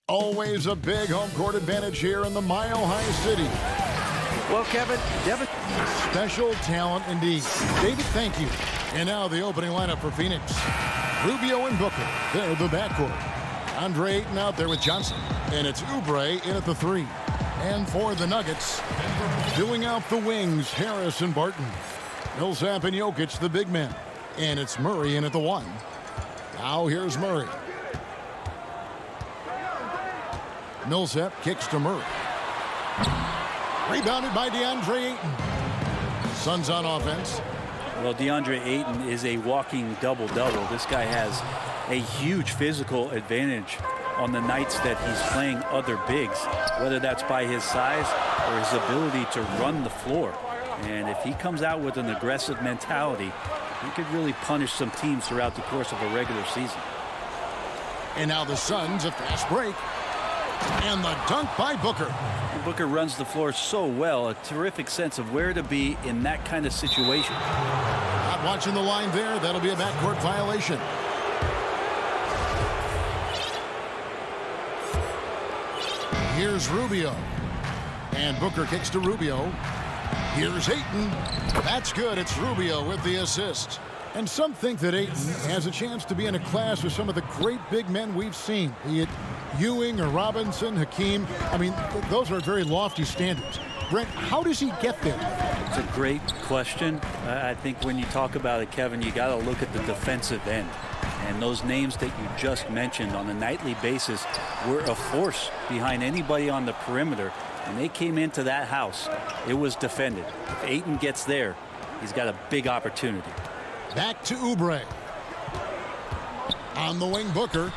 Always a big home court advantage here in the Mile High City. Well, Kevin, Special talent indeed. David, thank you. And now the opening lineup for Phoenix. Rubio and Booker, they're the backcourt. Andre Ayton out there with Johnson. And it's Oubre in at the 3. And for the Nuggets, doing out the wings, Harris and Barton. Millsap and Jokic, the big men. And it's Murray in at the 1. Now here's Murray. Millsap kicks to Murray. Rebounded by DeAndre Ayton. Suns on offense. Well, DeAndre Ayton is a walking double-double. This guy has a huge physical advantage on the nights that he's playing other bigs, whether that's by his size or his ability to run the floor. And if he comes out with an aggressive mentality, he could really punish some teams throughout the course of a regular season. And now the Suns, a fast break. And the dunk by Booker. Booker runs the floor so well, a terrific sense of where to be in that kind of situation. Not watching the line there. That'll be a backcourt violation. Here's Rubio. And Booker kicks to Rubio. Here's Ayton. That's good. It's Rubio with the assist. And some think that Ayton has a chance to be in a class with some of the great big men we've seen, be it Ewing or Robinson, Hakeem. I mean, those are very lofty standards. Brent, how does he get there? It's a great question. I think when you talk about it, Kevin, you got to look at the defensive end. And those names that you just mentioned on a nightly basis were a force behind anybody on the perimeter. When they came into that house, it was defended. If Ayton gets there, he's got a big opportunity. Back to Oubre. On the wing, Booker.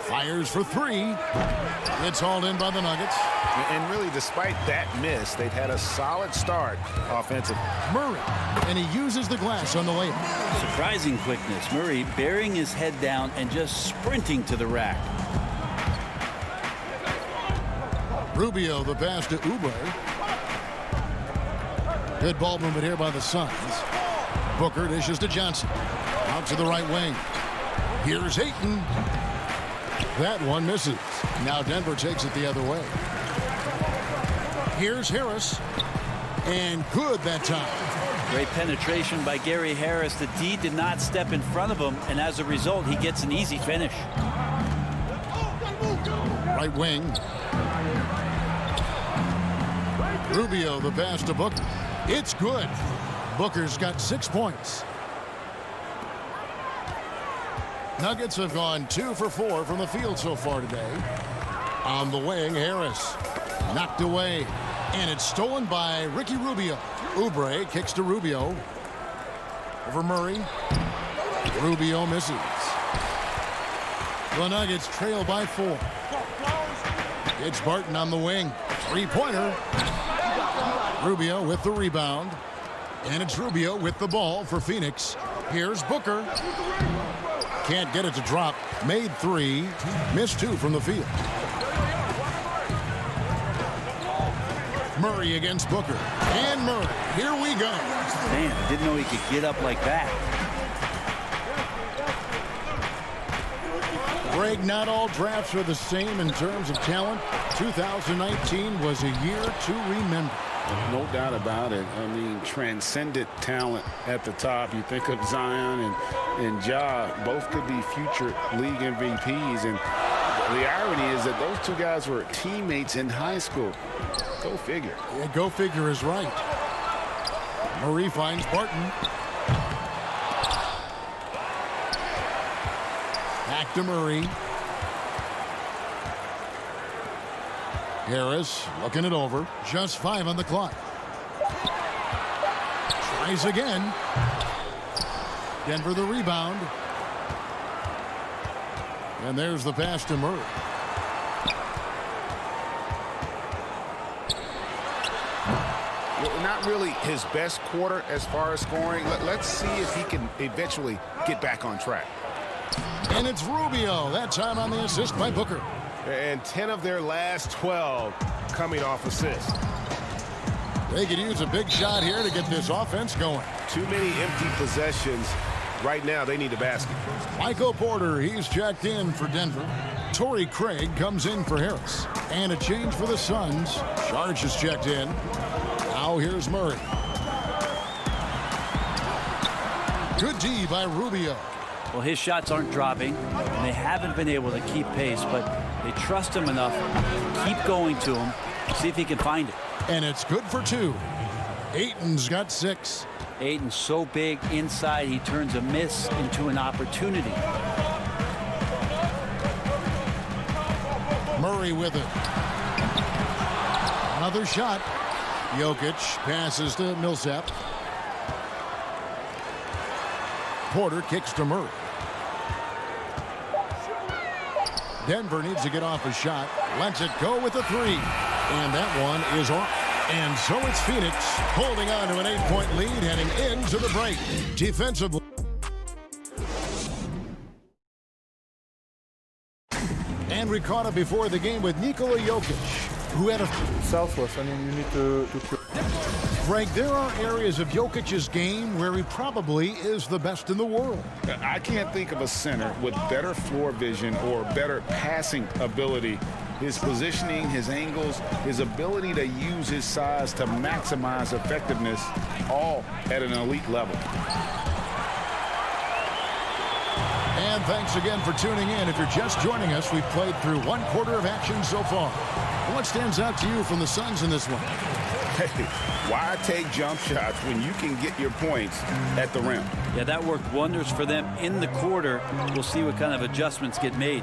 Fires for 3. It's hauled in by the Nuggets. And really, despite that miss, they've had a solid start offensively. Murray, and he uses the glass on the layup. Surprising quickness. Murray burying his head down and just sprinting to the rack. Rubio, the pass to Oubre. Good ball movement here by the Suns. Booker dishes to Johnson. Out to the right wing. Here's Ayton. That one misses. Now Denver takes it the other way. Here's Harris. And good that time. Great penetration by Gary Harris. The D did not step in front of him, and as a result, he gets an easy finish. Right wing. Rubio, the pass to Booker. It's good. Booker's got 6 points. Nuggets have gone 2 for 4 from the field so far today. On the wing, Harris. Knocked away. And it's stolen by Ricky Rubio. Oubre kicks to Rubio. Over Murray. Rubio misses. The Nuggets trail by 4. It's Barton on the wing. 3-pointer. Rubio with the rebound. And it's Rubio with the ball for Phoenix. Here's Booker. Can't get it to drop. Made 3. Missed 2 from the field. Murray against Booker. And Murray. Here we go. Man, didn't know he could get up like that. Greg, not all drafts are the same in terms of talent. 2019 was a year to remember. No doubt about it. I mean, transcendent talent at the top. You think of Zion and Ja, both could be future league MVPs. And the irony is that those two guys were teammates in high school. Go figure. Yeah, go figure is right. Murray finds Barton. Back to Murray. Harris looking it over. Just 5 on the clock. Tries again. Denver the rebound. And there's the pass to Murray. Not really his best quarter as far as scoring. Let's see if he can eventually get back on track. And it's Rubio. That time on the assist by Booker. And 10 of their last 12 coming off assists. They could use a big shot here to get this offense going. Too many empty possessions Right now, they need the basket. Michael Porter, he's checked in for Denver. Torrey Craig comes in for Harris. And a change for the Suns. Saric is checked in. Now here's Murray. Good D by Rubio. Well, his shots aren't dropping, and they haven't been able to keep pace, but they trust him enough to keep going to him, see if he can find it. And it's good for 2. Ayton's got 6. Ayton's so big inside, he turns a miss into an opportunity. Murray with it. Another shot. Jokic passes to Millsap. Porter kicks to Murray. Denver needs to get off a shot. Lets it go with a 3. And that one is off. And so it's Phoenix holding on to an 8-point lead heading into the break. Defensively. And we caught it before the game with Nikola Jokic, who had a... Selfless. I mean, you need to Frank, there are areas of Jokic's game where he probably is the best in the world. I can't think of a center with better floor vision or better passing ability. His positioning, his angles, his ability to use his size to maximize effectiveness, all at an elite level. And thanks again for tuning in. If you're just joining us, we've played through 1 quarter of action so far. What stands out to you from the Suns in this one? Hey, why take jump shots when you can get your points at the rim? Yeah, that worked wonders for them in the quarter. We'll see what kind of adjustments get made.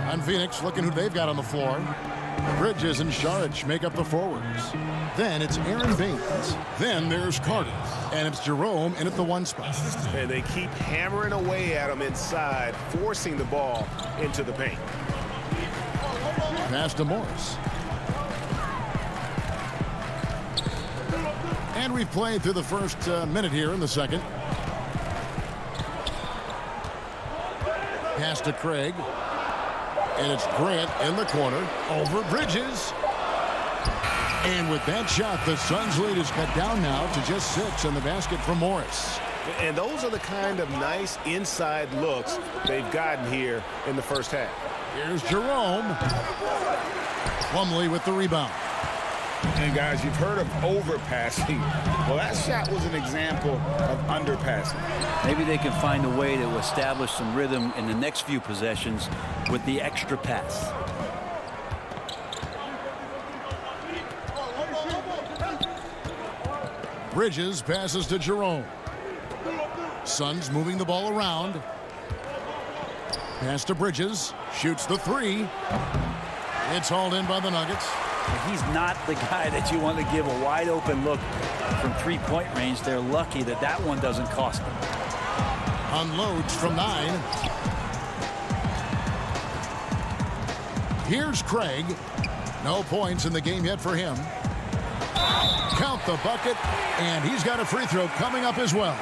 On Phoenix, looking who they've got on the floor. Bridges and Saric make up the forwards. Then it's Aaron Baines. Then there's Carter. And it's Jerome in at the 1 spot. And they keep hammering away at him inside, forcing the ball into the paint. Pass to Morris. And we've played through the first minute here in the second. Pass to Craig. And it's Grant in the corner over Bridges. And with that shot, the Suns lead is cut down now to just 6 on the basket from Morris. And those are the kind of nice inside looks they've gotten here in the first half. Here's Jerome. Plumlee with the rebound. And guys, you've heard of overpassing. Well, that shot was an example of underpassing. Maybe they can find a way to establish some rhythm in the next few possessions with the extra pass. Bridges passes to Jerome. Suns moving the ball around. Pass to Bridges. Shoots the 3. It's hauled in by the Nuggets. He's not the guy that you want to give a wide open look from 3-point range. They're lucky that that one doesn't cost them. Unloads from 9. Here's Craig. No points in the game yet for him. Count the bucket, and he's got a free throw coming up as well.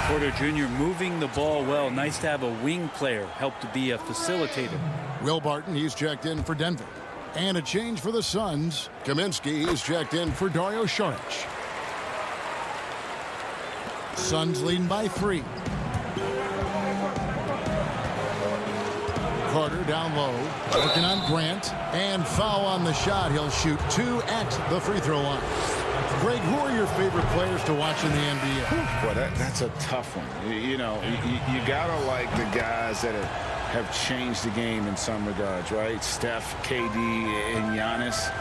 Porter Jr. moving the ball well. Nice to have a wing player help to be a facilitator. Will Barton, he's checked in for Denver. And a change for the Suns. Kaminsky, he's checked in for Dario Saric. Suns leading by 3. Carter down low, working on Grant, and foul on the shot. He'll shoot 2 at the free throw line. Greg, who are your favorite players to watch in the NBA? Well, that's a tough one. You know, you gotta like the guys that have changed the game in some regards, right? Steph, KD, and Giannis.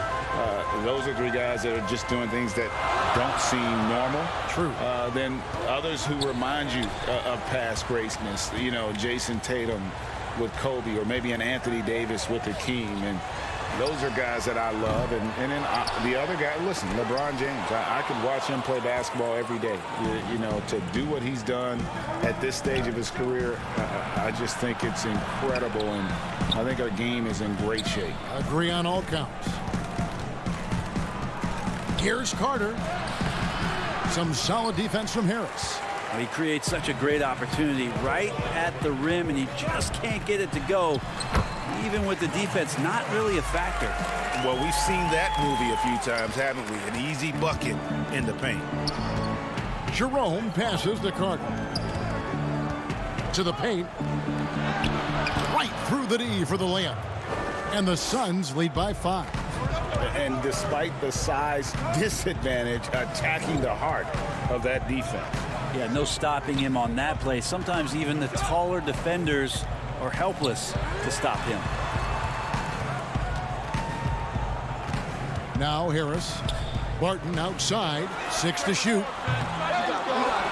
Those are 3 guys that are just doing things that don't seem normal. True. Then others who remind you of past greatness. You know, Jason Tatum with Kobe, or maybe an Anthony Davis with Hakeem. And those are guys that I love. And then the other guy, listen, LeBron James. I could watch him play basketball every day. You know, to do what he's done at this stage of his career, I just think it's incredible. And I think our game is in great shape. Agree on all counts. Here's Carter. Some solid defense from Harris. He creates such a great opportunity right at the rim, and he just can't get it to go. Even with the defense not really a factor. Well, we've seen that movie a few times, haven't we? An easy bucket in the paint. Jerome passes to Carter. To the paint. Right through the D for the layup. And the Suns lead by 5. And despite the size disadvantage, attacking the heart of that defense. Yeah, no stopping him on that play. Sometimes even the taller defenders are helpless to stop him. Now Harris. Barton outside. 6 to shoot.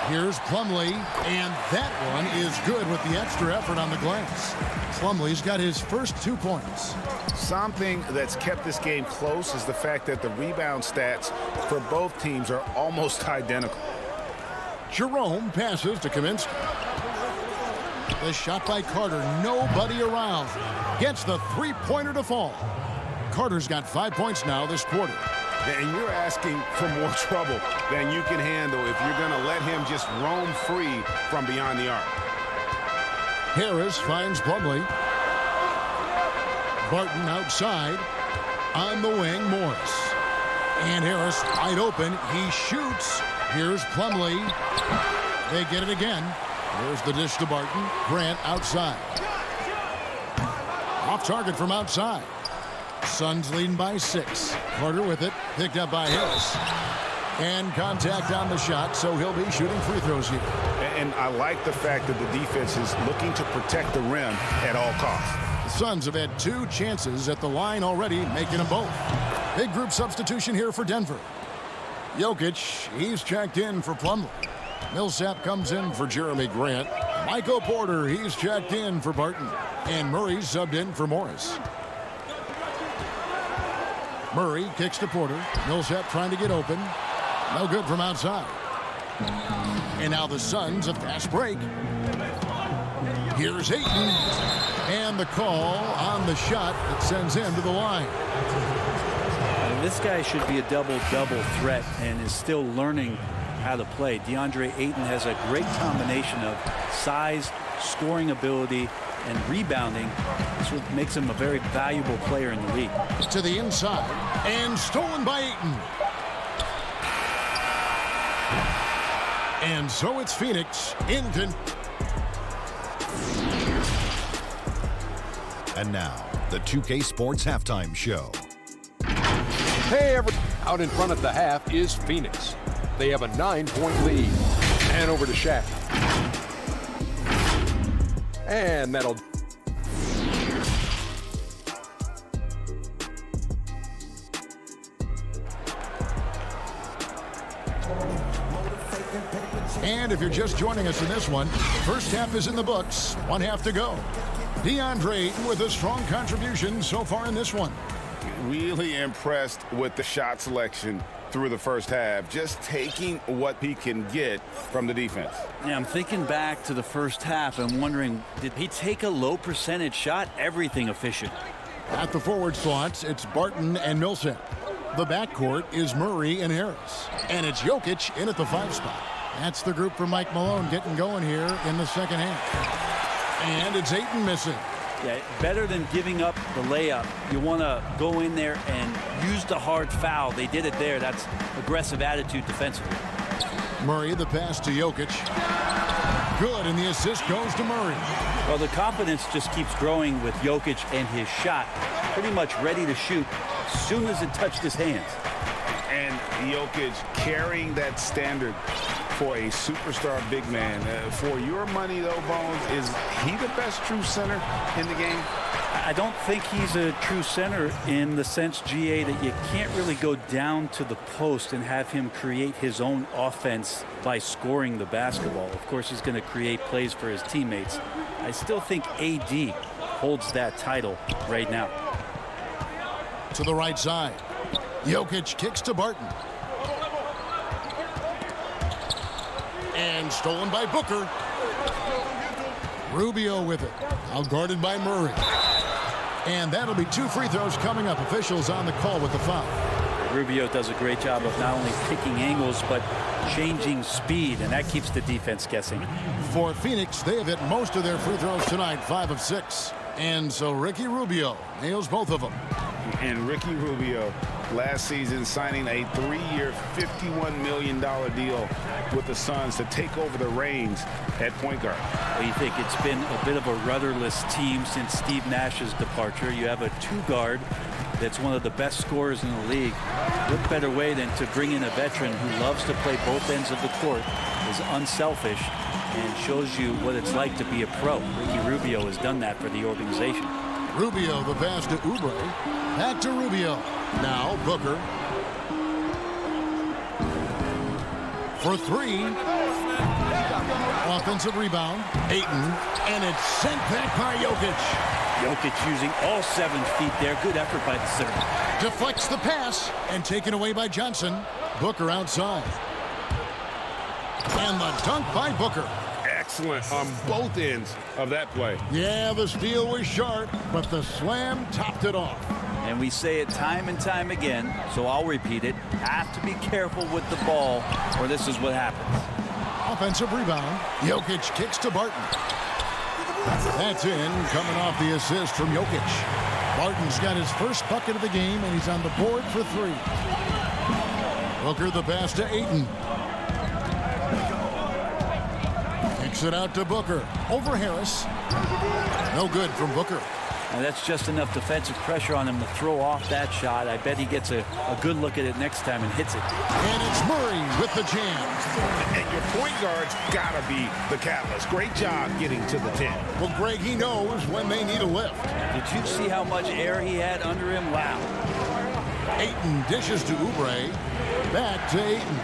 Here's Plumlee, and that one is good with the extra effort on the glass. Plumlee's got his first 2 points. Something that's kept this game close is the fact that the rebound stats for both teams are almost identical. Jerome passes to Kaminsky. The shot by Carter, nobody around. Gets the 3-pointer to fall. Carter's got 5 points now this quarter. And you're asking for more trouble than you can handle if you're going to let him just roam free from beyond the arc. Harris finds Plumlee. Barton outside. On the wing, Morris. And Harris wide open. He shoots. Here's Plumlee. They get it again. There's the dish to Barton. Grant outside. Off target from outside. Suns leading by 6. Carter with it. Picked up by Harris. And contact on the shot, so he'll be shooting free throws here. And I like the fact that the defense is looking to protect the rim at all costs. The Suns have had 2 chances at the line already, making them both. Big group substitution here for Denver. Jokic, he's checked in for Plumlee. Millsap comes in for Jeremy Grant. Michael Porter, he's checked in for Barton. And Murray's subbed in for Morris. Murray kicks to Porter. Millsap trying to get open. No good from outside. And now the Suns a fast break. Here's Ayton. And the call on the shot that sends him to the line. And this guy should be a double-double threat and is still learning how to play. DeAndre Ayton has a great combination of size, scoring ability, and rebounding. This what makes him a very valuable player in the league. To the inside and stolen by Ayton. And so it's Phoenix in. And now the 2K Sports Halftime Show. Hey, out in front at the half is Phoenix. They have a 9-point lead. And over to Shaq. And that'll... And if you're just joining us in this one, first half is in the books. 1 half to go. DeAndre Ayton with a strong contribution so far in this one. Really impressed with the shot selection through the first half, just taking what he can get from the defense. Yeah, I'm thinking back to the first half and wondering, did he take a low percentage shot? Everything efficient. At the forward slots, it's Barton and Millsap. The backcourt is Murray and Harris. And it's Jokic in at the 5 spot. That's the group for Mike Malone getting going here in the second half. And it's Ayton missing. Yeah, better than giving up the layup. You want to go in there and use the hard foul. They did it there. That's aggressive attitude defensively. Murray, the pass to Jokic. Good, and the assist goes to Murray. Well, the confidence just keeps growing with Jokic and his shot. Pretty much ready to shoot as soon as it touched his hands. And Jokic carrying that standard for a superstar big man. For your money, though, Bones, is he the best true center in the game? I don't think he's a true center in the sense, GA, that you can't really go down to the post and have him create his own offense by scoring the basketball. Of course, he's going to create plays for his teammates. I still think AD holds that title right now. To the right side. Jokic kicks to Barton. And stolen by Booker. Rubio with it. Outguarded by Murray. And that'll be 2 free throws coming up. Officials on the call with the foul. Rubio does a great job of not only picking angles, but changing speed, and that keeps the defense guessing. For Phoenix, they have hit most of their free throws tonight, 5 of 6. And so Ricky Rubio nails both of them. And Ricky Rubio last season signing a 3-year, $51 million deal with the Suns to take over the reins at point guard. Well, you think it's been a bit of a rudderless team since Steve Nash's departure. You have a 2-guard that's one of the best scorers in the league. What better way than to bring in a veteran who loves to play both ends of the court, is unselfish, and shows you what it's like to be a pro. Ricky Rubio has done that for the organization. Rubio, the pass to Oubre. Back to Rubio. Now Booker. For 3. Offensive rebound. Ayton. And it's sent back by Jokic. Jokic using all 7 feet there. Good effort by the center. Deflects the pass and taken away by Johnson. Booker outside. And the dunk by Booker. Excellent on both ends of that play. Yeah, the steal was sharp, but the slam topped it off. And we say it time and time again, so I'll repeat it. Have to be careful with the ball, or this is what happens. Offensive rebound. Jokic kicks to Barton. That's in, coming off the assist from Jokic. Barton's got his first bucket of the game, and he's on the board for 3. Booker the pass to Ayton. Kicks it out to Booker. Over Harris. No good from Booker. And that's just enough defensive pressure on him to throw off that shot. I bet he gets a good look at it next time and hits it. And it's Murray with the jam. And your point guard's got to be the catalyst. Great job getting to the 10. Well, Greg, he knows when they need a lift. Did you see how much air he had under him? Wow. Ayton dishes to Oubre. Back to Ayton.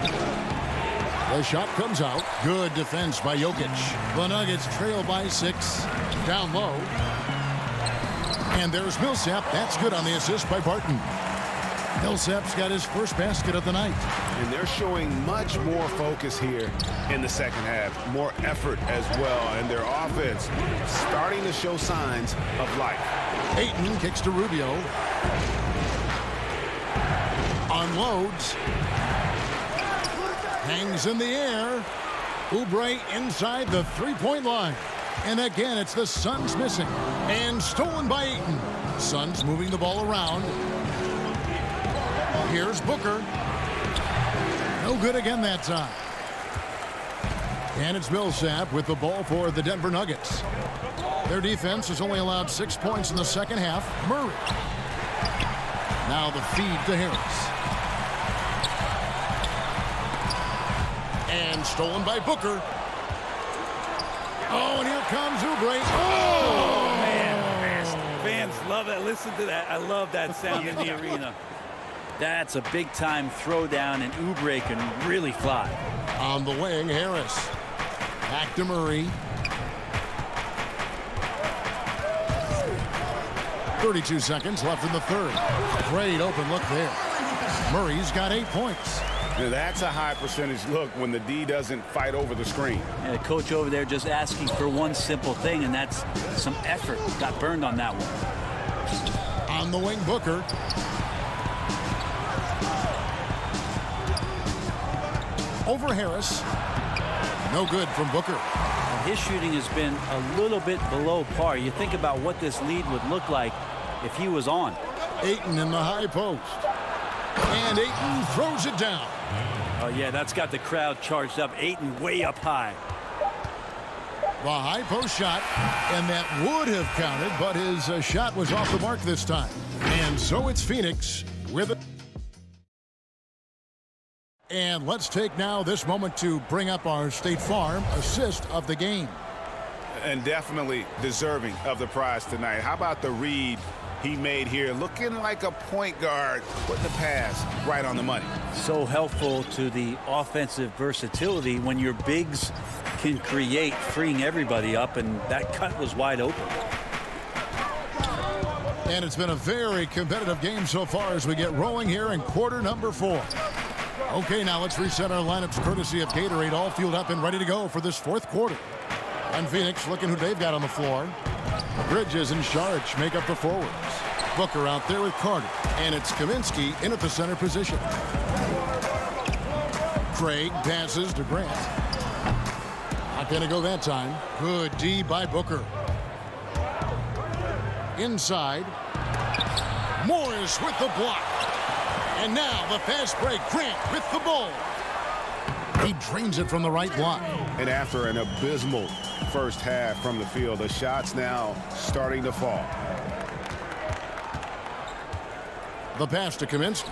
The shot comes out. Good defense by Jokic. The Nuggets trail by 6. Down low. And there's Millsap. That's good on the assist by Barton. Millsap's got his first basket of the night. And they're showing much more focus here in the second half. More effort as well. And their offense starting to show signs of life. Ayton kicks to Rubio. Unloads. Hangs in the air. Oubre inside the 3-point line. And again, it's the Suns missing. And stolen by Ayton. Suns moving the ball around. Here's Booker. No good again that time. And it's Millsap with the ball for the Denver Nuggets. Their defense has only allowed 6 points in the second half. Murray. Now the feed to Harris. And stolen by Booker. Oh, and here comes Oubre. Oh, man. Fans love that. Listen to that. I love that sound in the arena. That's a big-time throwdown, and Oubre can really fly. On the wing, Harris. Back to Murray. 32 seconds left in the third. Great open look there. Murray's got 8 points. Now that's a high percentage look when the D doesn't fight over the screen. And the coach over there just asking for one simple thing, and that's some effort. Got burned on that one. On the wing, Booker. Over Harris. No good from Booker. And his shooting has been a little bit below par. You think about what this lead would look like if he was on. Ayton in the high post. And Ayton throws it down. Oh, yeah, that's got the crowd charged up. Ayton way up high. The high post shot, and that would have counted, but his shot was off the mark this time. And so it's Phoenix with it. And let's take now this moment to bring up our State Farm assist of the game. And definitely deserving of the prize tonight. How about the read he made here, looking like a point guard with the pass right on the money. So helpful to the offensive versatility when your bigs can create, freeing everybody up, and that cut was wide open. And it's been a very competitive game so far as we get rolling here in quarter number 4. Okay, now let's reset our lineups courtesy of Gatorade, all fueled up and ready to go for this fourth quarter. And Phoenix looking who they've got on the floor. Bridges and Saric make up the forwards. Booker out there with Carter. And it's Kaminsky in at the center position. Craig passes to Grant. Not going to go that time. Good D by Booker. Inside. Morris with the block. And now the fast break. Grant with the ball. He drains it from the right block. And after an abysmal first half from the field, the shots now starting to fall. The pass to Kaminsky.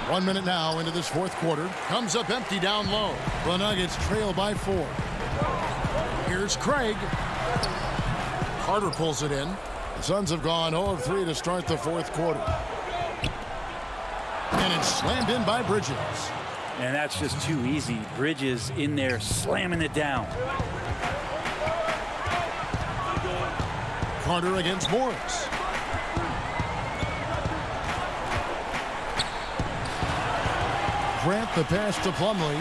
1 minute now into this fourth quarter. Comes up empty down low. The Nuggets trail by 4. Here's Craig. Carter pulls it in. The Suns have gone 0 of 3 to start the fourth quarter. And it's slammed in by Bridges. And that's just too easy. Bridges in there slamming it down. Carter against Morris. Grant the pass to Plumlee.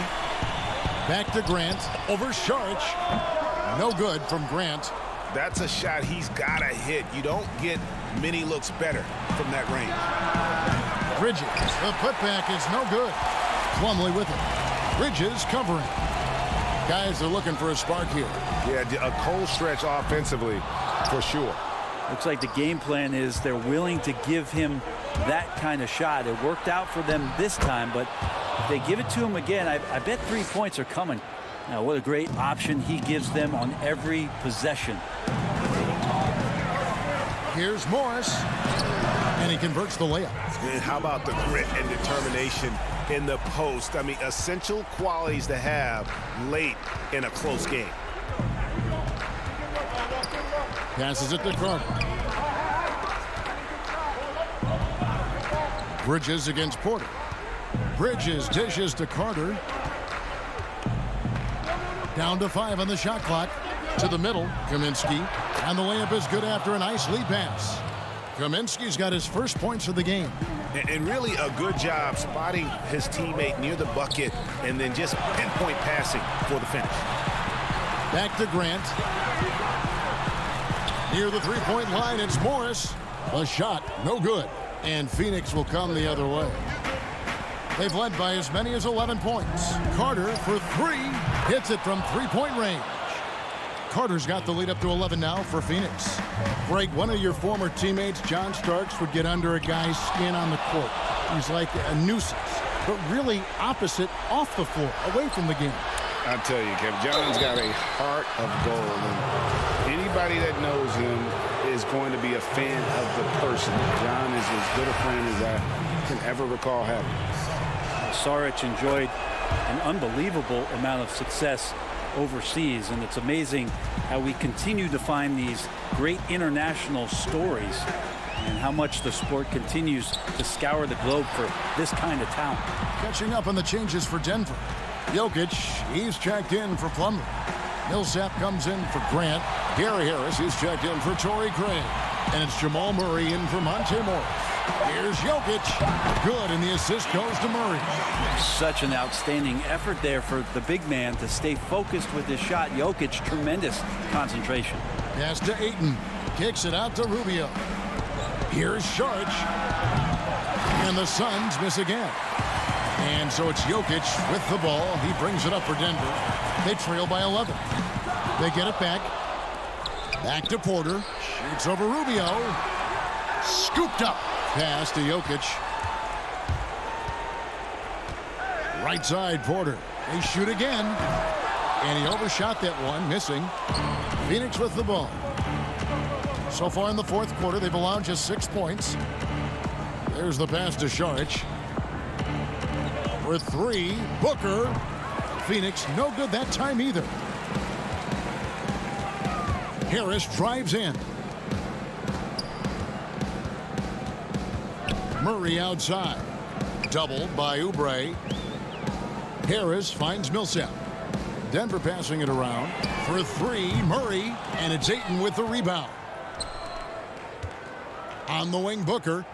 Back to Grant. Over Saric. No good from Grant. That's a shot he's got to hit. You don't get many looks better from that range. Bridges. The putback is no good. Plumlee with it. Bridges covering. Guys are looking for a spark here. Yeah, a cold stretch offensively for sure. Looks like the game plan is they're willing to give him that kind of shot. It worked out for them this time, but if they give it to him again, I bet 3 points are coming. Now, what a great option he gives them on every possession. Here's Morris, and he converts the layup. And how about the grit and determination in the post? I mean, essential qualities to have late in a close game. Passes it to Carter. Bridges against Porter. Bridges dishes to Carter. Down to 5 on the shot clock. To the middle, Kaminsky. And the layup is good after a nice lead pass. Kaminsky's got his first points of the game. And really a good job spotting his teammate near the bucket and then just pinpoint passing for the finish. Back to Grant. Near the three-point line, it's Morris. A shot, no good. And Phoenix will come the other way. They've led by as many as 11 points. Carter for 3. Hits it from three-point range. Carter's got the lead up to 11 now for Phoenix. Greg, one of your former teammates, John Starks, would get under a guy's skin on the court. He's like a nuisance, but really opposite off the floor, away from the game. I tell you, Kevin, John's got a heart of gold. And anybody that knows him is going to be a fan of the person. John is as good a friend as I can ever recall having. Saric enjoyed an unbelievable amount of success overseas, and it's amazing how we continue to find these great international stories and how much the sport continues to scour the globe for this kind of talent. Catching up on the changes for Denver. Jokic, he's checked in for Plumlee. Millsap comes in for Grant. Gary Harris is checked in for Torrey Craig. And it's Jamal Murray in for Monte Morris. Here's Jokic. Good, and the assist goes to Murray. Such an outstanding effort there for the big man to stay focused with his shot. Jokic, tremendous concentration. Pass to Ayton. Kicks it out to Rubio. Here's Saric. And the Suns miss again. And so it's Jokic with the ball. He brings it up for Denver. They trail by 11. They get it back. Back to Porter. Shoots over Rubio. Scooped up. Pass to Jokic. Right side, Porter. They shoot again. And he overshot that one, missing. Phoenix with the ball. So far in the fourth quarter, they've allowed just 6 points. There's the pass to Saric. For 3, Booker. Phoenix, no good that time either. Harris drives in. Murray outside. Doubled by Oubre. Harris finds Millsap. Denver passing it around. For 3, Murray. And it's Ayton with the rebound. On the wing, Booker.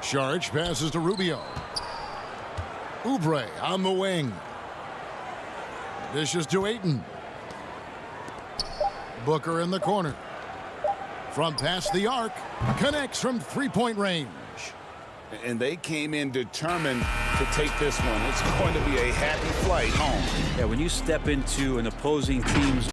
Saric passes to Rubio. Oubre on the wing. Dishes to Ayton. Booker in the corner. From past the arc. Connects from three-point range. And they came in determined to take this one. It's going to be a happy flight home. Yeah, when you step into an opposing team's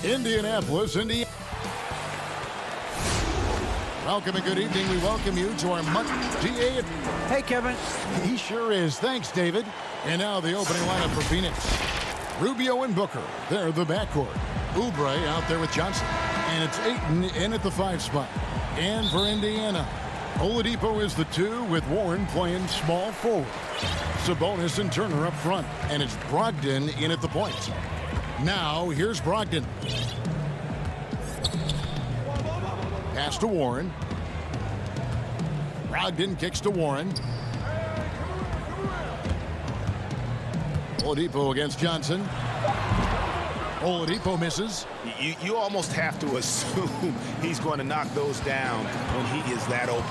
Indianapolis, Indiana. Welcome and good evening. We welcome you to our DA. Hey, Kevin. He sure is. Thanks, David. And now the opening lineup for Phoenix. Rubio and Booker. They're the backcourt. Oubre out there with Johnson. And it's Ayton in at the 5 spot. And for Indiana, Oladipo is the 2 with Warren playing small forward. Sabonis and Turner up front. And it's Brogdon in at the point. Now, here's Brogdon. Pass to Warren. Brogdon kicks to Warren. Oladipo against Johnson. Oladipo misses. You almost have to assume he's going to knock those down when he is that open.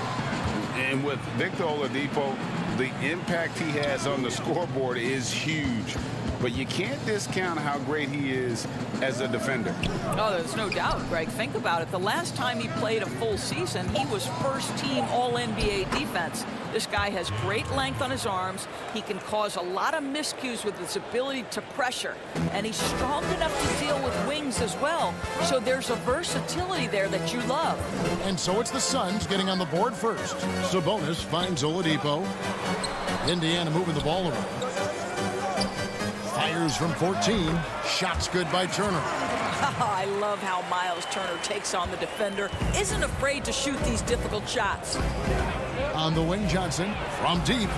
And with Victor Oladipo, the impact he has on the scoreboard is huge. But you can't discount how great he is as a defender. Oh, there's no doubt, Greg. Think about it. The last time he played a full season, he was first-team All-NBA defense. This guy has great length on his arms. He can cause a lot of miscues with his ability to pressure. And he's strong enough to deal with wings as well. So there's a versatility there that you love. And so it's the Suns getting on the board first. Sabonis finds Oladipo. Indiana moving the ball around. Fires from 14. Shots good by Turner. I love how Miles Turner takes on the defender. Isn't afraid to shoot these difficult shots. On the wing, Johnson from deep.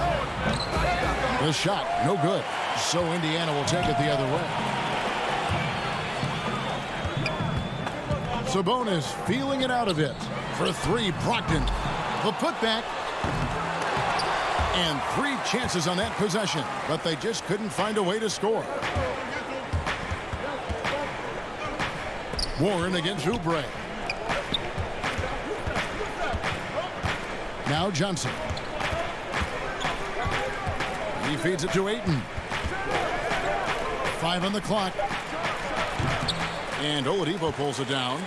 The shot, no good. So Indiana will take it the other way. Sabonis feeling it out of it. For 3, Brogdon. The putback. And 3 chances on that possession, but they just couldn't find a way to score. Warren against Oubre. Now Johnson. He feeds it to Ayton. 5 on the clock. And Oladipo pulls it down.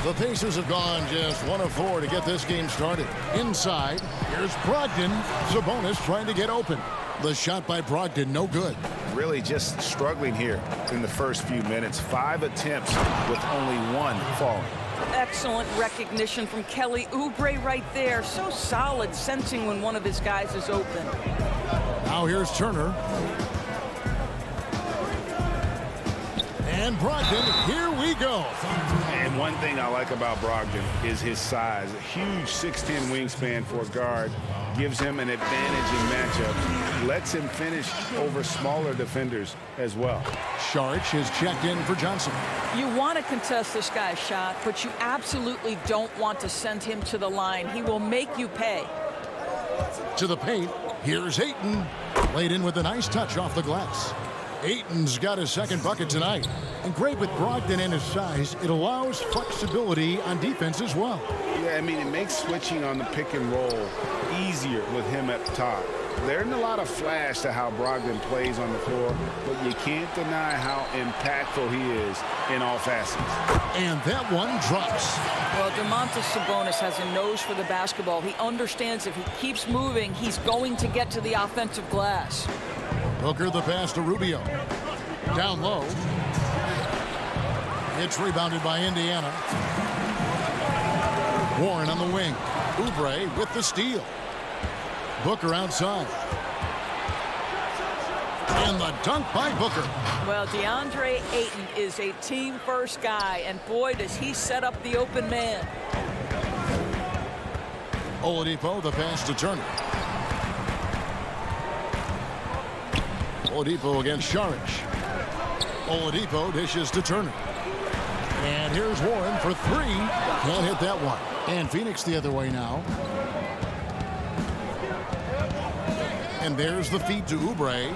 The Pacers have gone just 1 of 4 to get this game started. Inside, here's Brogdon. Sabonis trying to get open. The shot by Brogdon, no good. Really just struggling here in the first few minutes. 5 attempts with only 1 falling. Excellent recognition from Kelly Oubre right there. So solid, sensing when one of his guys is open. Now here's Turner. And Brogdon, here we go. And one thing I like about Brogdon is his size. A huge 6'10" wingspan for a guard. Gives him an advantage in matchup. Lets him finish over smaller defenders as well. Saric is checked in for Johnson. You want to contest this guy's shot, but you absolutely don't want to send him to the line. He will make you pay. To the paint, here's Ayton. Laid in with a nice touch off the glass. Ayton's got his 2nd bucket tonight. And great with Brogdon and his size, it allows flexibility on defense as well. Yeah, I mean, it makes switching on the pick and roll easier with him at the top. There isn't a lot of flash to how Brogdon plays on the floor, but you can't deny how impactful he is in all facets. And that one drops. Well, Domantas Sabonis has a nose for the basketball. He understands if he keeps moving, he's going to get to the offensive glass. Booker the pass to Rubio. Down low. It's rebounded by Indiana. Warren on the wing. Oubre with the steal. Booker outside. And the dunk by Booker. Well, DeAndre Ayton is a team-first guy, and boy, does he set up the open man. Oladipo, the pass to Turner. Oladipo against Saric. Oladipo dishes to Turner. And here's Warren for 3. Can't hit that one. And Phoenix the other way now. And there's the feed to Oubre.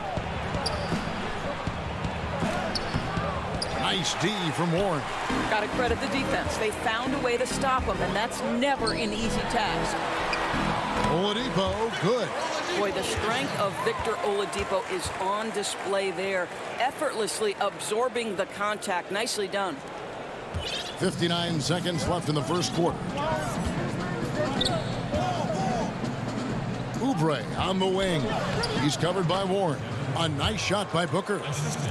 Nice D from Warren. Got to credit the defense. They found a way to stop him, and that's never an easy task. Oladipo, good. Boy, the strength of Victor Oladipo is on display there, effortlessly absorbing the contact. Nicely done. 59 seconds left in the first quarter. Oubre on the wing. He's covered by Warren. A nice shot by Booker.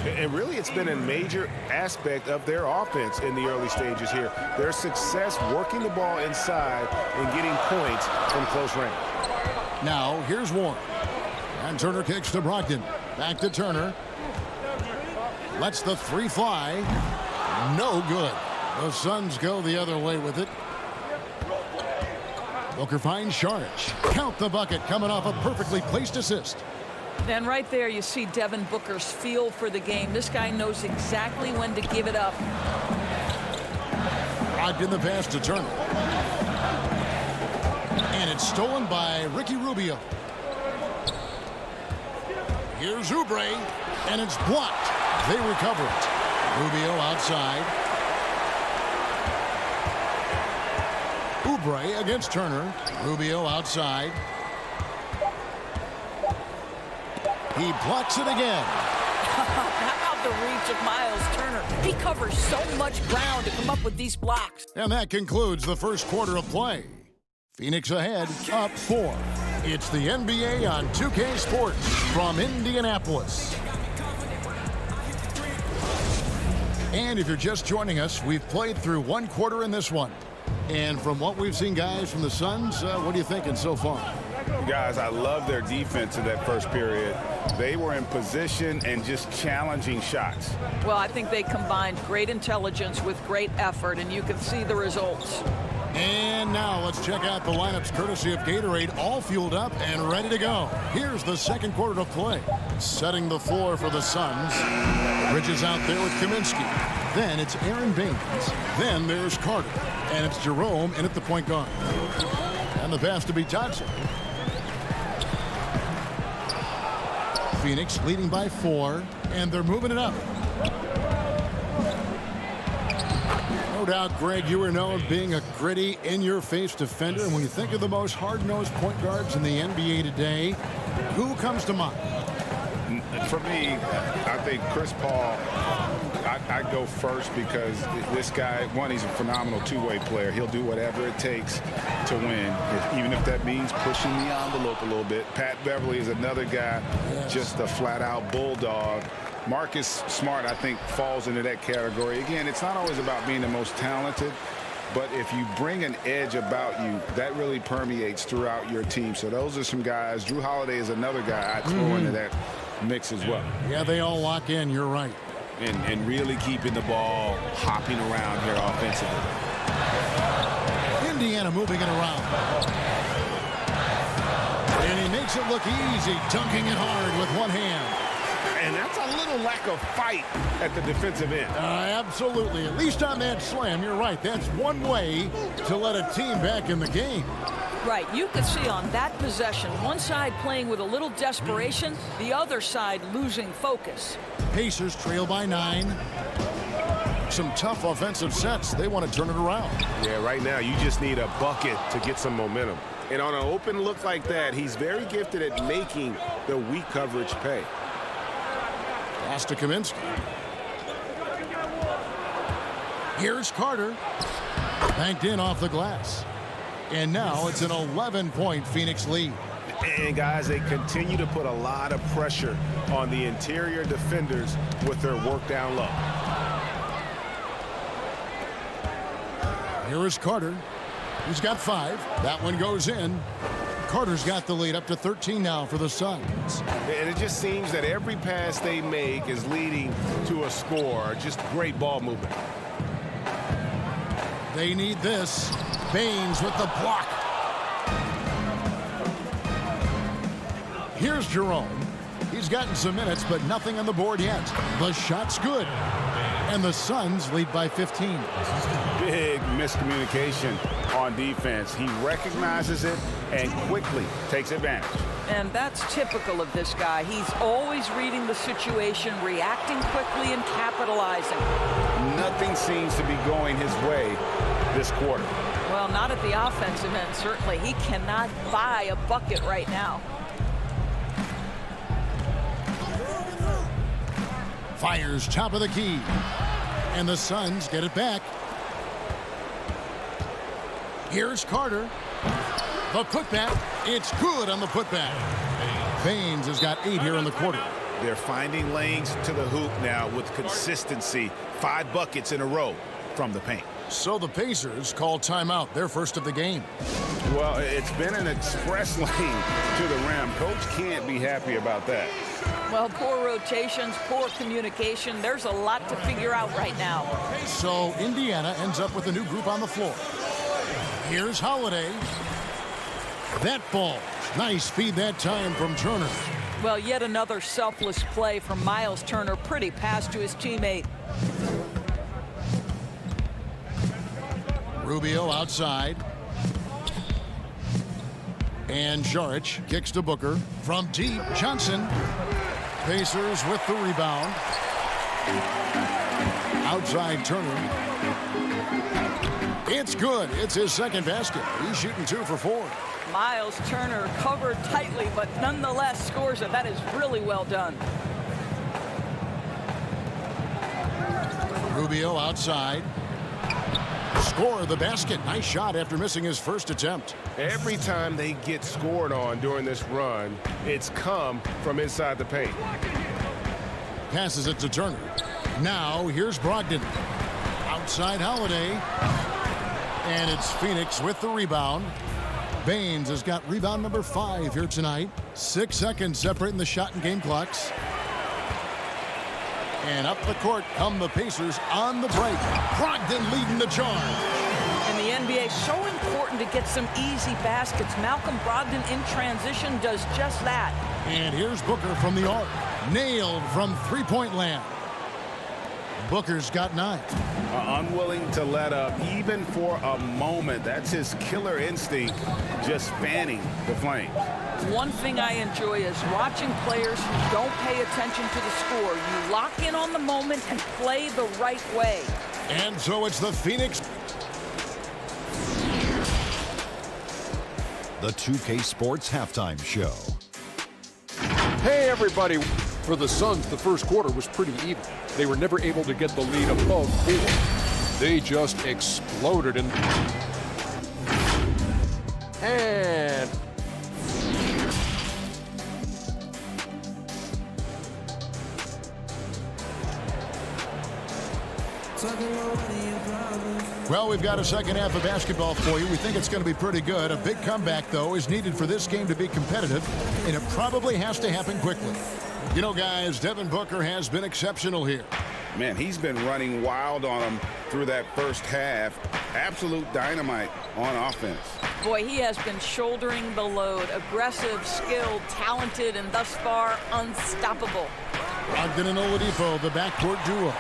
And really, it's been a major aspect of their offense in the early stages here. Their success working the ball inside and getting points from close range. Now, here's Warren. And Turner kicks to Brogdon. Back to Turner. Lets the three fly. No good. The Suns go the other way with it. Booker finds Saric. Count the bucket coming off a perfectly placed assist. And right there you see Devin Booker's feel for the game. This guy knows exactly when to give it up. Brogdon the pass to Turner. And it's stolen by Ricky Rubio. Here's Oubre, and it's blocked. They recover it. Rubio outside. Oubre against Turner. Rubio outside. He blocks it again. How about the reach of Miles Turner? He covers so much ground to come up with these blocks. And that concludes the first quarter of play. Phoenix ahead, up 4. It's the NBA on 2K Sports from Indianapolis. And if you're just joining us, we've played through one quarter in this one. And from what we've seen, guys, from the Suns, what are you thinking so far? Guys, I love their defense in that first period. They were in position and just challenging shots. Well, I think they combined great intelligence with great effort, and you can see the results. And now let's check out the lineups courtesy of Gatorade, all fueled up and ready to go. Here's the second quarter of play. Setting the floor for the Suns. Bridges out there with Kaminsky. Then it's Aaron Baines. Then there's Carter. And it's Jerome in at the point guard. And the pass to be Johnson. Phoenix leading by 4, and they're moving it up. No doubt, Greg, you are known being a gritty, in-your-face defender. And when you think of the most hard-nosed point guards in the NBA today, who comes to mind? For me, I think Chris Paul, I go first because this guy, one, he's a phenomenal two-way player. He'll do whatever it takes to win, even if that means pushing the envelope a little bit. Pat Beverly is another guy, just a flat-out bulldog. Marcus Smart, I think, falls into that category. Again, it's not always about being the most talented, but if you bring an edge about you, that really permeates throughout your team. So those are some guys. Drew Holiday is another guy I'd throw into that mix as well. Yeah, they all lock in. You're right. And really keeping the ball hopping around here offensively. Indiana moving it around. And he makes it look easy, dunking it hard with one hand. And that's a little lack of fight at the defensive end. Absolutely. At least on that slam, you're right. That's one way to let a team back in the game. Right, you could see on that possession, one side playing with a little desperation, the other side losing focus. Pacers trail by 9. Some tough offensive sets. They want to turn it around. Yeah, right now you just need a bucket to get some momentum. And on an open look like that, he's very gifted at making the weak coverage pay. Pass to Kaminsky. Here's Carter. Banked in off the glass. And now it's an 11-point Phoenix lead. And, guys, they continue to put a lot of pressure on the interior defenders with their work down low. Here is Carter. He's got 5. That one goes in. Carter's got the lead up to 13 now for the Suns. And it just seems that every pass they make is leading to a score. Just great ball movement. They need this. Baines with the block. Here's Jerome. He's gotten some minutes, but nothing on the board yet. The shot's good. And the Suns lead by 15. Big miscommunication on defense. He recognizes it and quickly takes advantage. And that's typical of this guy. He's always reading the situation, reacting quickly, and capitalizing. Nothing seems to be going his way this quarter. Well, not at the offensive end, certainly. He cannot buy a bucket right now. Fires top of the key. And the Suns get it back. Here's Carter. The putback. It's good on the putback. Baines has got 8 here in the quarter. They're finding lanes to the hoop now with consistency. 5 buckets in a row from the paint. So the Pacers call timeout, their first of the game. Well, it's been an express lane to the rim. Coach can't be happy about that. Well, poor rotations, poor communication. There's a lot to figure out right now. So Indiana ends up with a new group on the floor. Here's Holiday. That ball. Nice feed that time from Turner. Well, yet another selfless play from Miles Turner. Pretty pass to his teammate. Rubio outside. And Jaric kicks to Booker. From deep, Johnson. Pacers with the rebound. Outside Turner. It's good. It's his second basket. He's shooting 2 for 4. Miles Turner covered tightly, but nonetheless scores it. That is really well done. Rubio outside. Score the basket. Nice shot after missing his first attempt. Every time they get scored on during this run, it's come from inside the paint. Passes it to Turner. Now here's Brogdon. Outside Holiday. And it's Phoenix with the rebound. Baines has got rebound number 5 here tonight. 6 seconds separating the shot and game clocks. And up the court come the Pacers on the break. Brogdon leading the charge. In the NBA, so important to get some easy baskets. Malcolm Brogdon in transition does just that. And here's Booker from the arc. Nailed from three-point land. Booker's got 9. Unwilling to let up even for a moment. That's his killer instinct, just fanning the flames. One thing I enjoy is watching players who don't pay attention to the score. You lock in on the moment and play the right way. And so it's the Phoenix. The 2K Sports Halftime Show. Hey, everybody. For the Suns, the first quarter was pretty even. They were never able to get the lead above 4. They just exploded and Well, we've got a second half of basketball for you. We think it's going to be pretty good. A big comeback, though, is needed for this game to be competitive, and it probably has to happen quickly. You know, guys, Devin Booker has been exceptional here. Man, he's been running wild on them through that first half. Absolute dynamite on offense. Boy, he has been shouldering the load. Aggressive, skilled, talented, and thus far unstoppable. Brogdon and Oladipo, the backcourt duo.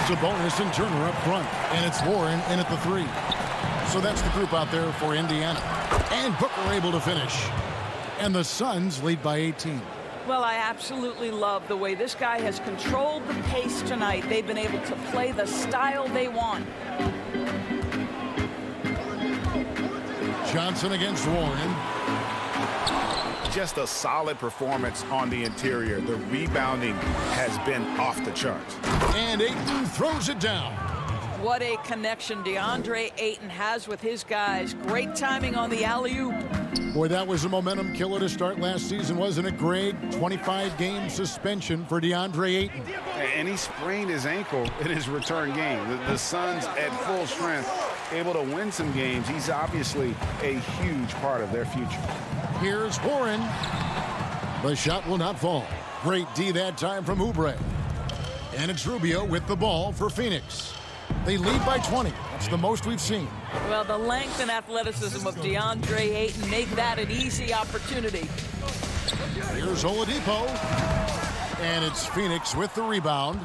Sabonis and Turner up front, and it's Warren in at the 3. So that's the group out there for Indiana. And Booker able to finish. And the Suns lead by 18. Well, I absolutely love the way this guy has controlled the pace tonight. They've been able to play the style they want. Johnson against Warren. Just a solid performance on the interior. The rebounding has been off the charts. And Ayton throws it down. What a connection DeAndre Ayton has with his guys. Great timing on the alley-oop. Boy, that was a momentum killer to start last season, wasn't it, Greg? 25-game suspension for DeAndre Ayton. And he sprained his ankle in his return game. The Suns at full strength, able to win some games. He's obviously a huge part of their future. Here's Warren. The shot will not fall. Great D that time from Oubre. And it's Rubio with the ball for Phoenix. They lead by 20. That's the most we've seen. Well, the length and athleticism of DeAndre Ayton make that an easy opportunity. Here's Oladipo. And it's Phoenix with the rebound.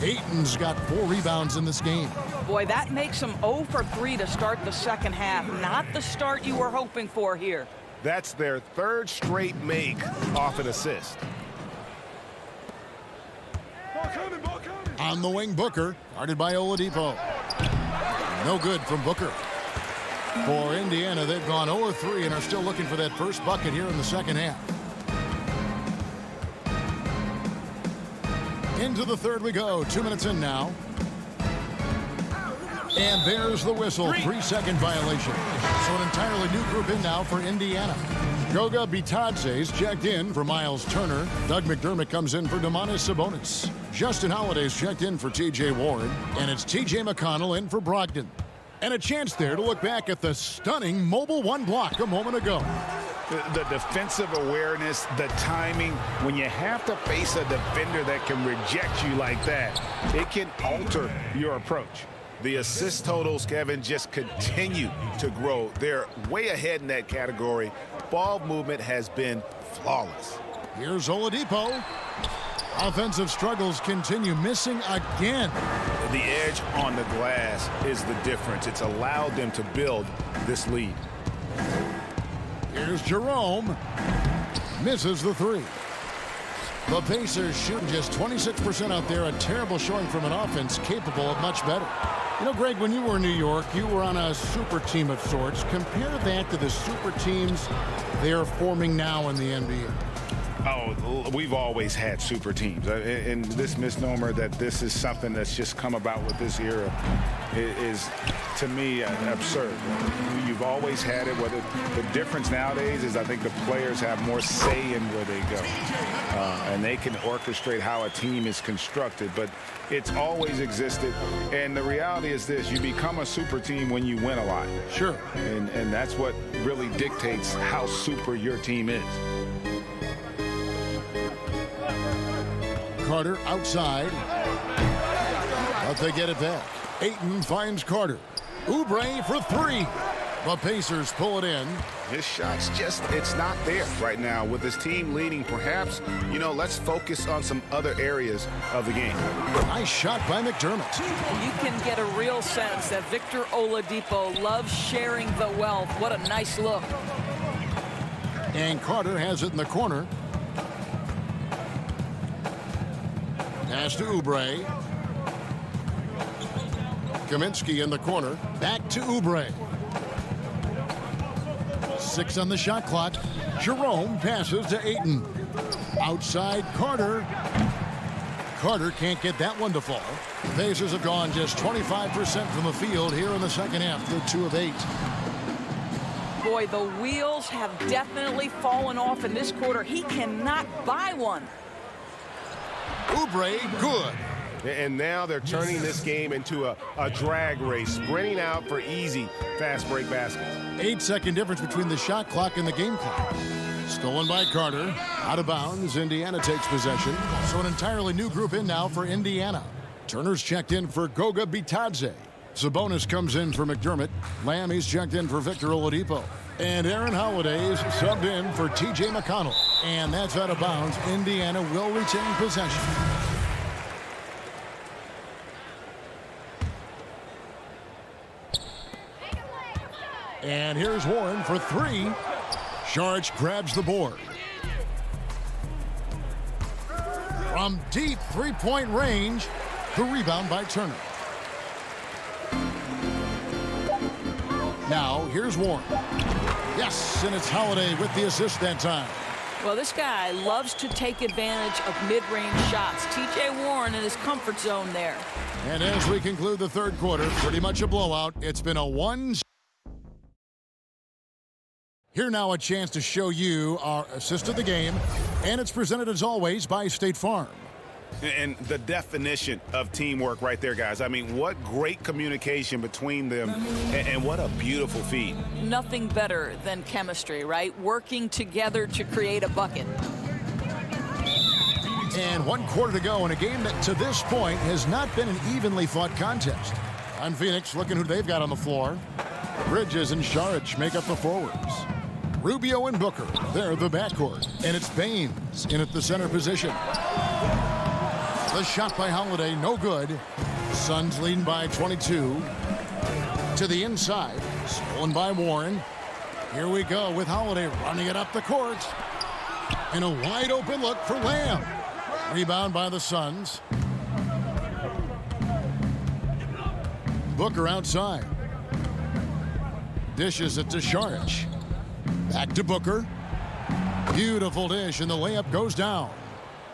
Ayton's got 4 rebounds in this game. Boy, that makes him 0 for 3 to start the second half. Not the start you were hoping for here. That's their 3rd straight make off an assist. On the wing, Booker, guarded by Oladipo. No good from Booker. For Indiana, they've gone 0-3 and are still looking for that first bucket here in the second half. Into the third we go. 2 minutes in now. And there's the whistle. 3-second violation. So an entirely new group in now for Indiana. Goga Bitadze's checked in for Miles Turner. Doug McDermott comes in for Domantas Sabonis. Justin Holiday's checked in for T.J. Warren. And it's T.J. McConnell in for Brogdon. And a chance there to look back at the stunning mobile one block a moment ago. The defensive awareness, the timing, when you have to face a defender that can reject you like that, it can alter your approach. The assist totals, Kevin, just continue to grow. They're way ahead in that category. Ball movement has been flawless. Here's Oladipo. Offensive struggles continue, missing again. The edge on the glass is the difference. It's allowed them to build this lead. Here's Jerome. Misses the three. The Pacers shooting just 26% out there. A terrible showing from an offense capable of much better. You know, Greg, when you were in New York, you were on a super team of sorts. Compare that to the super teams they're forming now in the NBA. Oh, we've always had super teams. And this misnomer that this is something that's just come about with this era is, to me, absurd. You've always had it. Whether the difference nowadays is I think the players have more say in where they go. And they can orchestrate how a team is constructed. But it's always existed. And the reality is this. You become a super team when you win a lot. Sure. And that's what really dictates how super your team is. Carter outside. But they get it back. Ayton finds Carter. Oubre for three. The Pacers pull it in. His shot's just, it's not there right now. With his team leading, perhaps, you know, let's focus on some other areas of the game. Nice shot by McDermott. You can get a real sense that Victor Oladipo loves sharing the wealth. What a nice look. And Carter has it in the corner. Pass to Oubre. Kaminsky in the corner. Back to Oubre. 6 on the shot clock. Jerome passes to Ayton. Outside Carter. Carter can't get that one to fall. The Pacers have gone just 25% from the field here in the second half. They're 2 of 8. Boy, the wheels have definitely fallen off in this quarter. He cannot buy one. Oubre, good. And now they're turning this game into a drag race, sprinting out for easy fast break baskets. 8-second difference between the shot clock and the game clock. Stolen by Carter. Out of bounds. Indiana takes possession. So an entirely new group in now for Indiana. Turner's checked in for Goga Bitadze. Sabonis comes in for McDermott. Lamb, he's checked in for Victor Oladipo. And Aaron Holiday is subbed in for T.J. McConnell. And that's out of bounds. Indiana will retain possession. And here's Warren for three. Saric grabs the board. From deep three-point range, the rebound by Turner. Now, here's Warren. Yes, and it's Holiday with the assist that time. Well, this guy loves to take advantage of mid-range shots. T.J. Warren in his comfort zone there. And as we conclude the third quarter, pretty much a blowout. It's been a 1-0. Here now a chance to show you our assist of the game. And it's presented as always by State Farm. And the definition of teamwork right there, guys. I mean, what great communication between them, and what a beautiful feed. Nothing better than chemistry, right? Working together to create a bucket. And 1 quarter to go in a game that to this point has not been an evenly fought contest. On Phoenix, looking who they've got on the floor. Bridges and Saric make up the forwards. Rubio and Booker, they're the backcourt. And it's Baines in at the center position. The shot by Holiday, no good. Suns leading by 22. To the inside, stolen by Warren. Here we go with Holiday running it up the court. And a wide open look for Lamb. Rebound by the Suns. Booker outside. Dishes it to Saric. Back to Booker. Beautiful dish, and the layup goes down.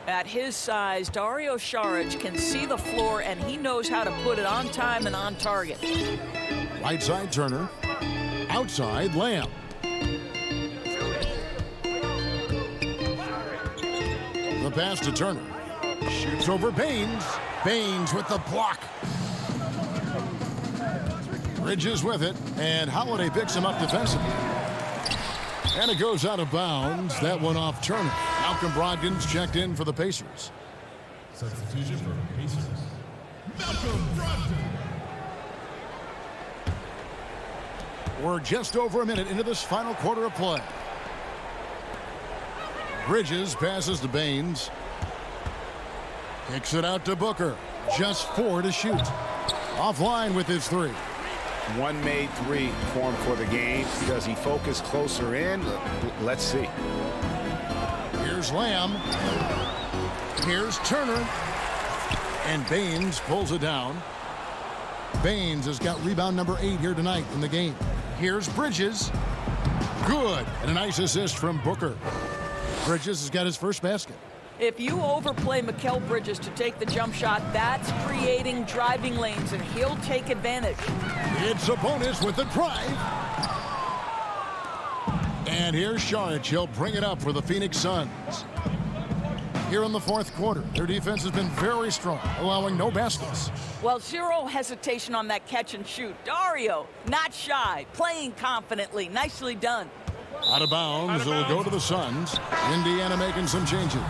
At his size, Dario Saric can see the floor, and he knows how to put it on time and on target. Right side Turner. Outside Lamb. pass to Turner. Shoots over Baines. Baines with the block. Bridges with it, and Holiday picks him up defensively. And it goes out of bounds. That one off Turner. Malcolm Brogdon's checked in for the Pacers. Substitution for Pacers. Malcolm Brogdon. We're just over a minute into this final quarter of play. Bridges passes to Baines. Kicks it out to Booker. Just 4 to shoot. Offline with his 3. One made 3 for him for the game. Does he focus closer in? Let's see. Here's Lamb. Here's Turner. And Baines pulls it down. Baines has got rebound number 8 here tonight in the game. Here's Bridges. Good. And a nice assist from Booker. Bridges has got his first basket. If you overplay Mikal Bridges to take the jump shot, that's creating driving lanes, and he'll take advantage. It's a bonus with the drive. And here's Saric. He'll bring it up for the Phoenix Suns. Here in the fourth quarter, their defense has been very strong, allowing no baskets. Well, zero hesitation on that catch and shoot. Dario, not shy, playing confidently. Nicely done. Out of bounds, it'll go to the Suns. Indiana making some changes.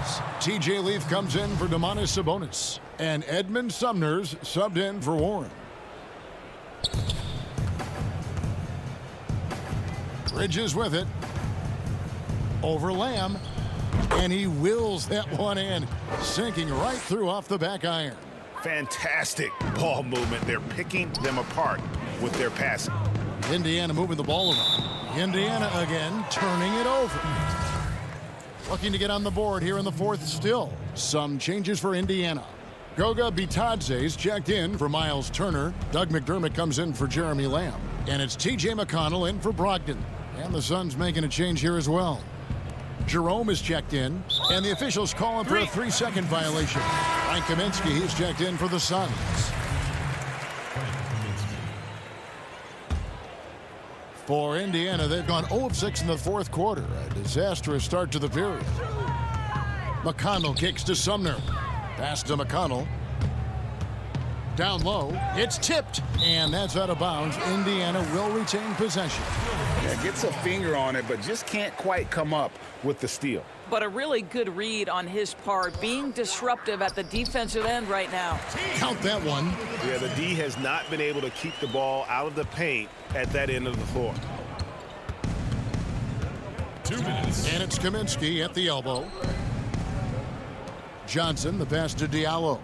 TJ Leaf comes in for Domantas Sabonis. And Edmund Sumner's subbed in for Warren. Bridges with it. Over Lamb. And he wills that one in. Sinking right through off the back iron. Fantastic ball movement. They're picking them apart with their passing. Indiana moving the ball around. Indiana again turning it over. Looking to get on the board here in the fourth still. Some changes for Indiana. Goga Bitadze's checked in for Miles Turner. Doug McDermott comes in for Jeremy Lamb. And it's T.J. McConnell in for Brogdon. And the Suns making a change here as well. Jerome is checked in. And the officials call him for a 3-second violation. Frank Kaminsky, he's checked in for the Suns. For Indiana, they've gone 0 of 6 in the fourth quarter. A disastrous start to the period. McConnell kicks to Sumner. Pass to McConnell. Down low. It's tipped. And that's out of bounds. Indiana will retain possession. Yeah, gets a finger on it, but just can't quite come up with the steal. But a really good read on his part, being disruptive at the defensive end right now. Count that one. Yeah, the D has not been able to keep the ball out of the paint at that end of the floor. 2 minutes. And it's Kaminsky at the elbow. Johnson, the pass to Diallo.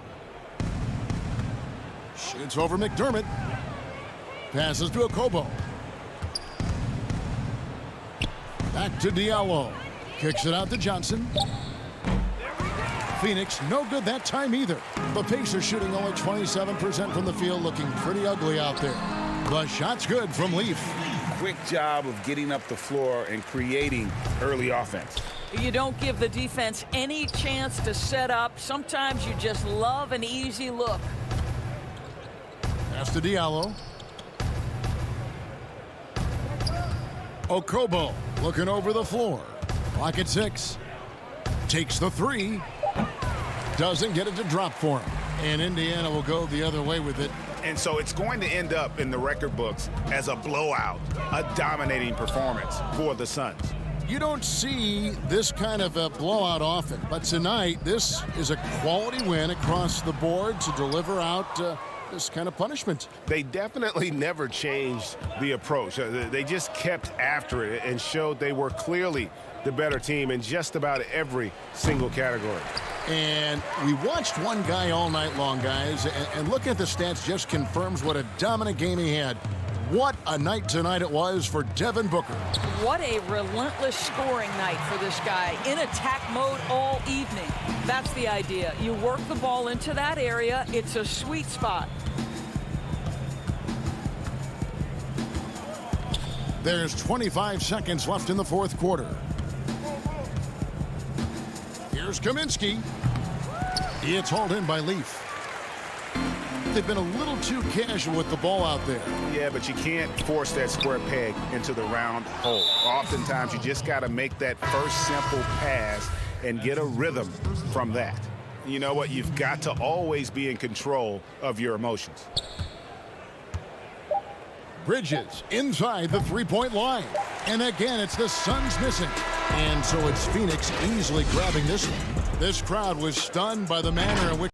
Shoots over McDermott. Passes to Okobo. Back to Diallo. Kicks it out to Johnson. Phoenix, no good that time either. The Pacers shooting only 27% from the field, looking pretty ugly out there. The shot's good from Leaf. Quick job of getting up the floor and creating early offense. You don't give the defense any chance to set up. Sometimes you just love an easy look. Pass to Diallo. Okobo looking over the floor. Clock at 6. Takes the 3. Doesn't get it to drop for him. And Indiana will go the other way with it. And so it's going to end up in the record books as a blowout, a dominating performance for the Suns. You don't see this kind of a blowout often, but tonight this is a quality win across the board to deliver out this kind of punishment. They definitely never changed the approach. They just kept after it and showed they were clearly the better team in just about every single category. And we watched one guy all night long, guys, and looking at the stats just confirms what a dominant game he had. What a night tonight it was for Devin Booker. What a relentless scoring night for this guy. In attack mode all evening. That's the idea. You work the ball into that area. It's a sweet spot. There's 25 seconds left in the fourth quarter. Here's Kaminsky. It's hauled in by Leaf. They've been a little too casual with the ball out there. Yeah, but you can't force that square peg into the round hole. Oftentimes, you just got to make that first simple pass and get a rhythm from that. You know what? You've got to always be in control of your emotions. Bridges inside the three-point line. And again, it's the Suns missing. And so it's Phoenix easily grabbing this one. This crowd was stunned by the manner in which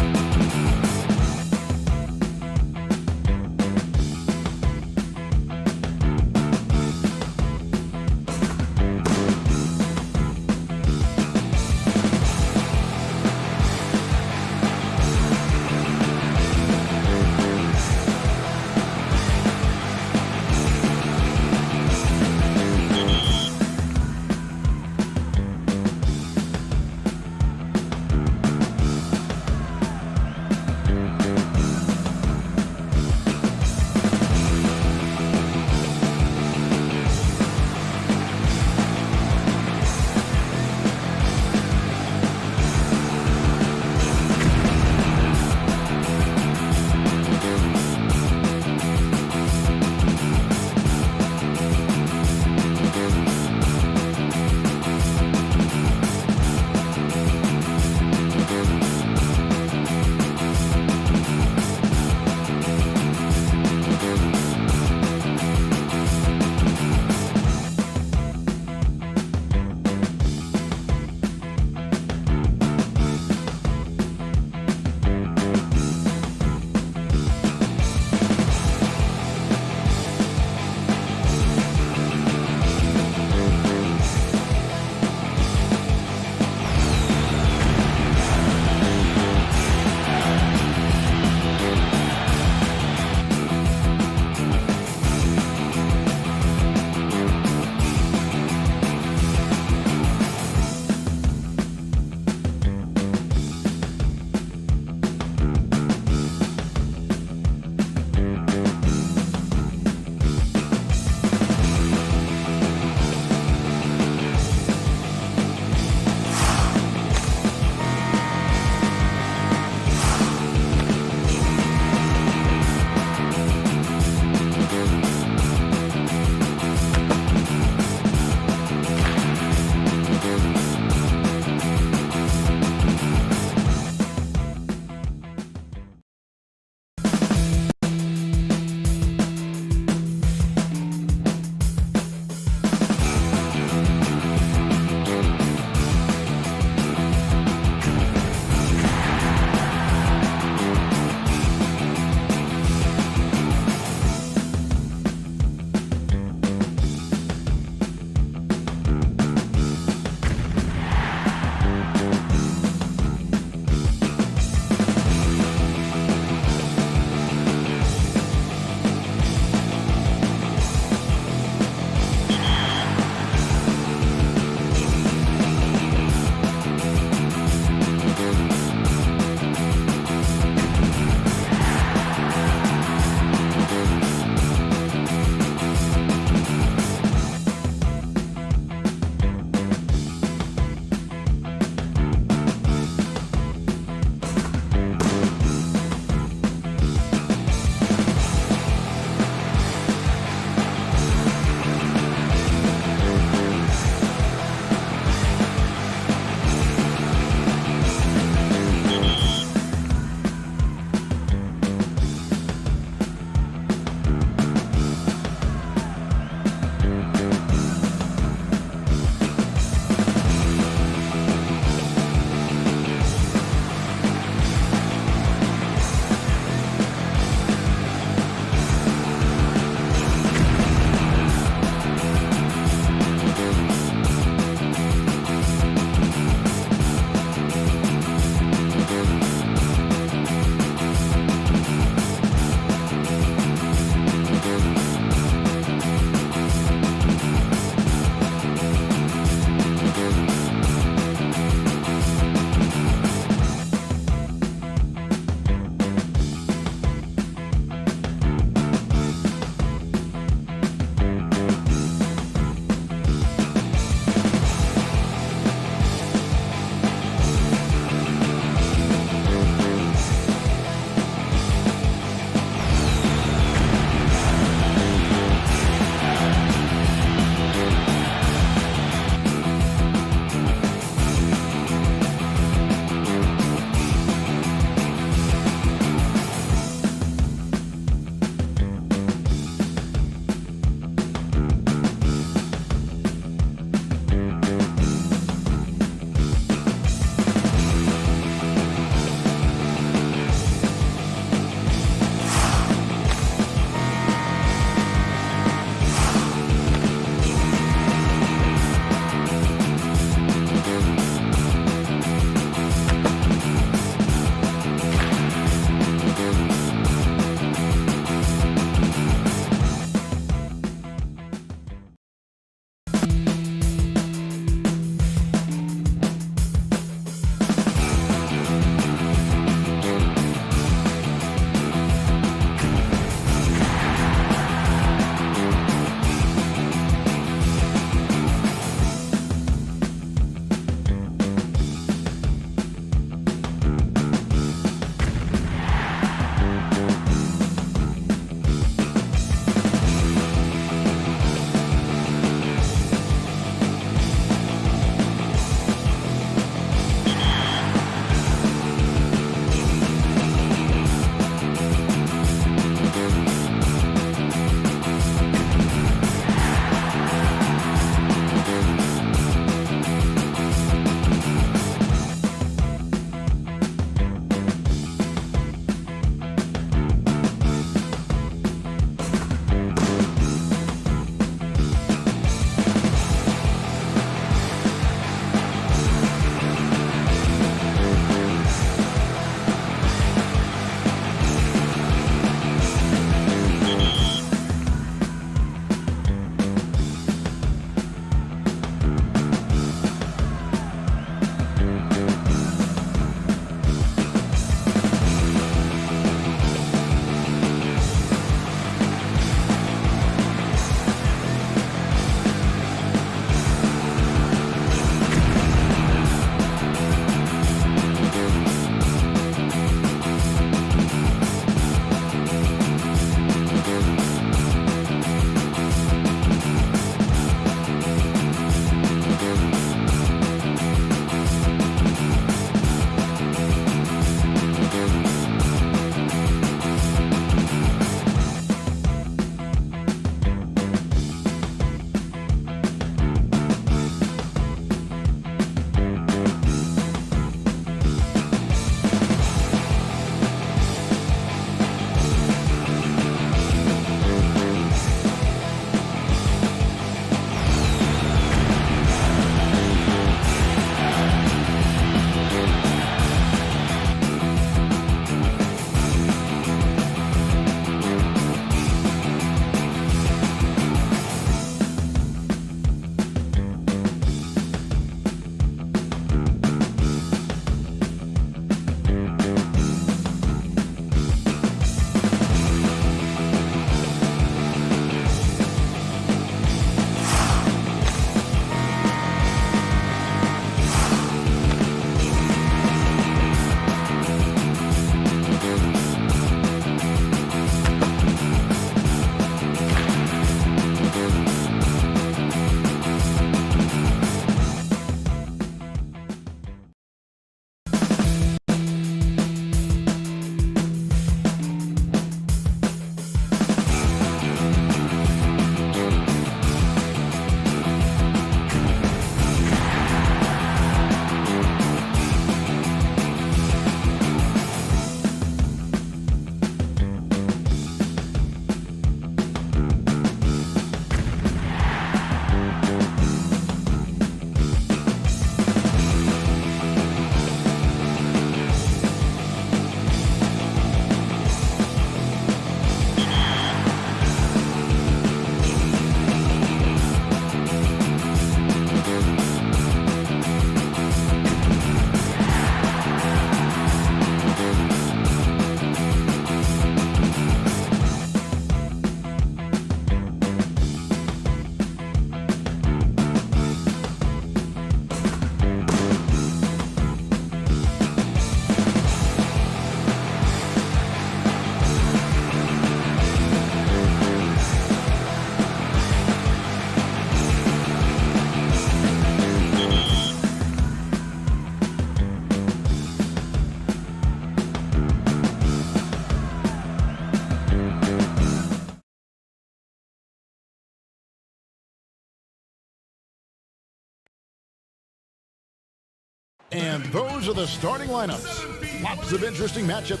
And those are the starting lineups. Lots of interesting matchups.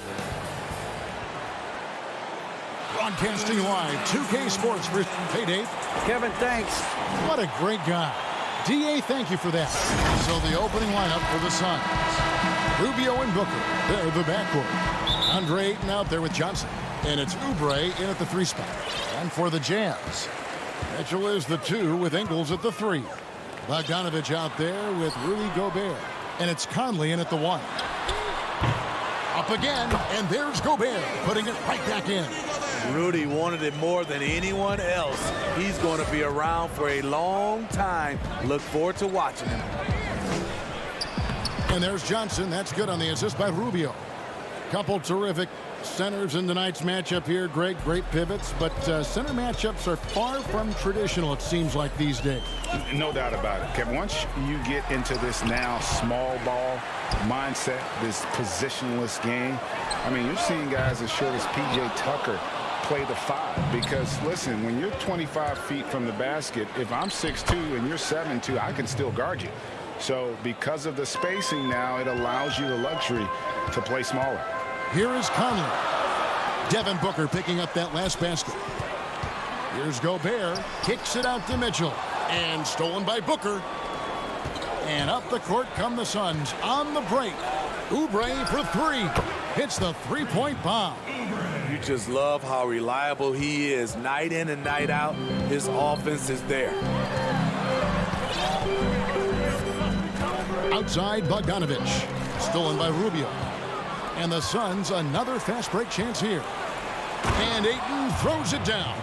Broadcasting live, 2K Sports for Payday. Kevin, thanks. What a great guy. DA, thank you for that. So the opening lineup for the Suns. Rubio and Booker, they're the backcourt. Andre Ayton out there with Johnson. And it's Oubre in at the 3 spot. And for the Jazz, Mitchell is the 2 with Ingles at the 3. Bogdanovich out there with Rudy Gobert. And it's Conley in at the 1. Up again, and there's Gobert, putting it right back in. Rudy wanted it more than anyone else. He's going to be around for a long time. Look forward to watching him. And there's Johnson. That's good on the assist by Rubio. Couple terrific centers in tonight's matchup here. Greg, great pivots, but center matchups are far from traditional, it seems like, these days. No doubt about it, Kevin. Once you get into this now small ball mindset, this positionless game, I mean, you're seeing guys as short as P.J. Tucker play the 5, because listen, when you're 25 feet from the basket, if I'm 6'2" and you're 7'2", I can still guard you. So because of the spacing now, it allows you the luxury to play smaller. Here is Conley. Devin Booker picking up that last basket. Here's Gobert, kicks it out to Mitchell, and stolen by Booker. And up the court come the Suns on the break. Oubre for 3. Hits the 3-point bomb. You just love how reliable he is night in and night out. His offense is there. Outside Bogdanovich. Stolen by Rubio. And the Suns another fast break chance here. And Ayton throws it down.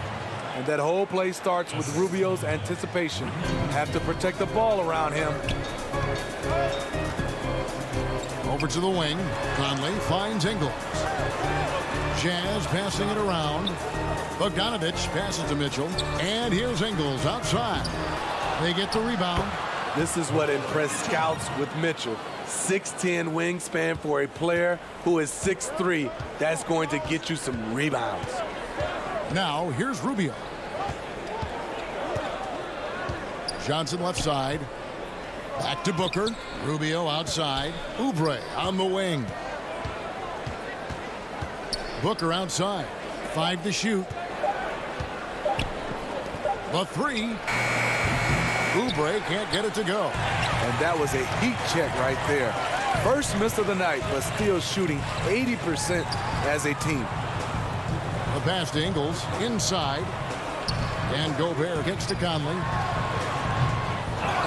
And that whole play starts with Rubio's anticipation. Have to protect the ball around him. Over to the wing. Conley finds Ingles. Jazz passing it around. Bogdanovich passes to Mitchell. And here's Ingles outside. They get the rebound. This is what impressed scouts with Mitchell. 6'10" wingspan for a player who is 6'3". That's going to get you some rebounds. Now, here's Rubio. Johnson left side. Back to Booker. Rubio outside. Oubre on the wing. Booker outside. 5 to shoot. The 3. Oubre can't get it to go. And that was a heat check right there. First miss of the night, but still shooting 80% as a team. The pass to Ingles inside. And Gobert kicks to Conley.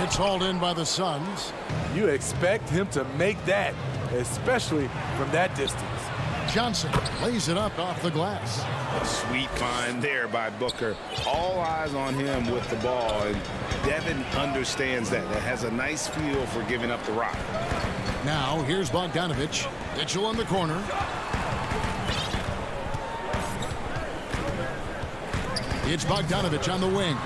It's hauled in by the Suns. You expect him to make that, especially from that distance. Johnson lays it up off the glass. Sweet find there by Booker. All eyes on him with the ball, and Devin understands that. That has a nice feel for giving up the rock. Now here's Bogdanovich. Mitchell in the corner. It's Bogdanovich on the wing.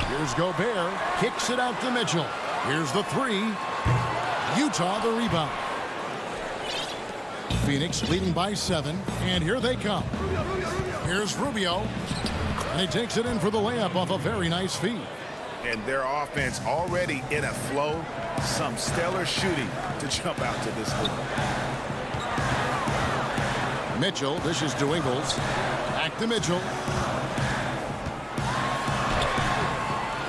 Here's Gobert. Kicks it out to Mitchell. Here's the 3. Utah the rebound. Phoenix leading by 7. And here they come. Here's Rubio. And he takes it in for the layup off a very nice feed. And their offense already in a flow. Some stellar shooting to jump out to this lead. Mitchell dishes to Ingles. Back to Mitchell.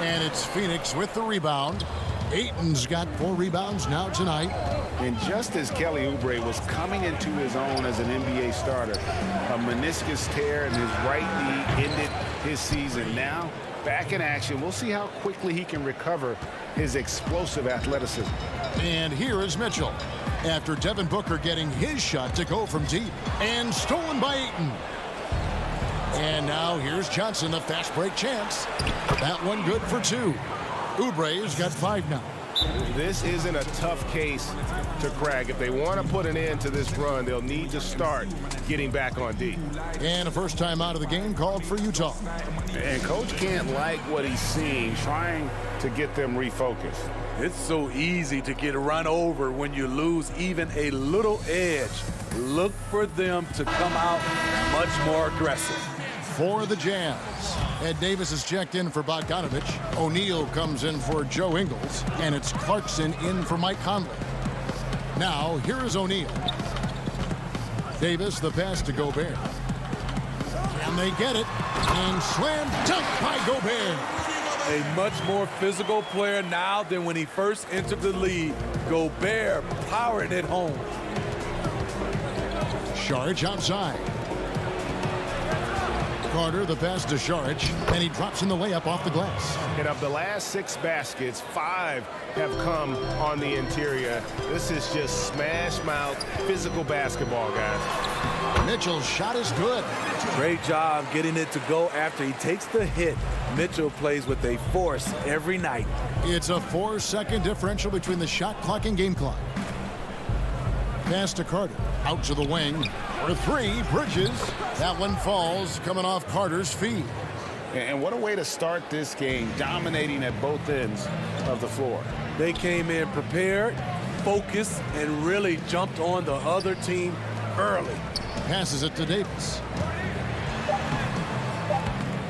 And it's Phoenix with the rebound. Ayton's got 4 rebounds now tonight. And just as Kelly Oubre was coming into his own as an NBA starter, a meniscus tear in his right knee ended his season. Now, back in action. We'll see how quickly he can recover his explosive athleticism. And here is Mitchell. After Devin Booker getting his shot to go from deep. And stolen by Ayton. And now here's Johnson, the fast break chance. That one good for 2. Oubre's got 5 now. This isn't a tough case to crack. If they want to put an end to this run, they'll need to start getting back on D. And a first time out of the game called for Utah. And coach can't like what he's seeing, trying to get them refocused. It's so easy to get run over when you lose even a little edge. Look for them to come out much more aggressive. for the Jazz. Ed Davis is checked in for Bogdanovich. O'Neal comes in for Joe Ingles. And it's Clarkson in for Mike Conley. Now, here is O'Neal. Davis, the pass to Gobert. And they get it. And slam dunk by Gobert. A much more physical player now than when he first entered the league. Gobert powering it home. Saric outside. Carter, the pass to Saric, and he drops in the layup off the glass. And of the last 6 baskets, 5 have come on the interior. This is just smash mouth physical basketball, guys. Mitchell's shot is good. Great job getting it to go after he takes the hit. Mitchell plays with a force every night. It's a 4-second differential between the shot clock and game clock. Pass to Carter. Out to the wing. For 3, Bridges. That one falls, coming off Carter's feet. And what a way to start this game, dominating at both ends of the floor. They came in prepared, focused, and really jumped on the other team early. Passes it to Davis.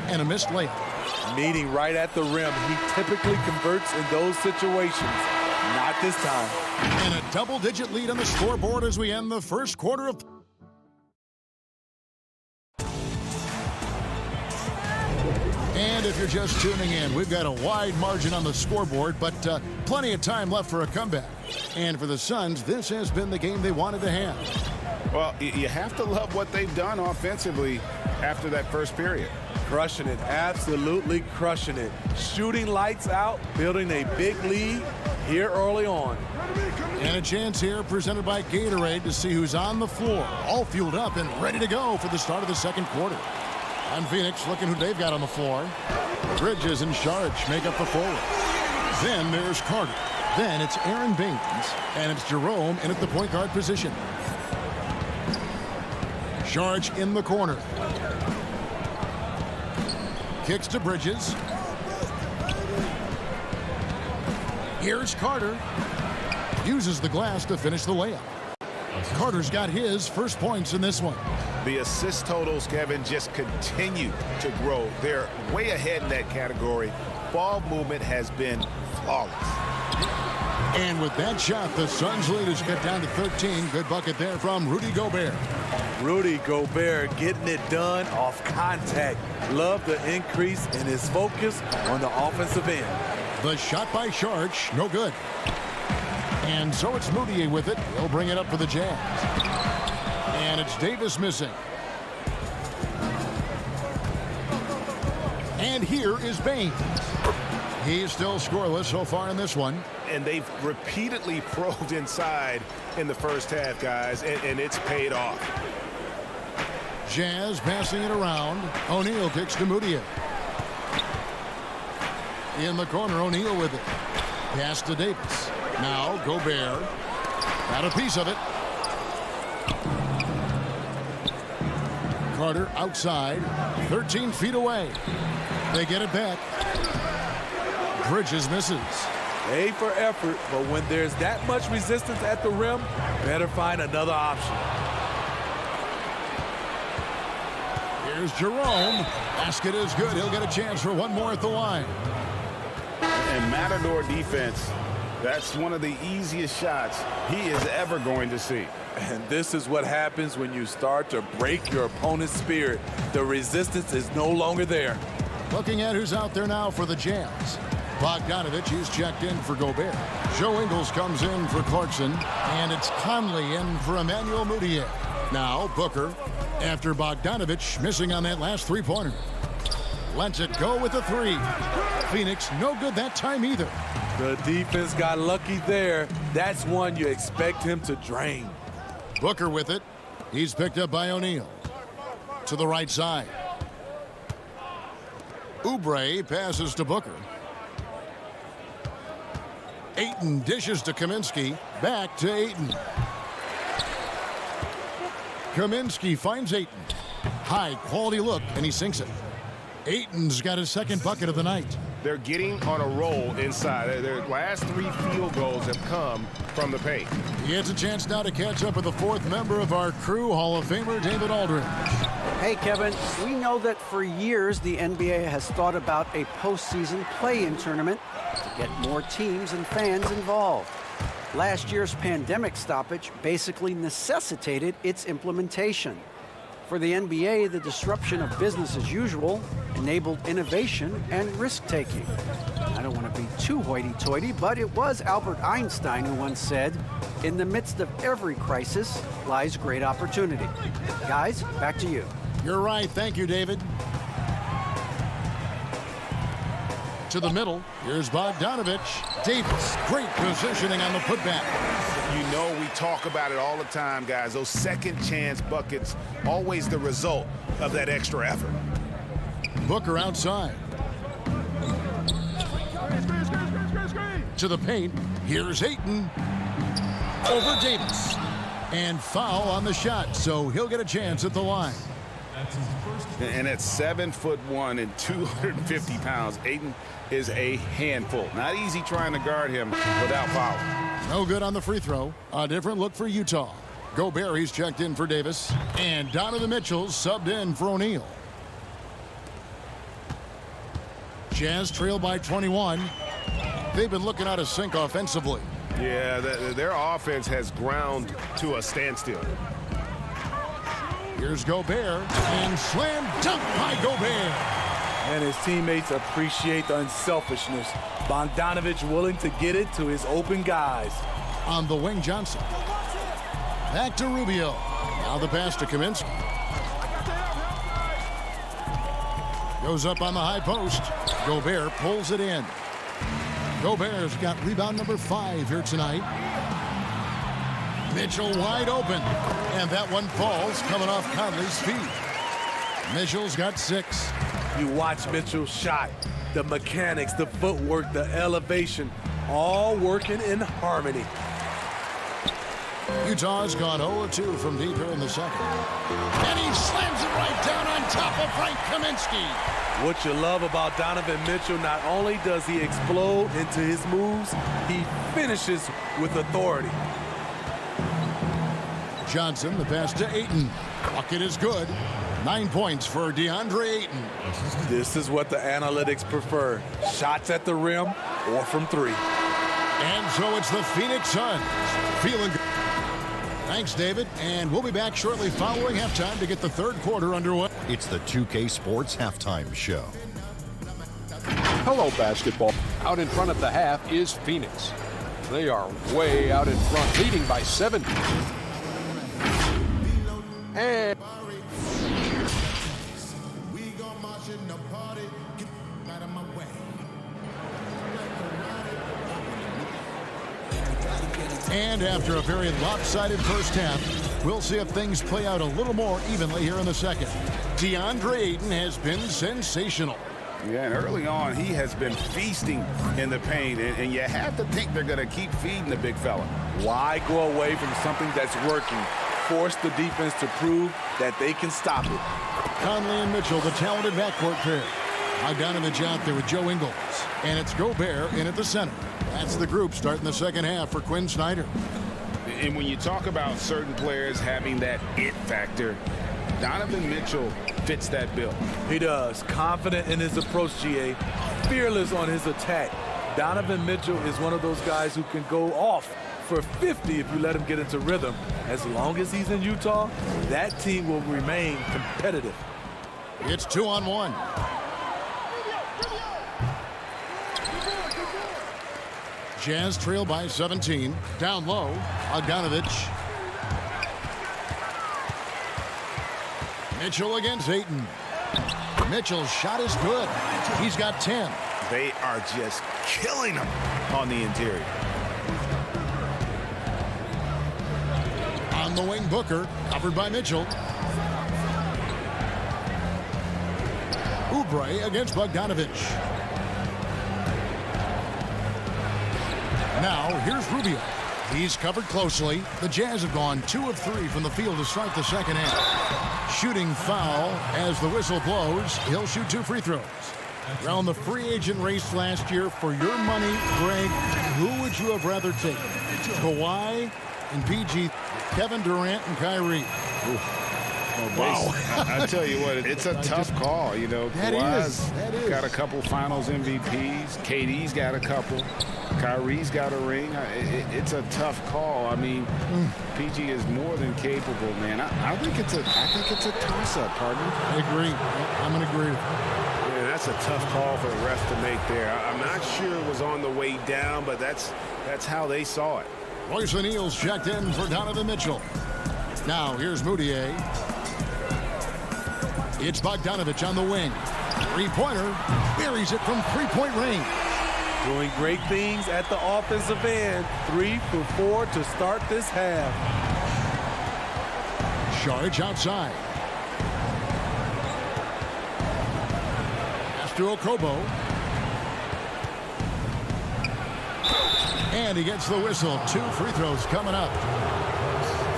And a missed layup. Meeting right at the rim. He typically converts in those situations. Not this time. And a double-digit lead on the scoreboard as we end the first quarter of... And if you're just tuning in, we've got a wide margin on the scoreboard, but plenty of time left for a comeback. And for the Suns, this has been the game they wanted to have. Well, you have to love what they've done offensively after that first period. Crushing it, absolutely crushing it. Shooting lights out, building a big lead here early on. And a chance here presented by Gatorade to see who's on the floor, all fueled up and ready to go for the start of the second quarter. On Phoenix, looking who they've got on the floor. Bridges and Saric make up the forward. Then there's Carter. Then it's Aaron Baines, and it's Jerome in at the point guard position. Saric in the corner. Kicks to Bridges. Here's Carter. Uses the glass to finish the layup. Carter's got his first points in this one. The assist totals, Kevin, just continue to grow. They're way ahead in that category. Ball movement has been flawless. And with that shot, the Suns lead is cut down to 13. Good bucket there from Rudy Gobert. Rudy Gobert getting it done off contact. Love the increase in his focus on the offensive end. The shot by Saric, no good. And so it's Moutier with it. He'll bring it up for the Jazz. And it's Davis missing. And here is Baines. He's still scoreless so far in this one. And they've repeatedly probed inside in the first half, guys, and it's paid off. Jazz passing it around. O'Neal kicks to Moutier. In the corner, O'Neal with it. Pass to Davis. Now Gobert. Got a piece of it. Carter outside. 13 feet away. They get it back. Bridges misses. A for effort, but when there's that much resistance at the rim, better find another option. Here's Jerome. Basket is good. He'll get a chance for one more at the line. And Matador defense, that's one of the easiest shots he is ever going to see. And this is what happens when you start to break your opponent's spirit. The resistance is no longer there. Looking at who's out there now for the Jazz. Bogdanovich is checked in for Gobert. Joe Ingles comes in for Clarkson. And it's Conley in for Emmanuel Moutier. Now Booker, after Bogdanovich missing on that last three-pointer. Lets it go with a 3. Phoenix no good that time either. The defense got lucky there. That's one you expect him to drain. Booker with it. He's picked up by O'Neal. To the right side. Oubre passes to Booker. Ayton dishes to Kaminsky. Back to Ayton. Kaminsky finds Ayton. High quality look, and he sinks it. Ayton's got his second bucket of the night. They're getting on a roll inside. Their last 3 field goals have come from the paint. He gets a chance now to catch up with the fourth member of our crew, Hall of Famer David Aldridge. Hey, Kevin, we know that for years the NBA has thought about a postseason play-in tournament to get more teams and fans involved. Last year's pandemic stoppage basically necessitated its implementation. For the NBA, the disruption of business as usual enabled innovation and risk-taking. I don't want to be too hoity-toity, but it was Albert Einstein who once said, "In the midst of every crisis lies great opportunity." Guys, back to you. You're right. Thank you, David. To the middle. Here's Bogdanovich. Davis. Great positioning on the putback. You know, we talk about it all the time, guys. Those second chance buckets, always the result of that extra effort. Booker outside. To the paint. Here's Ayton. Over Davis. And foul on the shot, so he'll get a chance at the line. And at 7'1" and 250 pounds, Ayton is a handful. Not easy trying to guard him without foul. No good on the free throw. A different look for Utah. Gobert, he's checked in for Davis. And Donovan Mitchell subbed in for O'Neal. Jazz trail by 21. They've been looking out of sync offensively. Yeah, their offense has ground to a standstill. Here's Gobert, and slam dunk by Gobert. And his teammates appreciate the unselfishness. Bogdanovich willing to get it to his open guys. On the wing, Johnson. Back to Rubio. Now the pass to Kaminsky. Goes up on the high post. Gobert pulls it in. Gobert's got rebound number 5 here tonight. Mitchell wide open. And that one falls coming off Conley's feet. Mitchell's got 6. You watch Mitchell's shot. The mechanics, the footwork, the elevation, all working in harmony. Utah's gone 0-2 from deep here in the second. And he slams it right down on top of Frank Kaminsky. What you love about Donovan Mitchell, not only does he explode into his moves, he finishes with authority. Johnson, the pass to Ayton. Bucket is good. 9 points for DeAndre Ayton. This is what the analytics prefer. Shots at the rim or from 3. And so it's the Phoenix Suns. Feeling good. Thanks, David. And we'll be back shortly following halftime to get the third quarter underway. It's the 2K Sports Halftime Show. Hello, basketball. Out in front at the half is Phoenix. They are way out in front, leading by 7. And And after a very lopsided first half, we'll see if things play out a little more evenly here in the second. DeAndre Ayton has been sensational. Yeah, and early on, he has been feasting in the paint, and you have to think they're going to keep feeding the big fella. Why go away from something that's working? Force the defense to prove that they can stop it. Conley and Mitchell, the talented backcourt pair. Bogdanovich out there with Joe Ingles. And it's Gobert in at the center. That's the group starting the second half for Quinn Snyder. And when you talk about certain players having that it factor, Donovan Mitchell fits that bill. He does. Confident in his approach, GA. Fearless on his attack. Donovan Mitchell is one of those guys who can go off for 50 if you let him get into rhythm. As long as he's in Utah, that team will remain competitive. It's 2-on-1. Jazz trail by 17. Down low, Bogdanovich. Mitchell against Ayton. Mitchell's shot is good. He's got 10. They are just killing him on the interior. On the wing, Booker, covered by Mitchell. Oubre against Bogdanovich. Now, here's Rubio. He's covered closely. The Jazz have gone 2 of 3 from the field to start the second half. Shooting foul as the whistle blows. He'll shoot 2 free throws. Around the free agent race last year, for your money, Greg, who would you have rather taken? Kawhi and PG, Kevin Durant and Kyrie. Wow. I tell you what, it's a tough call. You know, Kawhi's got a couple finals MVPs. KD's got a couple. Kyrie's got a ring. It's a tough call. I mean, PG is more than capable, man. I think it's a toss-up, partner. I agree. I'm going to agree with you. Yeah, that's a tough call for the refs to make there. I'm not sure it was on the way down, but that's how they saw it. Royce O'Neal's checked in for Donovan Mitchell. Now here's Moutier. It's Bogdanovich on the wing. Three-pointer. Buries it from three-point range. Doing great things at the offensive end. 3 for 4 to start this half. Saric outside. Pass to Okobo. And he gets the whistle. 2 free throws coming up.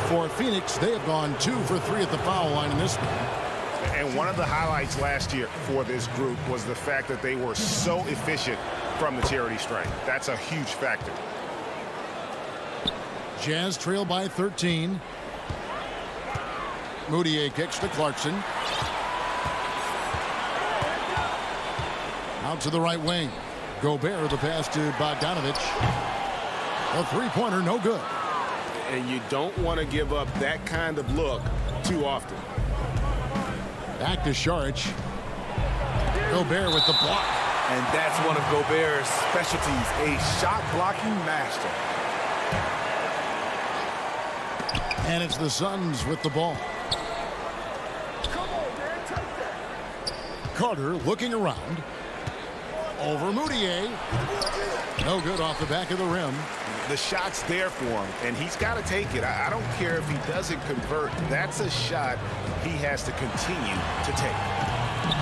For Phoenix, they have gone 2 for 3 at the foul line in this one. And one of the highlights last year for this group was the fact that they were so efficient from the charity stripe. That's a huge factor. Jazz trail by 13. Moutier kicks to Clarkson. Out to the right wing. Gobert, the pass to Bogdanovich. A three-pointer, no good. And you don't want to give up that kind of look too often. Back to Saric. Gobert with the block. And that's one of Gobert's specialties, a shot-blocking master. And it's the Suns with the ball. Carter looking around. Over Moutier. No good off the back of the rim. The shot's there for him, and he's got to take it. I don't care if he doesn't convert. That's a shot he has to continue to take.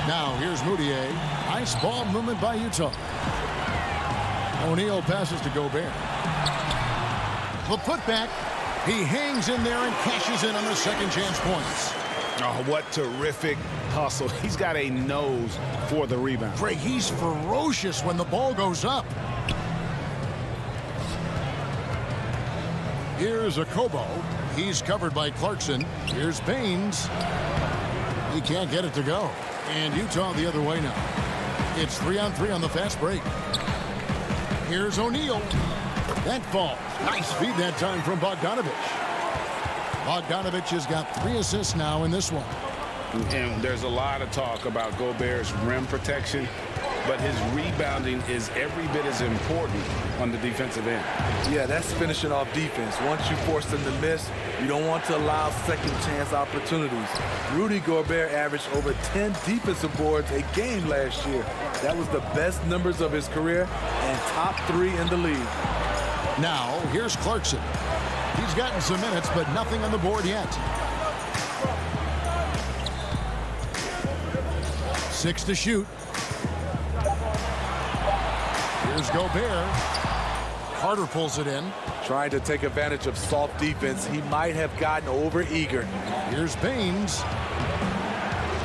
Now here's Moutier. Nice ball movement by Utah. O'Neal passes to Gobert. The putback. He hangs in there and cashes in on the second chance points. Oh, what terrific hustle. He's got a nose for the rebound. Greg, he's ferocious when the ball goes up. Here's Okobo. He's covered by Clarkson. Here's Baines. He can't get it to go. And Utah the other way now. It's 3-on-3 on the fast break. Here's O'Neal. That falls. Nice feed that time from Bogdanovich. Bogdanovich has got 3 assists now in this one. And there's a lot of talk about Gobert's rim protection, but his rebounding is every bit as important on the defensive end. Yeah, that's finishing off defense. Once you force them to miss, you don't want to allow second chance opportunities. Rudy Gobert averaged over 10 defensive boards a game last year. That was the best numbers of his career and top 3 in the league. Now, here's Clarkson. He's gotten some minutes, but nothing on the board yet. 6 to shoot. Here's Gobert. Carter pulls it in. Trying to take advantage of soft defense. He might have gotten over eager. Here's Baines.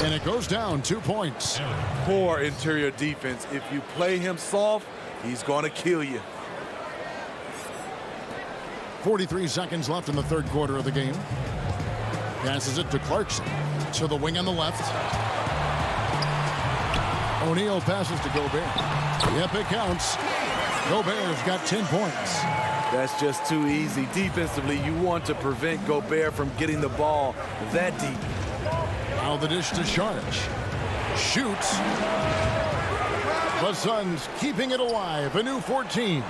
And it goes down 2 points. Poor interior defense. If you play him soft, he's going to kill you. 43 seconds left in the third quarter of the game. Passes it to Clarkson. To the wing on the left. O'Neal passes to Gobert. Yep, it counts. Gobert's got 10 points. That's just too easy. Defensively, you want to prevent Gobert from getting the ball that deep. Now the dish to Saric. Shoots. The Suns keeping it alive. A new 14.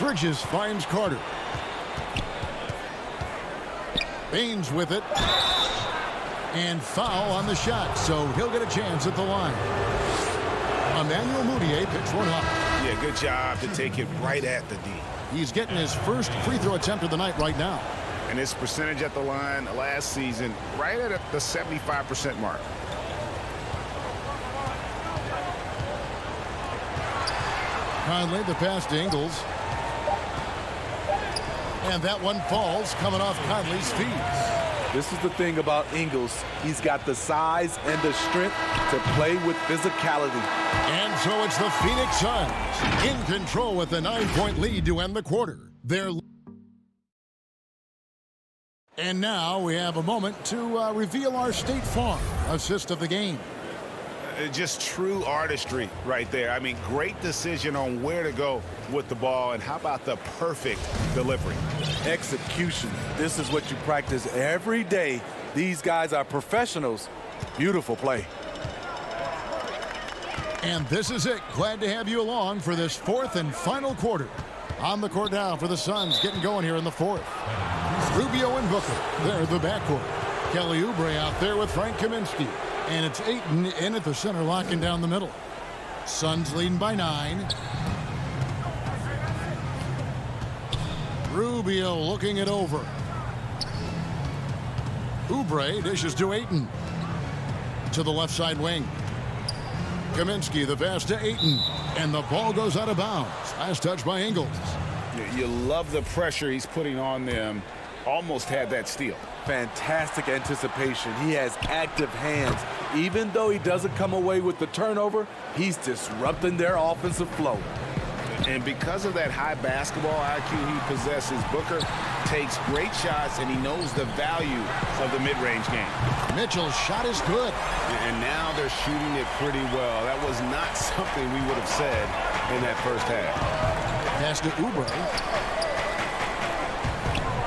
Bridges finds Carter. Baines with it. And foul on the shot, so he'll get a chance at the line. Emmanuel Moutier picks one up. Yeah, good job to take it right at the D. He's getting his first free throw attempt of the night right now. And his percentage at the line last season, right at the 75% mark. Conley, the pass to Ingles. And that one falls, coming off Conley's feet. This is the thing about Ingles. He's got the size and the strength to play with physicality. And so it's the Phoenix Suns in control with a 9-point lead to end the quarter. And now we have a moment to reveal our State Farm assist of the game. Just true artistry right there. I mean, great decision on where to go with the ball, and how about the perfect delivery? Execution. This is what you practice every day. These guys are professionals. Beautiful play. And this is it. Glad to have you along for this fourth and final quarter. On the court now for the Suns, getting going here in the fourth. Rubio and Booker, they're the backcourt. Kelly Oubre out there with Frank Kaminsky. And it's Ayton in at the center, locking down the middle. Suns leading by 9. Rubio looking it over. Oubre dishes to Ayton. To the left side wing. Kaminsky, the pass to Ayton. And the ball goes out of bounds. Last touch by Ingles. You love the pressure he's putting on them. Almost had that steal. Fantastic anticipation. He has active hands. Even though he doesn't come away with the turnover, he's disrupting their offensive flow. And because of that high basketball IQ he possesses, Booker takes great shots, and he knows the value of the mid-range game. Mitchell's shot is good. And now they're shooting it pretty well. That was not something we would have said in that first half. Pass to Oubre.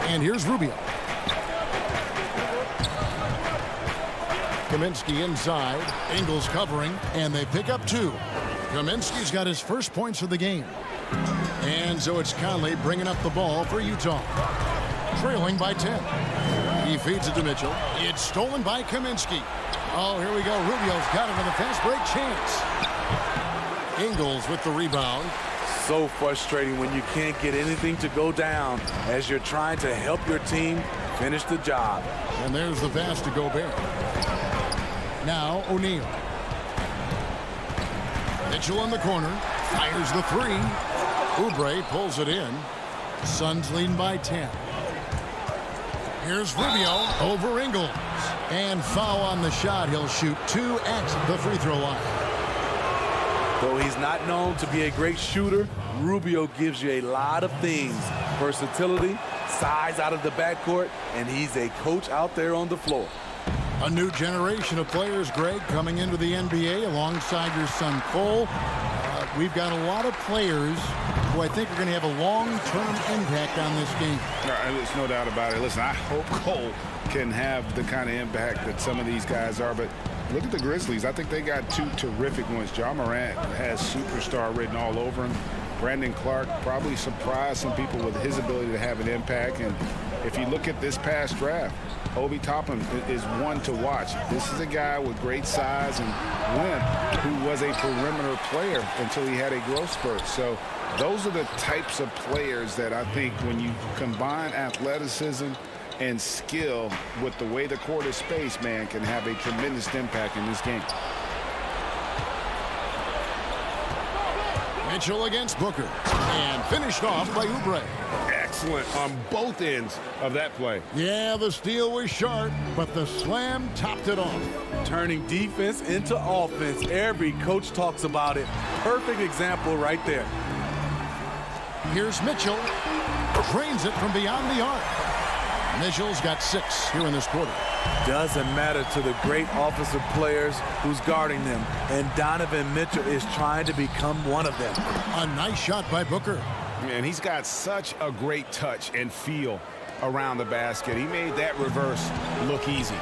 And here's Rubio. Kaminsky inside. Ingles covering. And they pick up 2. Kaminsky's got his first points of the game. And so it's Conley bringing up the ball for Utah. Trailing by 10. He feeds it to Mitchell. It's stolen by Kaminsky. Oh, here we go. Rubio's got it on the fast break chance. Ingles with the rebound. So frustrating when you can't get anything to go down as you're trying to help your team finish the job. And there's the pass to Gobert. Now O'Neal. Mitchell in the corner. Fires the 3. Oubre pulls it in. Suns leading by 10. Here's Rubio over Ingles. And foul on the shot. He'll shoot 2 at the free throw line. Though he's not known to be a great shooter, Rubio gives you a lot of things. Versatility, size out of the backcourt, and he's a coach out there on the floor. A new generation of players, Greg, coming into the NBA alongside your son Cole. We've got a lot of players who I think are going to have a long-term impact on this game. There's no doubt about it. Listen, I hope Cole can have the kind of impact that some of these guys are, but look at the Grizzlies. I think they got 2 terrific ones. Ja Morant has superstar written all over him. Brandon Clark probably surprised some people with his ability to have an impact. And if you look at this past draft, Obi Toppin is one to watch. This is a guy with great size and length who was a perimeter player until he had a growth spurt. So those are the types of players that I think when you combine athleticism and skill with the way the court is spaced, man, can have a tremendous impact in this game. Mitchell against Booker. And finished off by Oubre. Excellent on both ends of that play. Yeah, the steal was sharp, but the slam topped it off. Turning defense into offense. Every coach talks about it. Perfect example right there. Here's Mitchell. Drains it from beyond the arc. Mitchell's got 6 here in this quarter. Doesn't matter to the great offensive players who's guarding them. And Donovan Mitchell is trying to become one of them. A nice shot by Booker. And he's got such a great touch and feel around the basket. He made that reverse look easy.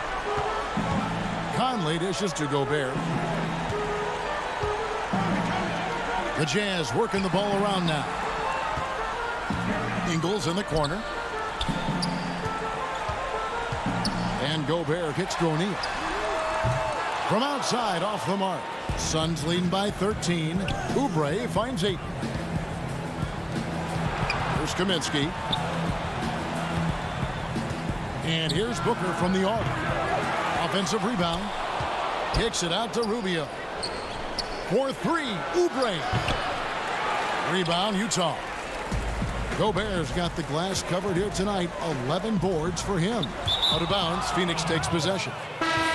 Conley dishes to Gobert. The Jazz working the ball around now. Ingles in the corner. And Gobert kicks to O'Neal. From outside, off the mark. Suns leading by 13. Oubre finds 8. Here's Kaminsky. And here's Booker from the arc. Offensive rebound. Kicks it out to Rubio. For 3, Oubre. Rebound, Utah. Gobert's got the glass covered here tonight. 11 boards for him. Out of bounds, Phoenix takes possession.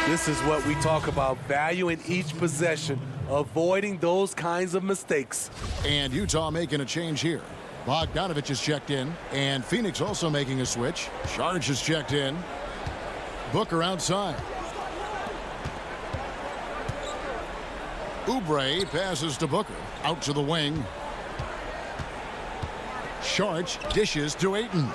This is what we talk about, valuing each possession, avoiding those kinds of mistakes. And Utah making a change here. Bogdanovich is checked in, and Phoenix also making a switch. Sharge is checked in. Booker outside. Oubre passes to Booker. Out to the wing. Sharge dishes to Ayton.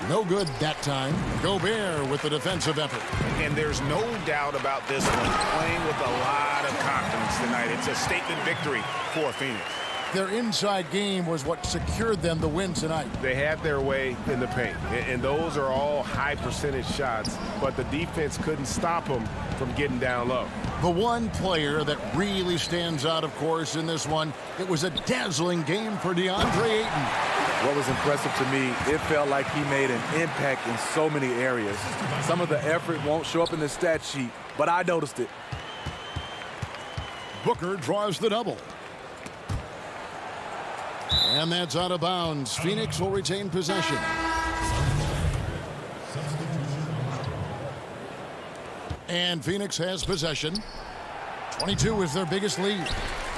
No good that time. Gobert with the defensive effort. And there's no doubt about this one. Playing with a lot of confidence tonight. It's a statement victory for Phoenix. Their inside game was what secured them the win tonight. They had their way in the paint, and those are all high percentage shots, but the defense couldn't stop them from getting down low. The one player that really stands out, of course, in this one, it was a dazzling game for DeAndre Ayton. What was impressive to me, it felt like he made an impact in so many areas. Some of the effort won't show up in the stat sheet, but I noticed it. Booker draws the double. And that's out of bounds. Phoenix will retain possession. And Phoenix has possession. 22 is their biggest lead.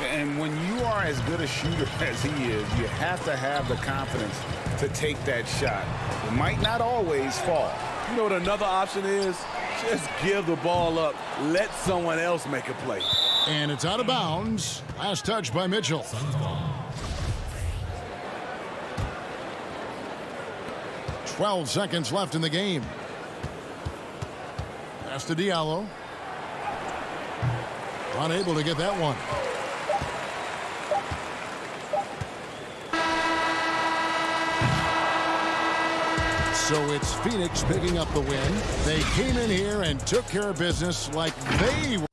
And when you are as good a shooter as he is, you have to have the confidence to take that shot. It might not always fall. You know what another option is? Just give the ball up. Let someone else make a play. And it's out of bounds. Last touch by Mitchell. 12 seconds left in the game. Pass to Diallo. Unable to get that one. So it's Phoenix picking up the win. They came in here and took care of business like they were.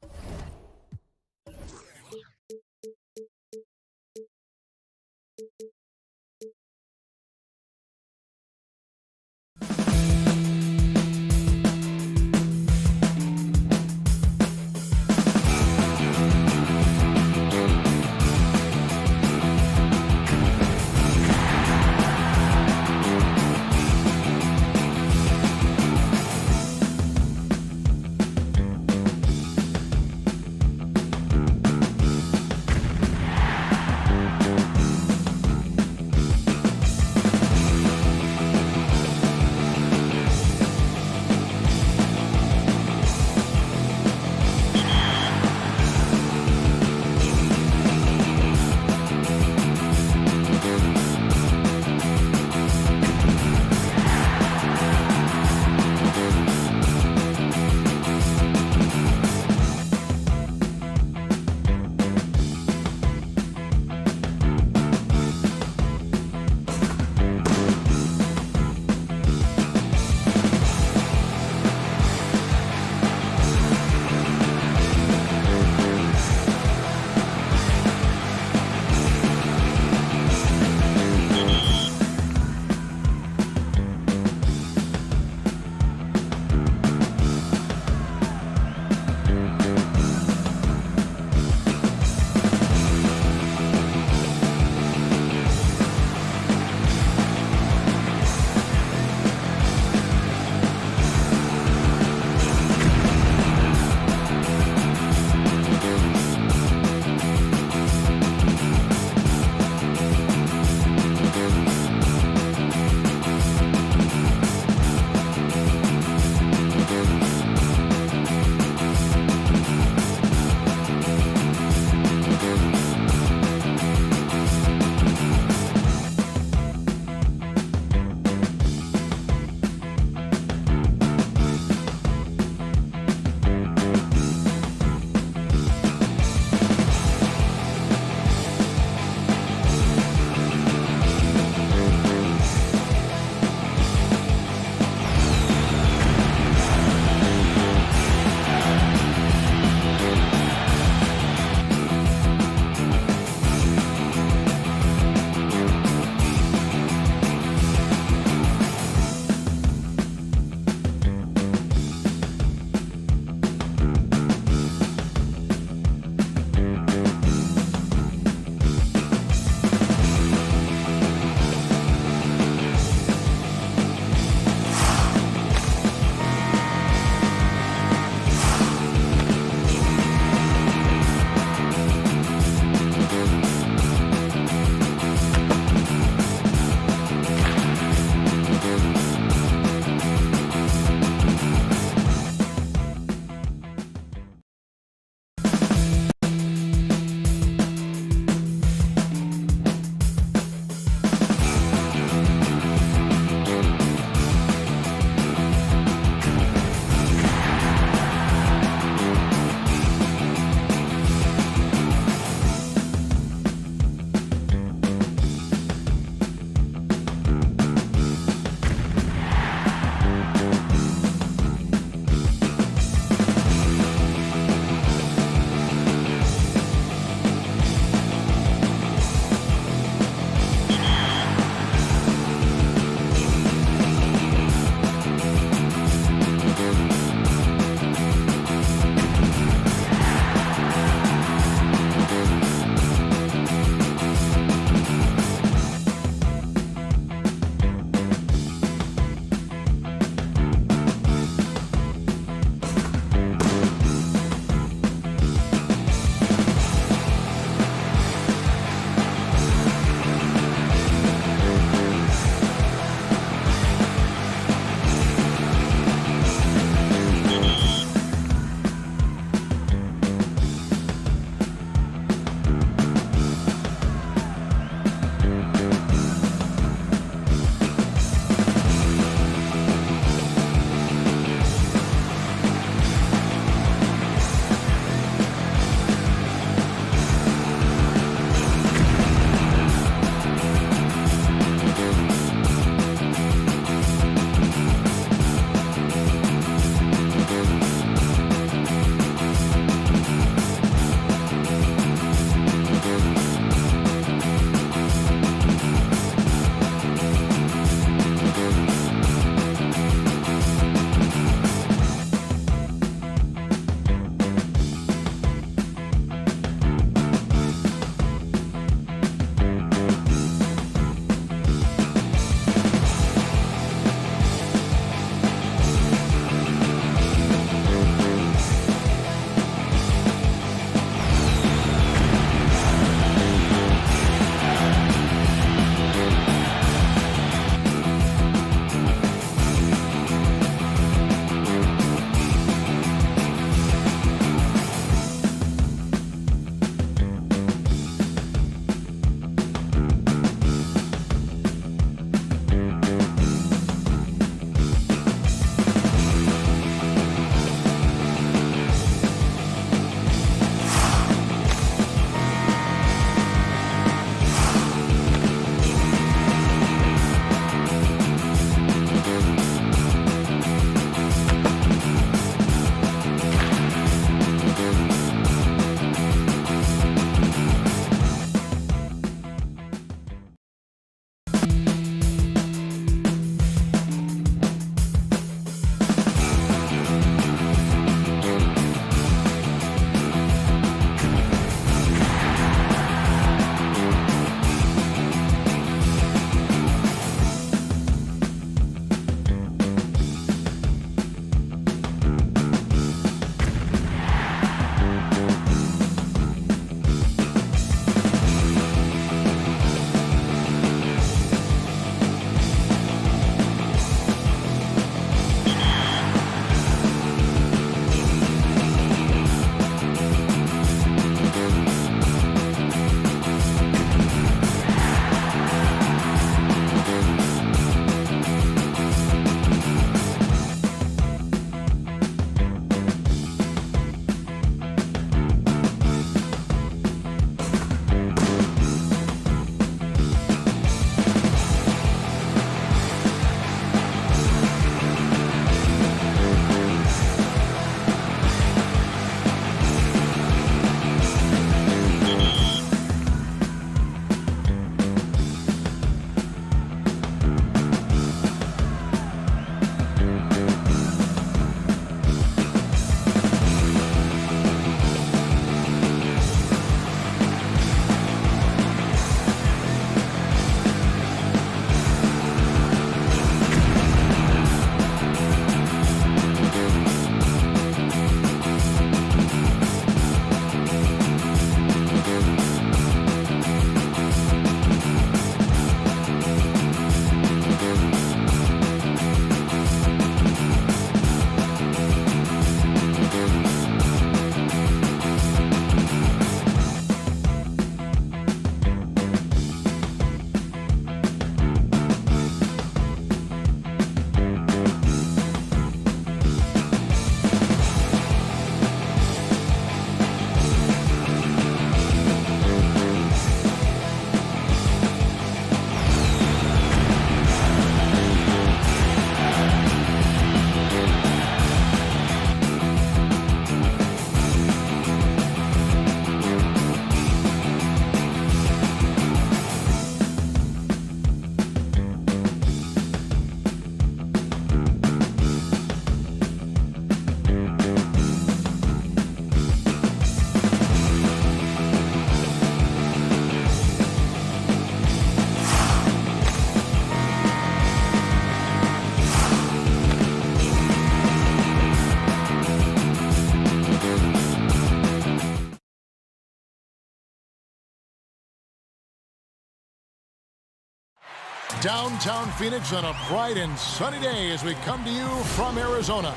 Downtown Phoenix on a bright and sunny day as we come to you from Arizona.